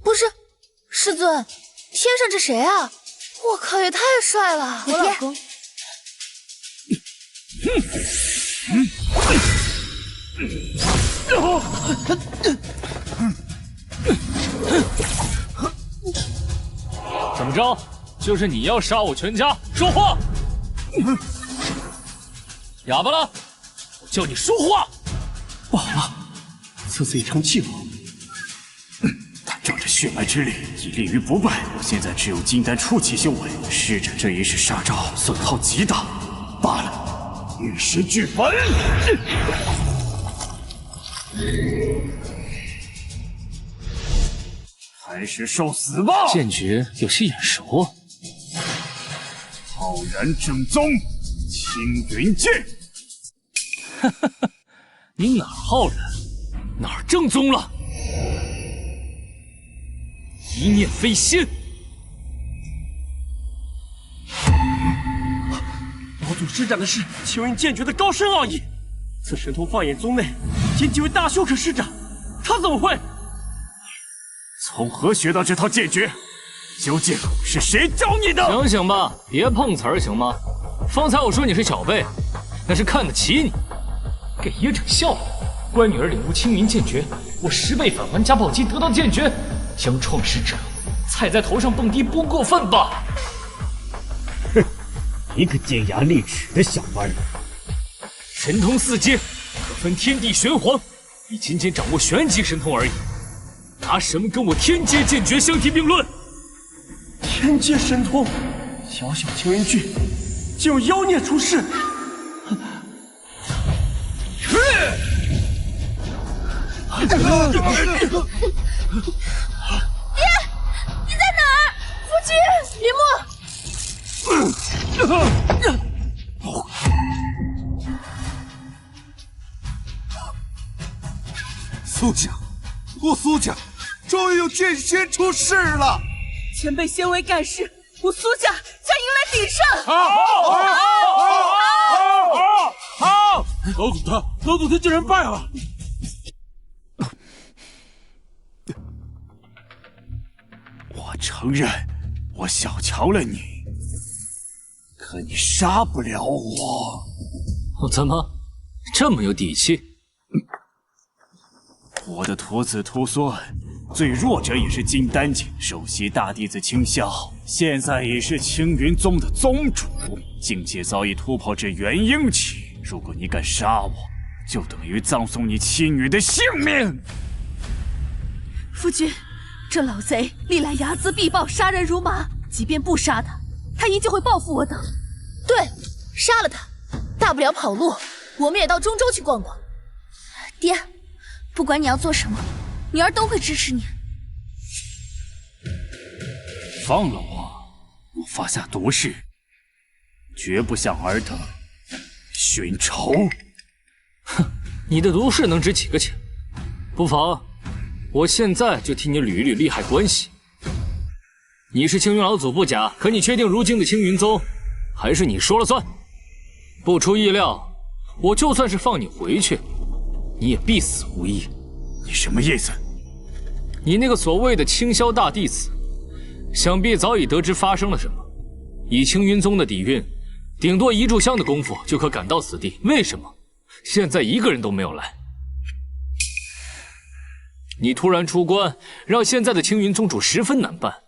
[SPEAKER 13] 不是，师尊，天上这谁啊？我靠，也太帅了！我老公。
[SPEAKER 1] 怎么着？就是你要杀我全家？说话！哑巴了？我叫你说话！
[SPEAKER 10] 不好了，此次已成气了。但仗着血脉之力，以立于不败。我现在只有金丹初期修为，施展这一式杀招，损耗极大。罢了，玉石俱焚。还是受死吧！
[SPEAKER 1] 剑诀有些眼熟啊。
[SPEAKER 10] 浩然正宗，青云剑。
[SPEAKER 1] 哈哈哈，你哪儿浩然，哪儿正宗了？一念飞仙。
[SPEAKER 7] 老祖施展的是青云剑诀的高深奥义，此神通放眼宗内，仅几位大修可施展，他怎么会？
[SPEAKER 10] 从何学到这套剑诀？究竟是谁教你的？
[SPEAKER 1] 醒醒吧，别碰瓷儿行吗？方才我说你是小辈，那是看得起你，给爷整笑话。乖女儿领悟青云剑诀，我10倍返还加暴击得到剑诀，将创世者踩在头上蹦迪，不过分吧？
[SPEAKER 10] 哼，一个尖牙利齿的小玩意儿。
[SPEAKER 1] 神通4阶，可分天地玄黄，你仅仅掌握玄级神通而已。拿什么跟我天阶剑诀相提并论？
[SPEAKER 7] 天阶神通，小小青云郡竟有妖孽出世！
[SPEAKER 2] 爹，你在哪儿？夫君，林墨。
[SPEAKER 14] 苏家，我苏家终于有剑仙出世了！
[SPEAKER 9] 前辈先为盖世，我苏家将迎来鼎盛！
[SPEAKER 11] 好！老祖他竟然败了！
[SPEAKER 10] 我承认，我小瞧了你，可你杀不了我。
[SPEAKER 1] 怎么这么有底气？
[SPEAKER 10] 我的徒子徒孙，最弱者也是金丹境首席大弟子青霄，现在已是青云宗的宗主，境界早已突破至元婴期。如果你敢杀我，就等于葬送你妻女的性命。
[SPEAKER 13] 夫君，这老贼历来睚眦必报，杀人如麻。即便不杀他，他依旧会报复我等。
[SPEAKER 4] 对，杀了他，大不了跑路，我们也到中州去逛逛。
[SPEAKER 3] 爹，不管你要做什么，女儿都会支持你。
[SPEAKER 10] 放了我，我发下毒誓，绝不向尔等寻仇。
[SPEAKER 1] 哼，你的毒誓能值几个钱？不妨，我现在就替你捋一捋利害关系。你是青云老祖不假，可你确定如今的青云宗还是你说了算？不出意料，我就算是放你回去，你也必死无疑。
[SPEAKER 10] 你什么意思？
[SPEAKER 1] 你那个所谓的青霄大弟子，想必早已得知发生了什么。以青云宗的底蕴，顶多一炷香的功夫就可赶到此地。为什么现在一个人都没有来？你突然出关，让现在的青云宗主十分难办。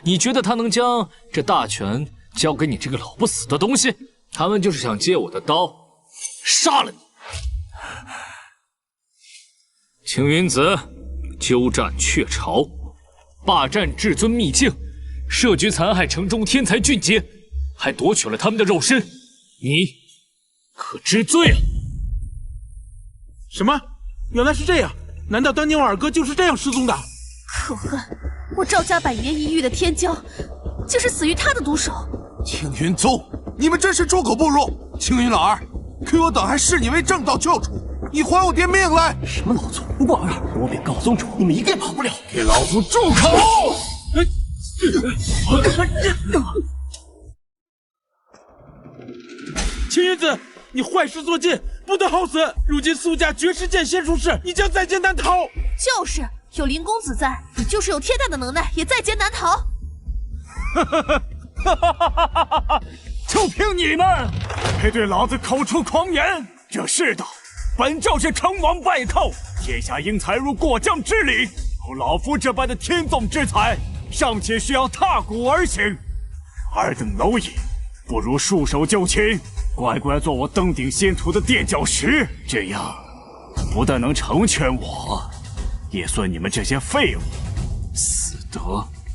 [SPEAKER 1] 你觉得他能将这大权交给你这个老不死的东西？他们就是想借我的刀杀了你。青云子鸠占鹊巢，霸占至尊秘境，设局残害城中天才俊杰，还夺取了他们的肉身，你可知罪啊？
[SPEAKER 11] 什么？原来是这样？难道当年我二哥就是这样失踪的？
[SPEAKER 13] 可恨！我赵家百年一遇的天骄，竟是死于他的毒手。
[SPEAKER 14] 青云宗，你们真是猪狗不如！青云老二，亏我等还视你为正道救主，你还我爹命来！
[SPEAKER 7] 什么老祖不过尔，我禀告宗主，你们一个也跑不了！给老祖住口！
[SPEAKER 11] 青云子，你坏事做尽，不得好死！如今苏家绝世剑仙出世，你将在劫难逃。
[SPEAKER 13] 就是有林公子在，你就是有天大的能耐，也在劫难逃。
[SPEAKER 10] 就凭你们，配对老子口出狂言！这世道，本就是成王败寇，天下英才如过江之鲤。有老夫这般的天纵之才，尚且需要踏古而行。尔等蝼蚁，不如束手就擒，乖乖做我登顶仙途的垫脚石。这样，不但能成全我，也算你们这些废物死得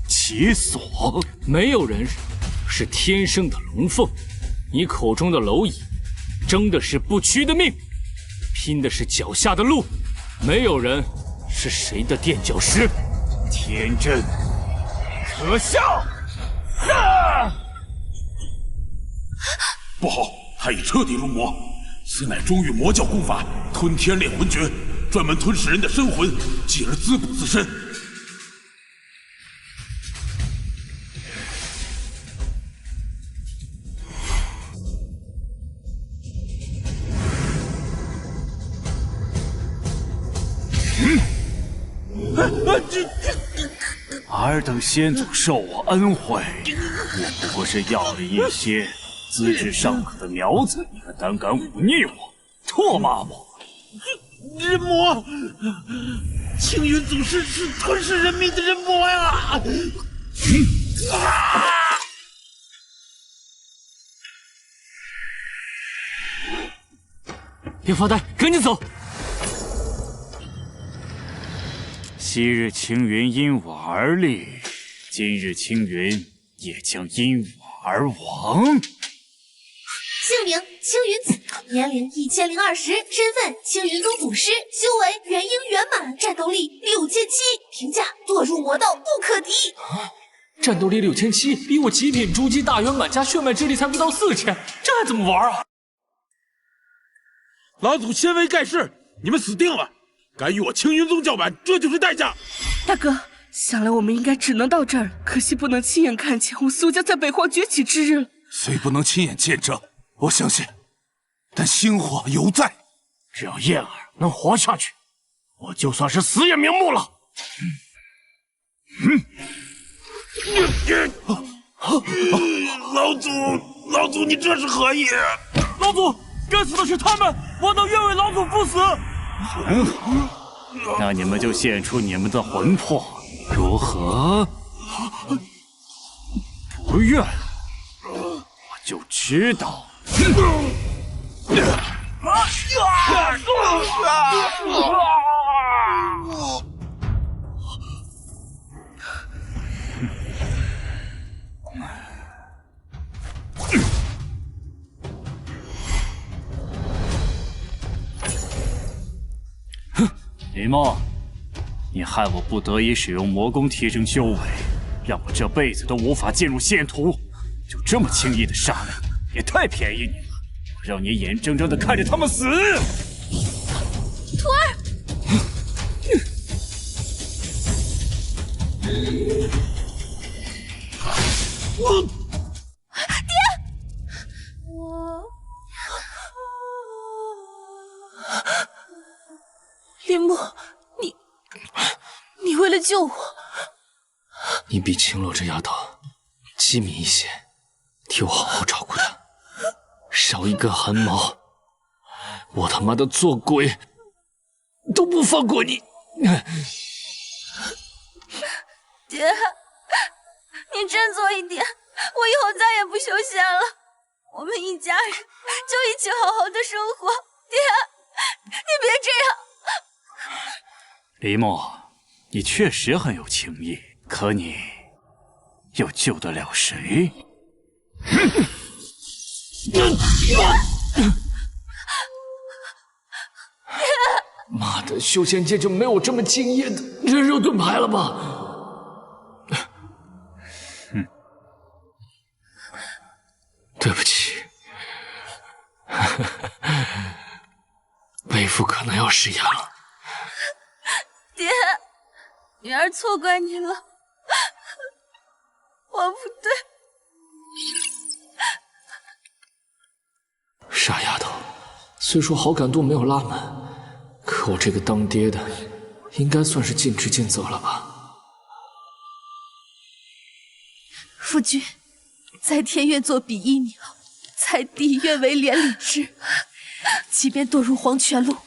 [SPEAKER 10] 其所。
[SPEAKER 1] 没有人是天生的龙凤，你口中的蝼蚁，争的是不屈的命，拼的是脚下的路。没有人是谁的垫脚石。
[SPEAKER 10] 天真，可笑！
[SPEAKER 5] 不好，他已彻底入魔，此乃中域魔教功法吞天炼魂诀，专门吞噬人的身魂，继而滋补自身。
[SPEAKER 10] 尔等先祖受我恩惠，我不过是要了一些资质尚可的苗子，你还胆敢忤逆我，唾骂我！
[SPEAKER 11] 人魔，青云祖师是吞噬人民的人魔呀！
[SPEAKER 1] 别发呆，赶紧走！
[SPEAKER 10] 昔日青云因我而立，今日青云也将因我而亡。
[SPEAKER 2] 姓名：青云子，年龄1020，身份：青云宗祖师，修为元婴圆满，战斗力6700，评价：堕入魔道不可敌。
[SPEAKER 1] 战斗力6700，比我极品筑基大圆满加血脉之力才不到4000，这还怎么玩啊？
[SPEAKER 11] 老祖先威盖世，你们死定了！敢与我青云宗叫板，这就是代价。
[SPEAKER 9] 大哥，想来我们应该只能到这儿了。可惜不能亲眼看见我苏家在北荒崛起之日了。
[SPEAKER 14] 虽不能亲眼见证，我相信，但星火犹在。
[SPEAKER 10] 只要燕儿能活下去，我就算是死也瞑目了。
[SPEAKER 11] 老祖，你这是何意？
[SPEAKER 7] 老祖，该死的是他们，我等愿为老祖赴死。
[SPEAKER 10] 很好，那你们就现出你们的魂魄，如何？不愿，我就知道。李默，你害我不得已使用魔功提升修为，让我这辈子都无法进入仙途，就这么轻易的杀了你，也太便宜你了！我让你眼睁睁的看着他们死！
[SPEAKER 13] 徒儿，林木，你为了救我，
[SPEAKER 1] 你比青洛这丫头机敏一些，替我好好照顾她，少一根汗毛，我他妈的做鬼都不放过你！
[SPEAKER 3] 爹，你振作一点，我以后再也不修仙了，我们一家人就一起好好的生活。爹，你别这样。
[SPEAKER 10] 李默，你确实很有情义，可你又救得了谁？
[SPEAKER 1] 妈的，修仙界就没有这么敬业的人肉盾牌了吧？对不起，为父可能要食言了。
[SPEAKER 3] 爹，女儿错怪你了，我不对。
[SPEAKER 1] 傻丫头，虽说好感度没有拉满，可我这个当爹的，应该算是尽职尽责了吧？
[SPEAKER 13] 夫君，在天愿做比翼鸟，在地愿为连理枝。即便堕入黄泉路，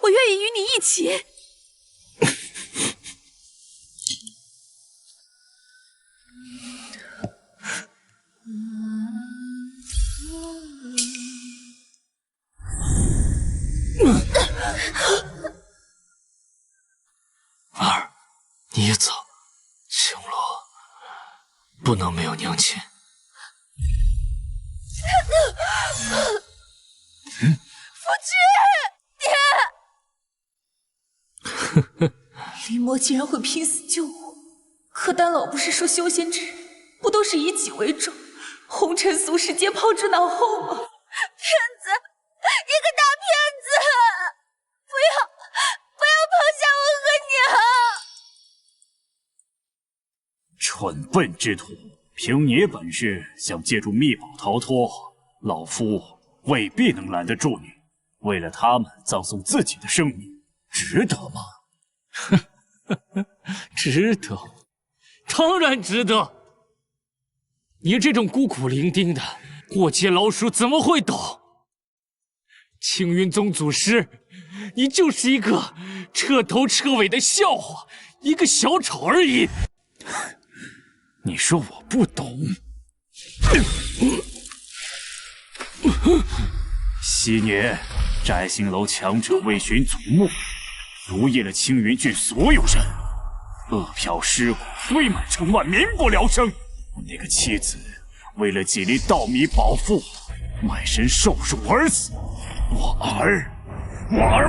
[SPEAKER 13] 我愿意与你一起。
[SPEAKER 1] 儿，你走，青罗不能没有娘亲。
[SPEAKER 13] 夫君，爹！林墨竟然会拼死救我，可丹老不是说修仙之人不都是以己为重，红尘俗世皆抛之脑后吗？骗子，你个大骗子！不要抛下我
[SPEAKER 12] 蠢笨之徒，凭你本事想借助秘宝逃脱，老夫未必能拦得住你。为了他们葬送自己的生命，值得吗？
[SPEAKER 1] 值得，当然值得。你这种孤苦伶仃的过街老鼠怎么会懂？青云宗祖师，你就是一个彻头彻尾的笑话，一个小丑而已。
[SPEAKER 12] 你说我不懂？昔年摘星楼强者为寻祖墓，奴役了青云郡所有人，饿殍尸骨堆满城外，民不聊生。那个妻子为了几粒稻米饱腹，卖身受辱而死。我儿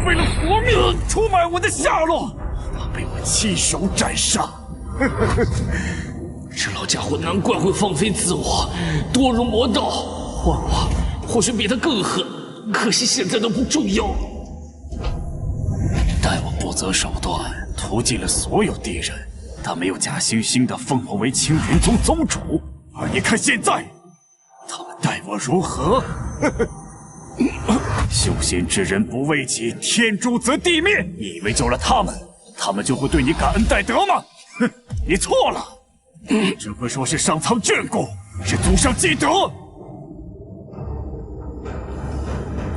[SPEAKER 12] 为了活命出卖我的下落，他被我亲手斩杀。
[SPEAKER 1] 这老家伙难怪会放飞自我，堕入魔道。换我，或许比他更狠。可惜现在都不重要。
[SPEAKER 12] 待我不择手段，屠尽了所有敌人，他没有假惺惺地封我为青云宗宗主。而你看现在，他们待我如何？修仙之人不为己，天诛则地灭。你以为救了他们，他们就会对你感恩戴德吗？哼，你错了。只会说是上苍眷顾，是祖上积德。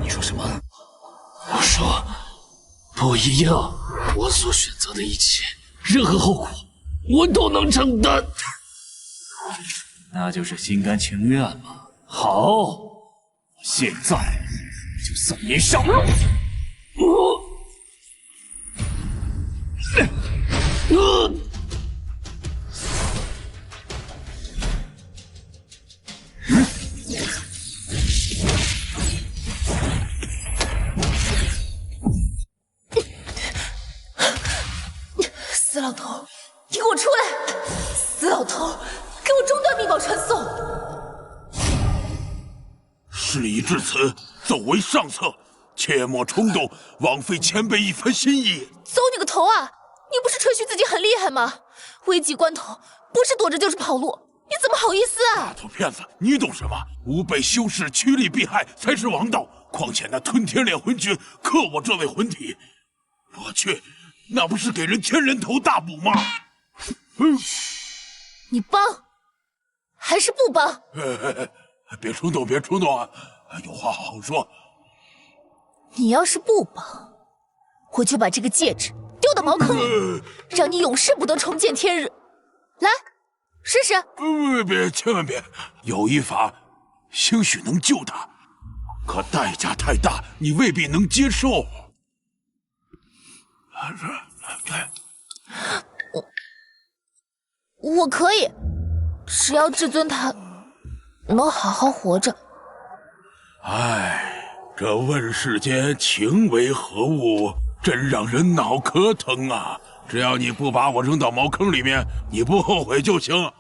[SPEAKER 12] 你说什么？
[SPEAKER 1] 我说不一样，我所选择的一切，任何后果我都能承担。
[SPEAKER 12] 那就是心甘情愿吗？好，现在就送你上路。
[SPEAKER 13] 死老头，你给我出来！死老头，给我中断秘宝传送！
[SPEAKER 11] 事已至此，奏为上策，切莫冲动，枉费前辈一番心意。
[SPEAKER 13] 走你个头啊！你不是吹嘘自己很厉害吗？危急关头，不是躲着就是跑路，你怎么好意思啊？
[SPEAKER 11] 大头骗子，你懂什么？吾辈修士趋利避害才是王道。况且那吞天炼魂诀克我这位魂体，我去，那不是给人天人头大补吗？
[SPEAKER 13] 你帮还是不帮？
[SPEAKER 11] 别冲动，别冲动啊！有话好好说。
[SPEAKER 13] 你要是不帮，我就把这个戒指丢到茅坑里，让你永世不得重见天日。来，试试。
[SPEAKER 11] 别，千万别！有一法，兴许能救他，可代价太大，你未必能接受。
[SPEAKER 13] 我可以，只要至尊他能好好活着。
[SPEAKER 11] 唉，这问世间情为何物，真让人脑壳疼啊！只要你不把我扔到茅坑里面，你不后悔就行。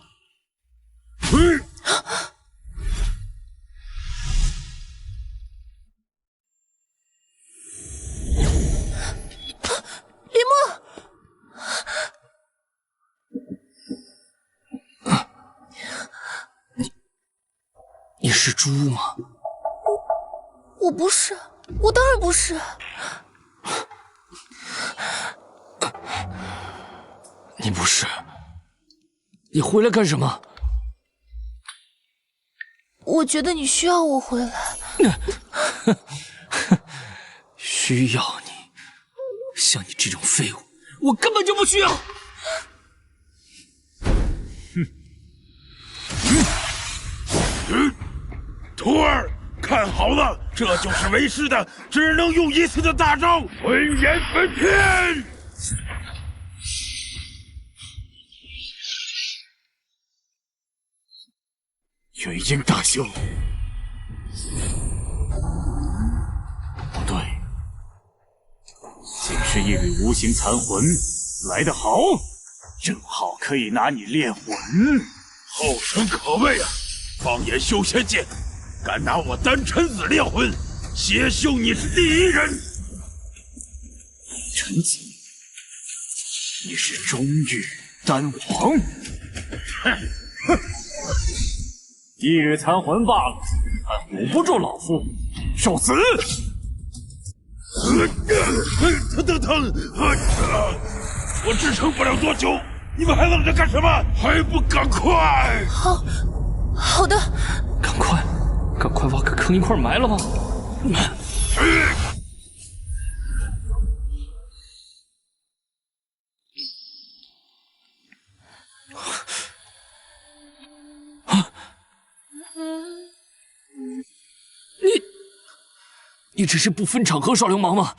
[SPEAKER 1] 是猪吗？
[SPEAKER 13] 我不是，我当然不是。
[SPEAKER 1] 你不是？你回来干什么？
[SPEAKER 13] 我觉得你需要我回来。
[SPEAKER 1] 需要你？像你这种废物，我根本就不需要。
[SPEAKER 11] 徒儿，看好了，这就是为师的只能用一次的大招——混元分天。
[SPEAKER 10] 元婴大兄，不对，竟是一缕无形残魂，来得好，正好可以拿你炼魂。
[SPEAKER 11] 后生可畏啊！放眼修仙界，敢拿我丹宸子炼魂，谢兄你是第一人。
[SPEAKER 10] 宸子，你是中域丹王？哼！一缕残魂罢了，还唬不住老夫，受死！
[SPEAKER 11] 疼！我支撑不了多久，你们还愣着干什么？还不赶快！
[SPEAKER 13] 好的，
[SPEAKER 1] 赶快挖个坑一块埋了吧。你这是不分场合耍流氓吗？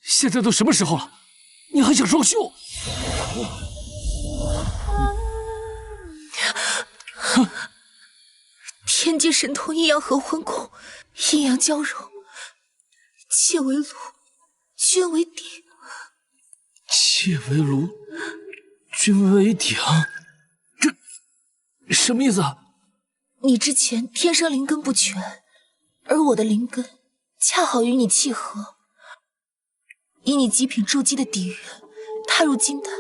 [SPEAKER 1] 现在都什么时候了，你还想双休？
[SPEAKER 13] 天阶神通阴阳合魂功，阴阳交融，气为炉，君为鼎。
[SPEAKER 1] 气为炉，君为鼎，这什么意思啊？
[SPEAKER 13] 你之前天生灵根不全，而我的灵根恰好与你契合，以你极品筑基的底蕴，踏入金丹，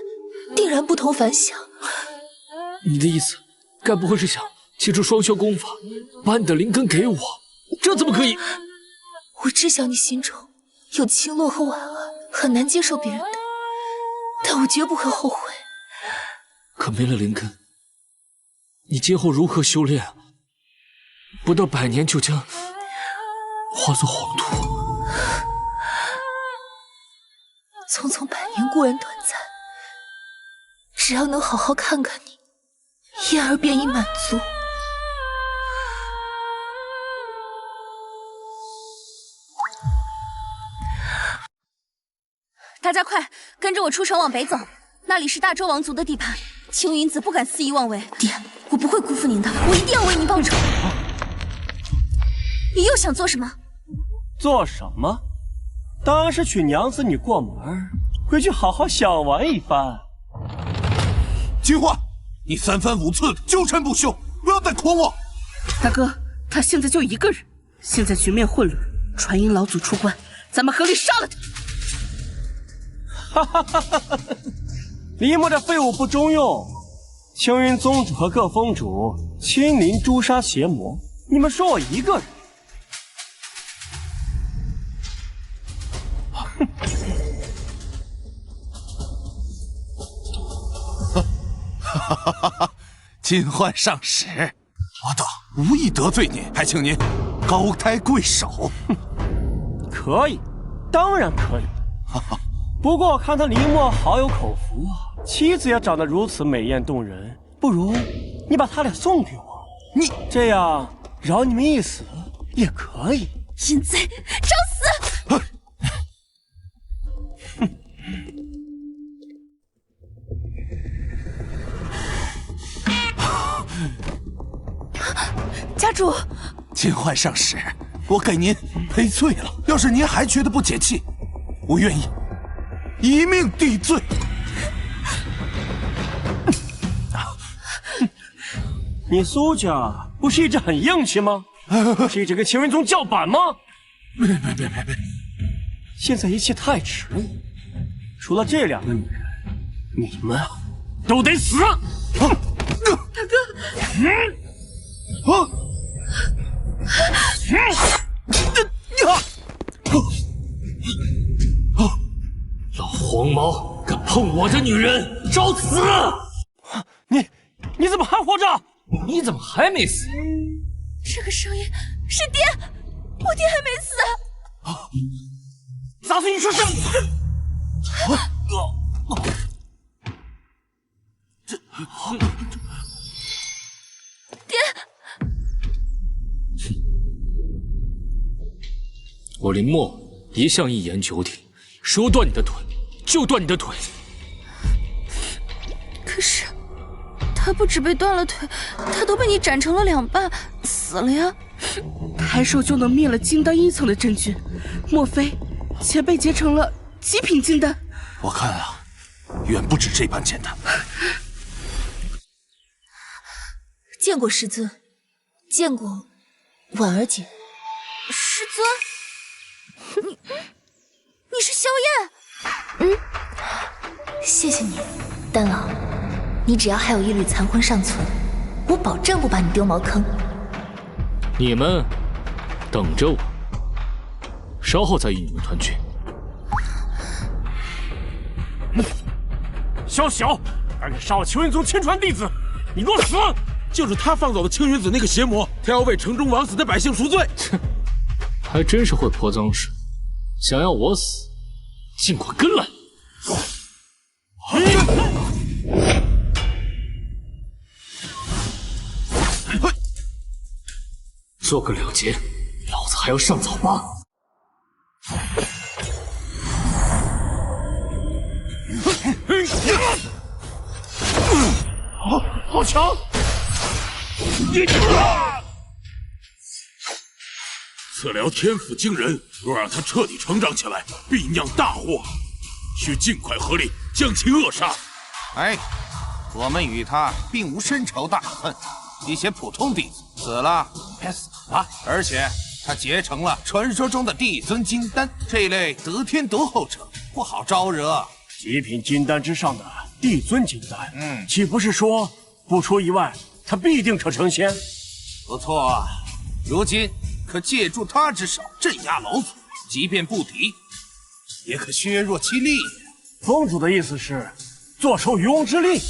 [SPEAKER 13] 定然不同凡响。
[SPEAKER 1] 你的意思，该不会是想借助双修功法，把你的灵根给我？这怎么可以？
[SPEAKER 13] 我知晓你心中有青洛和婉儿，很难接受别人的，但我绝不会后悔。
[SPEAKER 1] 可没了灵根，你今后如何修炼啊？不到100年就将化作黄土。
[SPEAKER 13] 匆匆100年固然短暂，只要能好好看看你，燕儿便已满足。
[SPEAKER 3] 大家快跟着我出城往北走，那里是大周王族的地盘，青云子不敢肆意妄为。爹，我不会辜负您的，我一定要为您报仇。你又想做什么？
[SPEAKER 7] 做什么？当然是娶娘子女过门，回去好好享玩一番。
[SPEAKER 8] 金焕，你3番5次纠缠不休，不要再诓我！
[SPEAKER 9] 大哥，他现在就一个人，现在局面混乱，传音老祖出关，咱们合力杀了他！
[SPEAKER 7] 哈哈哈哈哈！李牧这废物不中用，青云宗主和各宗主亲临诛杀邪魔，你们说我一个人？
[SPEAKER 8] 哈哈哈哈！金焕上使，我等无意得罪您，还请您高抬贵手。
[SPEAKER 7] 可以，当然可以。
[SPEAKER 8] 哈哈。
[SPEAKER 7] 不过我看他李默好有口福啊，妻子也长得如此美艳动人，不如你把他俩送给我，
[SPEAKER 8] 你
[SPEAKER 7] 这样饶你们一死也可以。
[SPEAKER 3] 淫贼，找死！
[SPEAKER 13] 家主，
[SPEAKER 8] 金焕上使，我给您赔罪了。要是您还觉得不解气，我愿意一命抵罪。
[SPEAKER 7] 你苏家不是一直很硬气吗？不是一直跟青云宗叫板吗？
[SPEAKER 8] 别！
[SPEAKER 7] 现在一切太迟了。除了这2个女人，你们都得死！
[SPEAKER 9] 大哥，
[SPEAKER 1] 老黄毛敢碰我的女人，找死！
[SPEAKER 7] 你怎么还活着？
[SPEAKER 1] 你怎么还没死？
[SPEAKER 13] 这个声音是爹，我爹还没死。
[SPEAKER 7] 杂碎，你说什么？
[SPEAKER 13] 爹，
[SPEAKER 1] 我林墨一向一言九鼎，说断你的腿就断你的腿。
[SPEAKER 3] 可是他不止被断了腿，他都被你斩成了2半，死了呀！
[SPEAKER 9] 抬手就能灭了金丹1层的真菌，莫非且被结成了极品金丹？
[SPEAKER 8] 我看啊，远不止这般简单。
[SPEAKER 4] 见过师尊，见过婉儿姐。
[SPEAKER 3] 师尊，你是萧燕？
[SPEAKER 4] 谢谢你，丹老。你只要还有一缕残魂尚存，我保证不把你丢茅坑。
[SPEAKER 1] 你们等着我，稍后再与你们团聚。
[SPEAKER 7] 萧小，敢杀我青云宗亲传弟子，你给我死！
[SPEAKER 11] 就是他放走了青云子那个邪魔，他要为城中枉死的百姓赎罪。
[SPEAKER 1] 还真是会泼脏水，想要我死，尽管跟来。做个了结，老子还要上早八。
[SPEAKER 7] 好强！
[SPEAKER 11] 此疗天赋惊人，若让他彻底成长起来，必酿大祸。需尽快合力将其扼杀。
[SPEAKER 8] 哎，我们与他并无深仇大恨，一些普通弟子死了便死了，而且他结成了传说中的帝尊金丹，这类得天独厚者不好招惹。
[SPEAKER 7] 极品金丹之上的帝尊金丹，岂不是说不出意外，他必定可成仙？
[SPEAKER 8] 不错啊，如今可借助他之手镇压老祖，即便不敌，也可削弱其力。
[SPEAKER 7] 宗主的意思是坐收渔翁之利。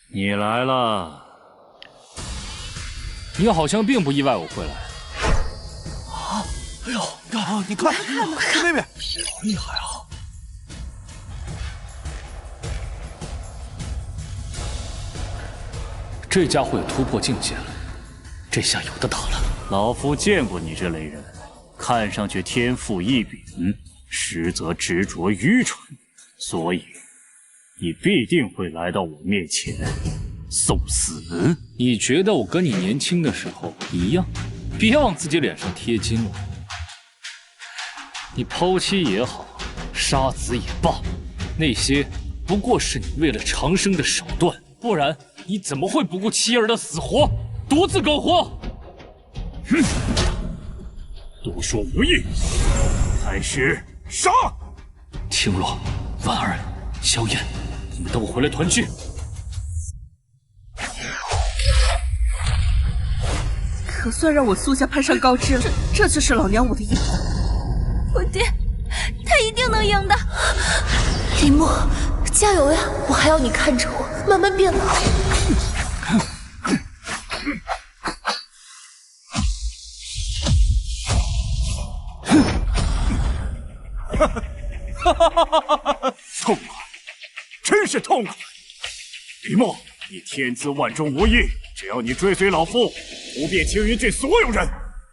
[SPEAKER 1] 你来了，你好像并不意外我会来。
[SPEAKER 8] 哎呦，你看，妹妹，
[SPEAKER 1] 好厉害啊！这家伙也突破境界了，这下有的打了。
[SPEAKER 12] 老夫见过你这类人，看上去天赋异禀，实则执着愚蠢，所以你必定会来到我面前送死。
[SPEAKER 1] 你觉得我跟你年轻的时候一样？别往自己脸上贴金了。你抛妻也好，杀子也罢，那些不过是你为了长生的手段，不然你怎么会不顾妻儿的死活，独自苟活？
[SPEAKER 7] 哼！多说无益，开始杀！
[SPEAKER 1] 青洛、婉儿、萧燕，你们等我回来团聚。
[SPEAKER 9] 可算让我苏家攀上高枝了，这就是老娘我的意思。
[SPEAKER 3] 我爹，他一定能赢的。
[SPEAKER 4] 林墨，加油呀！我还要你看着我慢慢变老。
[SPEAKER 7] 痛快，真是痛快！林墨，你天资万中无一，只要你追随老夫，不变青云郡所有人，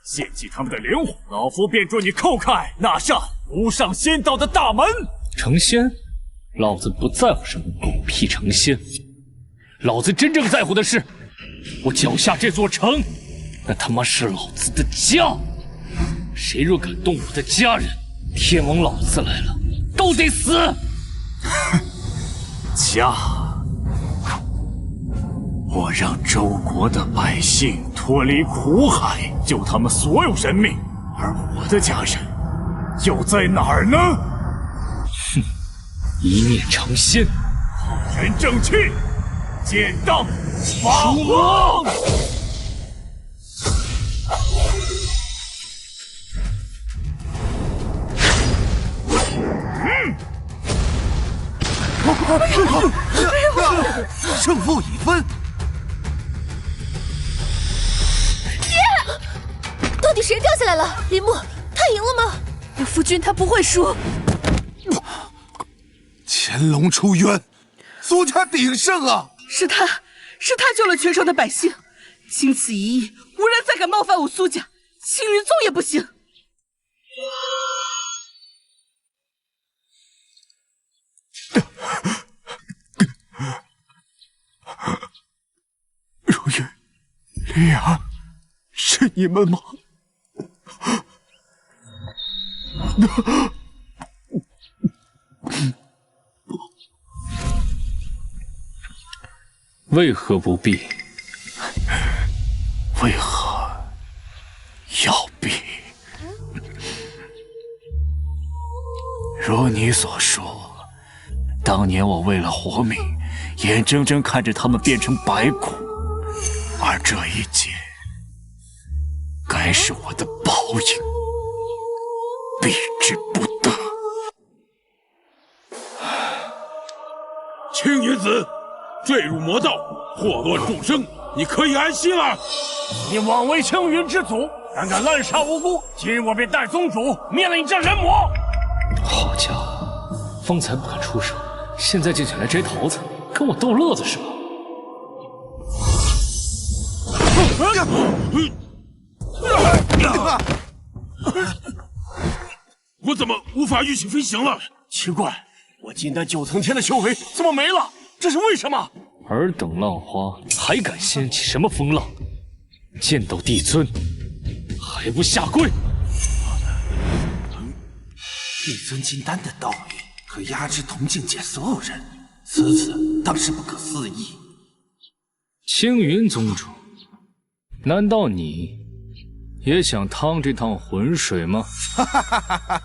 [SPEAKER 7] 献祭他们的灵魂，老夫便助你叩开那扇无上仙道的大门。
[SPEAKER 1] 成仙？老子不在乎什么狗屁成仙，老子真正在乎的是，我脚下这座城，那他妈是老子的家。谁若敢动我的家人，天王老子来了，都得死！
[SPEAKER 7] 家，我让周国的百姓脱离苦海，救他们所有人命，而我的家人又在哪儿呢？
[SPEAKER 1] 哼，一念成仙，
[SPEAKER 7] 浩然正气，剑荡发光！
[SPEAKER 8] 胜负已分。
[SPEAKER 13] 爹，到底谁掉下来了？林木，他赢了吗？我夫君他不会输。
[SPEAKER 8] 潜龙出渊，苏家鼎盛啊！
[SPEAKER 9] 是他救了全城的百姓，经此一役，无人再敢冒犯我苏家，青云宗也不行。
[SPEAKER 6] 如云、灵儿，是你们吗？
[SPEAKER 1] 为何不必？
[SPEAKER 10] 为何要必？如你所说，当年我为了活命，眼睁睁看着他们变成白骨，而这一劫，该是我的报应，避之不得。
[SPEAKER 11] 青云子，坠入魔道，祸乱众生，你可以安息了。
[SPEAKER 7] 你枉为青云之祖，胆敢滥杀无辜！今日我便带宗主灭了你这人魔！
[SPEAKER 1] 好家伙，方才不敢出声，现在竟想来摘桃子，跟我逗乐子是吧？
[SPEAKER 11] 我怎么无法运行飞行了？
[SPEAKER 7] 奇怪，我金丹9层天的修为怎么没了？这是为什么？
[SPEAKER 1] 尔等浪花还敢掀起什么风浪？见到帝尊还不下跪！
[SPEAKER 8] 帝尊金丹的道运可压制同境界所有人，此当是不可思议。
[SPEAKER 1] 青云宗主，难道你也想趟这趟浑水吗？
[SPEAKER 8] 哈哈哈哈哈！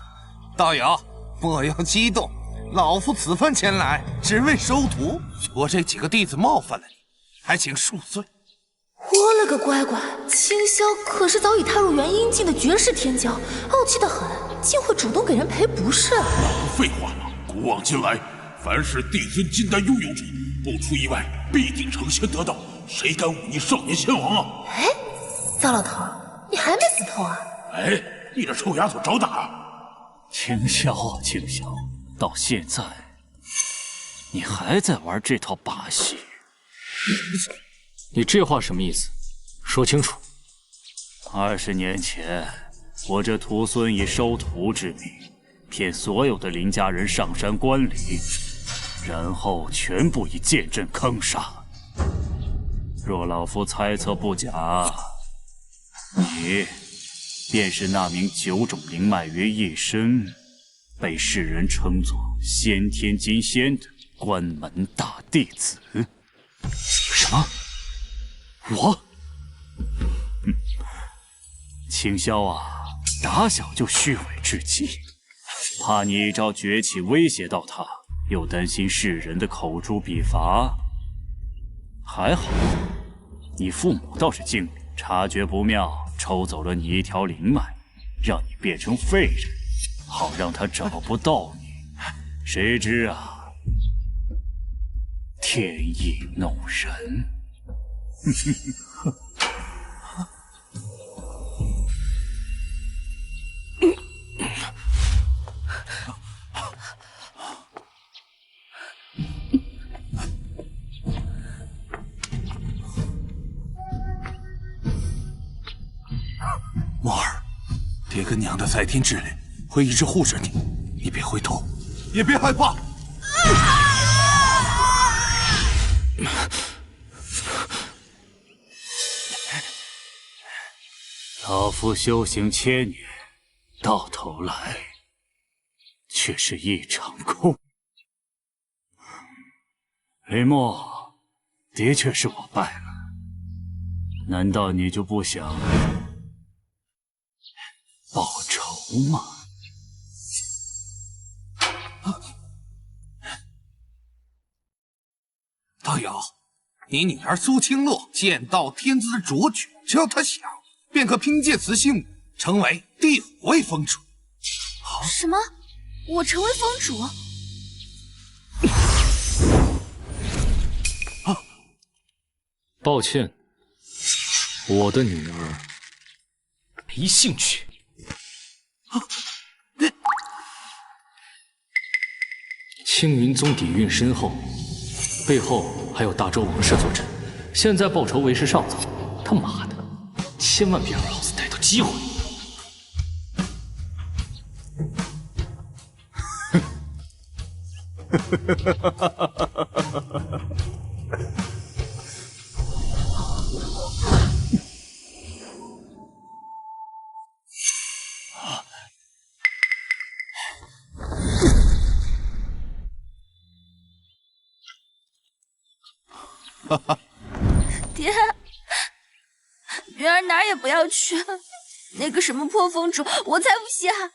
[SPEAKER 8] 道友，莫要激动，老夫此番前来只为收徒，我这几个弟子冒犯了你，还请恕罪。
[SPEAKER 3] 我了个乖乖，青霄可是早已踏入元阴境的绝世天骄，傲气得很，竟会主动给人赔不是。
[SPEAKER 11] 废话嘛，古往今来，凡是帝尊金丹拥有者，不出意外，必定成仙得道，谁敢忤逆少年仙王啊？
[SPEAKER 3] 哎，糟老头，你还没死透啊？
[SPEAKER 11] 哎，你这臭丫头找打！
[SPEAKER 12] 青霄，青霄，到现在你还在玩这套把戏？
[SPEAKER 1] 你这话什么意思？说清楚。
[SPEAKER 12] 20年前，我这徒孙以收徒之名，骗所有的林家人上山观礼，然后全部以剑阵坑杀。若老夫猜测不假，你便是那名9种灵脉于一身，被世人称作先天金仙的关门大弟子。
[SPEAKER 1] 什么？我？
[SPEAKER 12] 青霄啊，打小就虚伪至极，怕你一朝崛起威胁到他，又担心世人的口诛笔伐。还好，你父母倒是精明，察觉不妙，抽走了你一条灵脉，让你变成废人，好让他找不到你。谁知啊，天意弄人。
[SPEAKER 8] 墨儿，爹跟娘的在天之灵会一直护着你，你别回头，也别害怕。
[SPEAKER 12] 老夫修行1000年，到头来却是一场空。林墨，的确是我败了，难道你就不想报仇吗？
[SPEAKER 8] 道友，你女儿苏青洛剑道天资卓绝，只要她想，便可凭借此幸成为第5位封主。
[SPEAKER 3] 什么？我成为封主？
[SPEAKER 1] 抱歉，我的女儿没兴趣。青云宗底蕴深厚，背后还有大周王室坐镇，现在报仇为时尚早。他妈的，千万别让老子逮到机会！
[SPEAKER 3] 爹，女儿哪儿也不要去，那个什么破封主，我才不稀罕！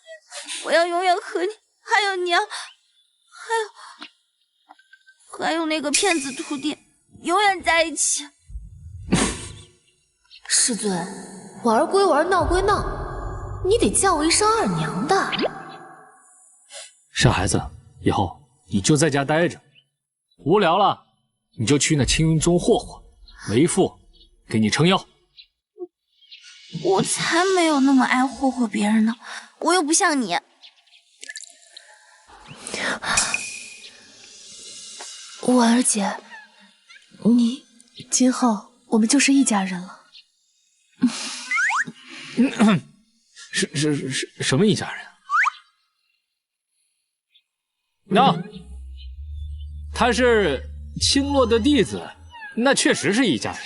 [SPEAKER 3] 我要永远和你，还有娘，还有那个骗子徒弟，永远在一起。
[SPEAKER 13] 师尊，玩归玩，闹归闹，你得叫我一声二娘的。
[SPEAKER 1] 傻孩子，以后你就在家待着，无聊了你就去那青云宗霍霍，为父给你撑腰。
[SPEAKER 3] 我才没有那么爱霍霍别人呢，我又不像你。
[SPEAKER 13] 婉儿姐，你今后我们就是一家人了。
[SPEAKER 1] 什么一家人？那他是青洛的弟子，那确实是一家人。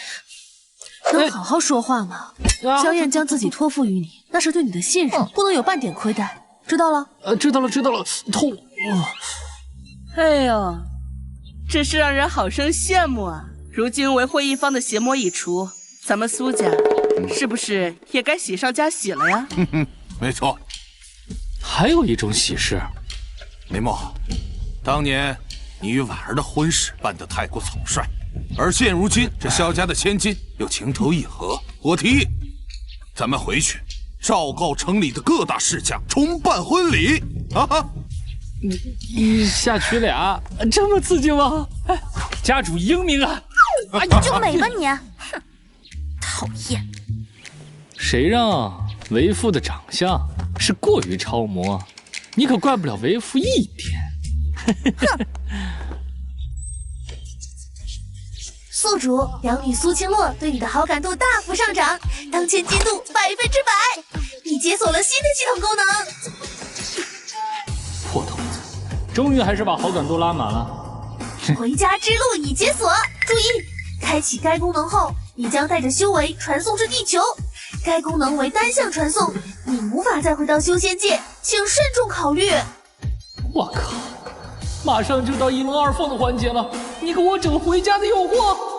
[SPEAKER 13] 能好好说话吗？萧燕将自己托付于你，那是对你的信任，不能有半点亏待，知道了？
[SPEAKER 1] 知道了，痛。
[SPEAKER 9] 哎呦，真是让人好生羡慕啊！如今为祸一方的邪魔已除，咱们苏家是不是也该喜上加喜了呀？
[SPEAKER 8] 没错。
[SPEAKER 1] 还有一种喜事，
[SPEAKER 8] 林墨，当年你与婉儿的婚事办得太过草率，而现如今这萧家的千金又情投意合，我提议，咱们回去昭告城里的各大世家，重办婚礼啊！
[SPEAKER 1] 你下娶俩，这么刺激吗？哎，家主英明啊！
[SPEAKER 3] 你就美吧你！哼，讨厌！
[SPEAKER 1] 谁让为父的长相是过于超模，你可怪不了为父一点。
[SPEAKER 3] 哼！
[SPEAKER 2] 宿主养女苏青洛对你的好感度大幅上涨，当前进度100%，你解锁了新的系统功能。
[SPEAKER 1] 破头子，终于还是把好感度拉满了。
[SPEAKER 2] 回家之路已解锁，注意，开启该功能后，你将带着修为传送至地球。该功能为单向传送，你无法再回到修仙界，请慎重考虑。
[SPEAKER 1] 我靠，马上就到一龙二凤的环节了，你给我整回家的诱惑！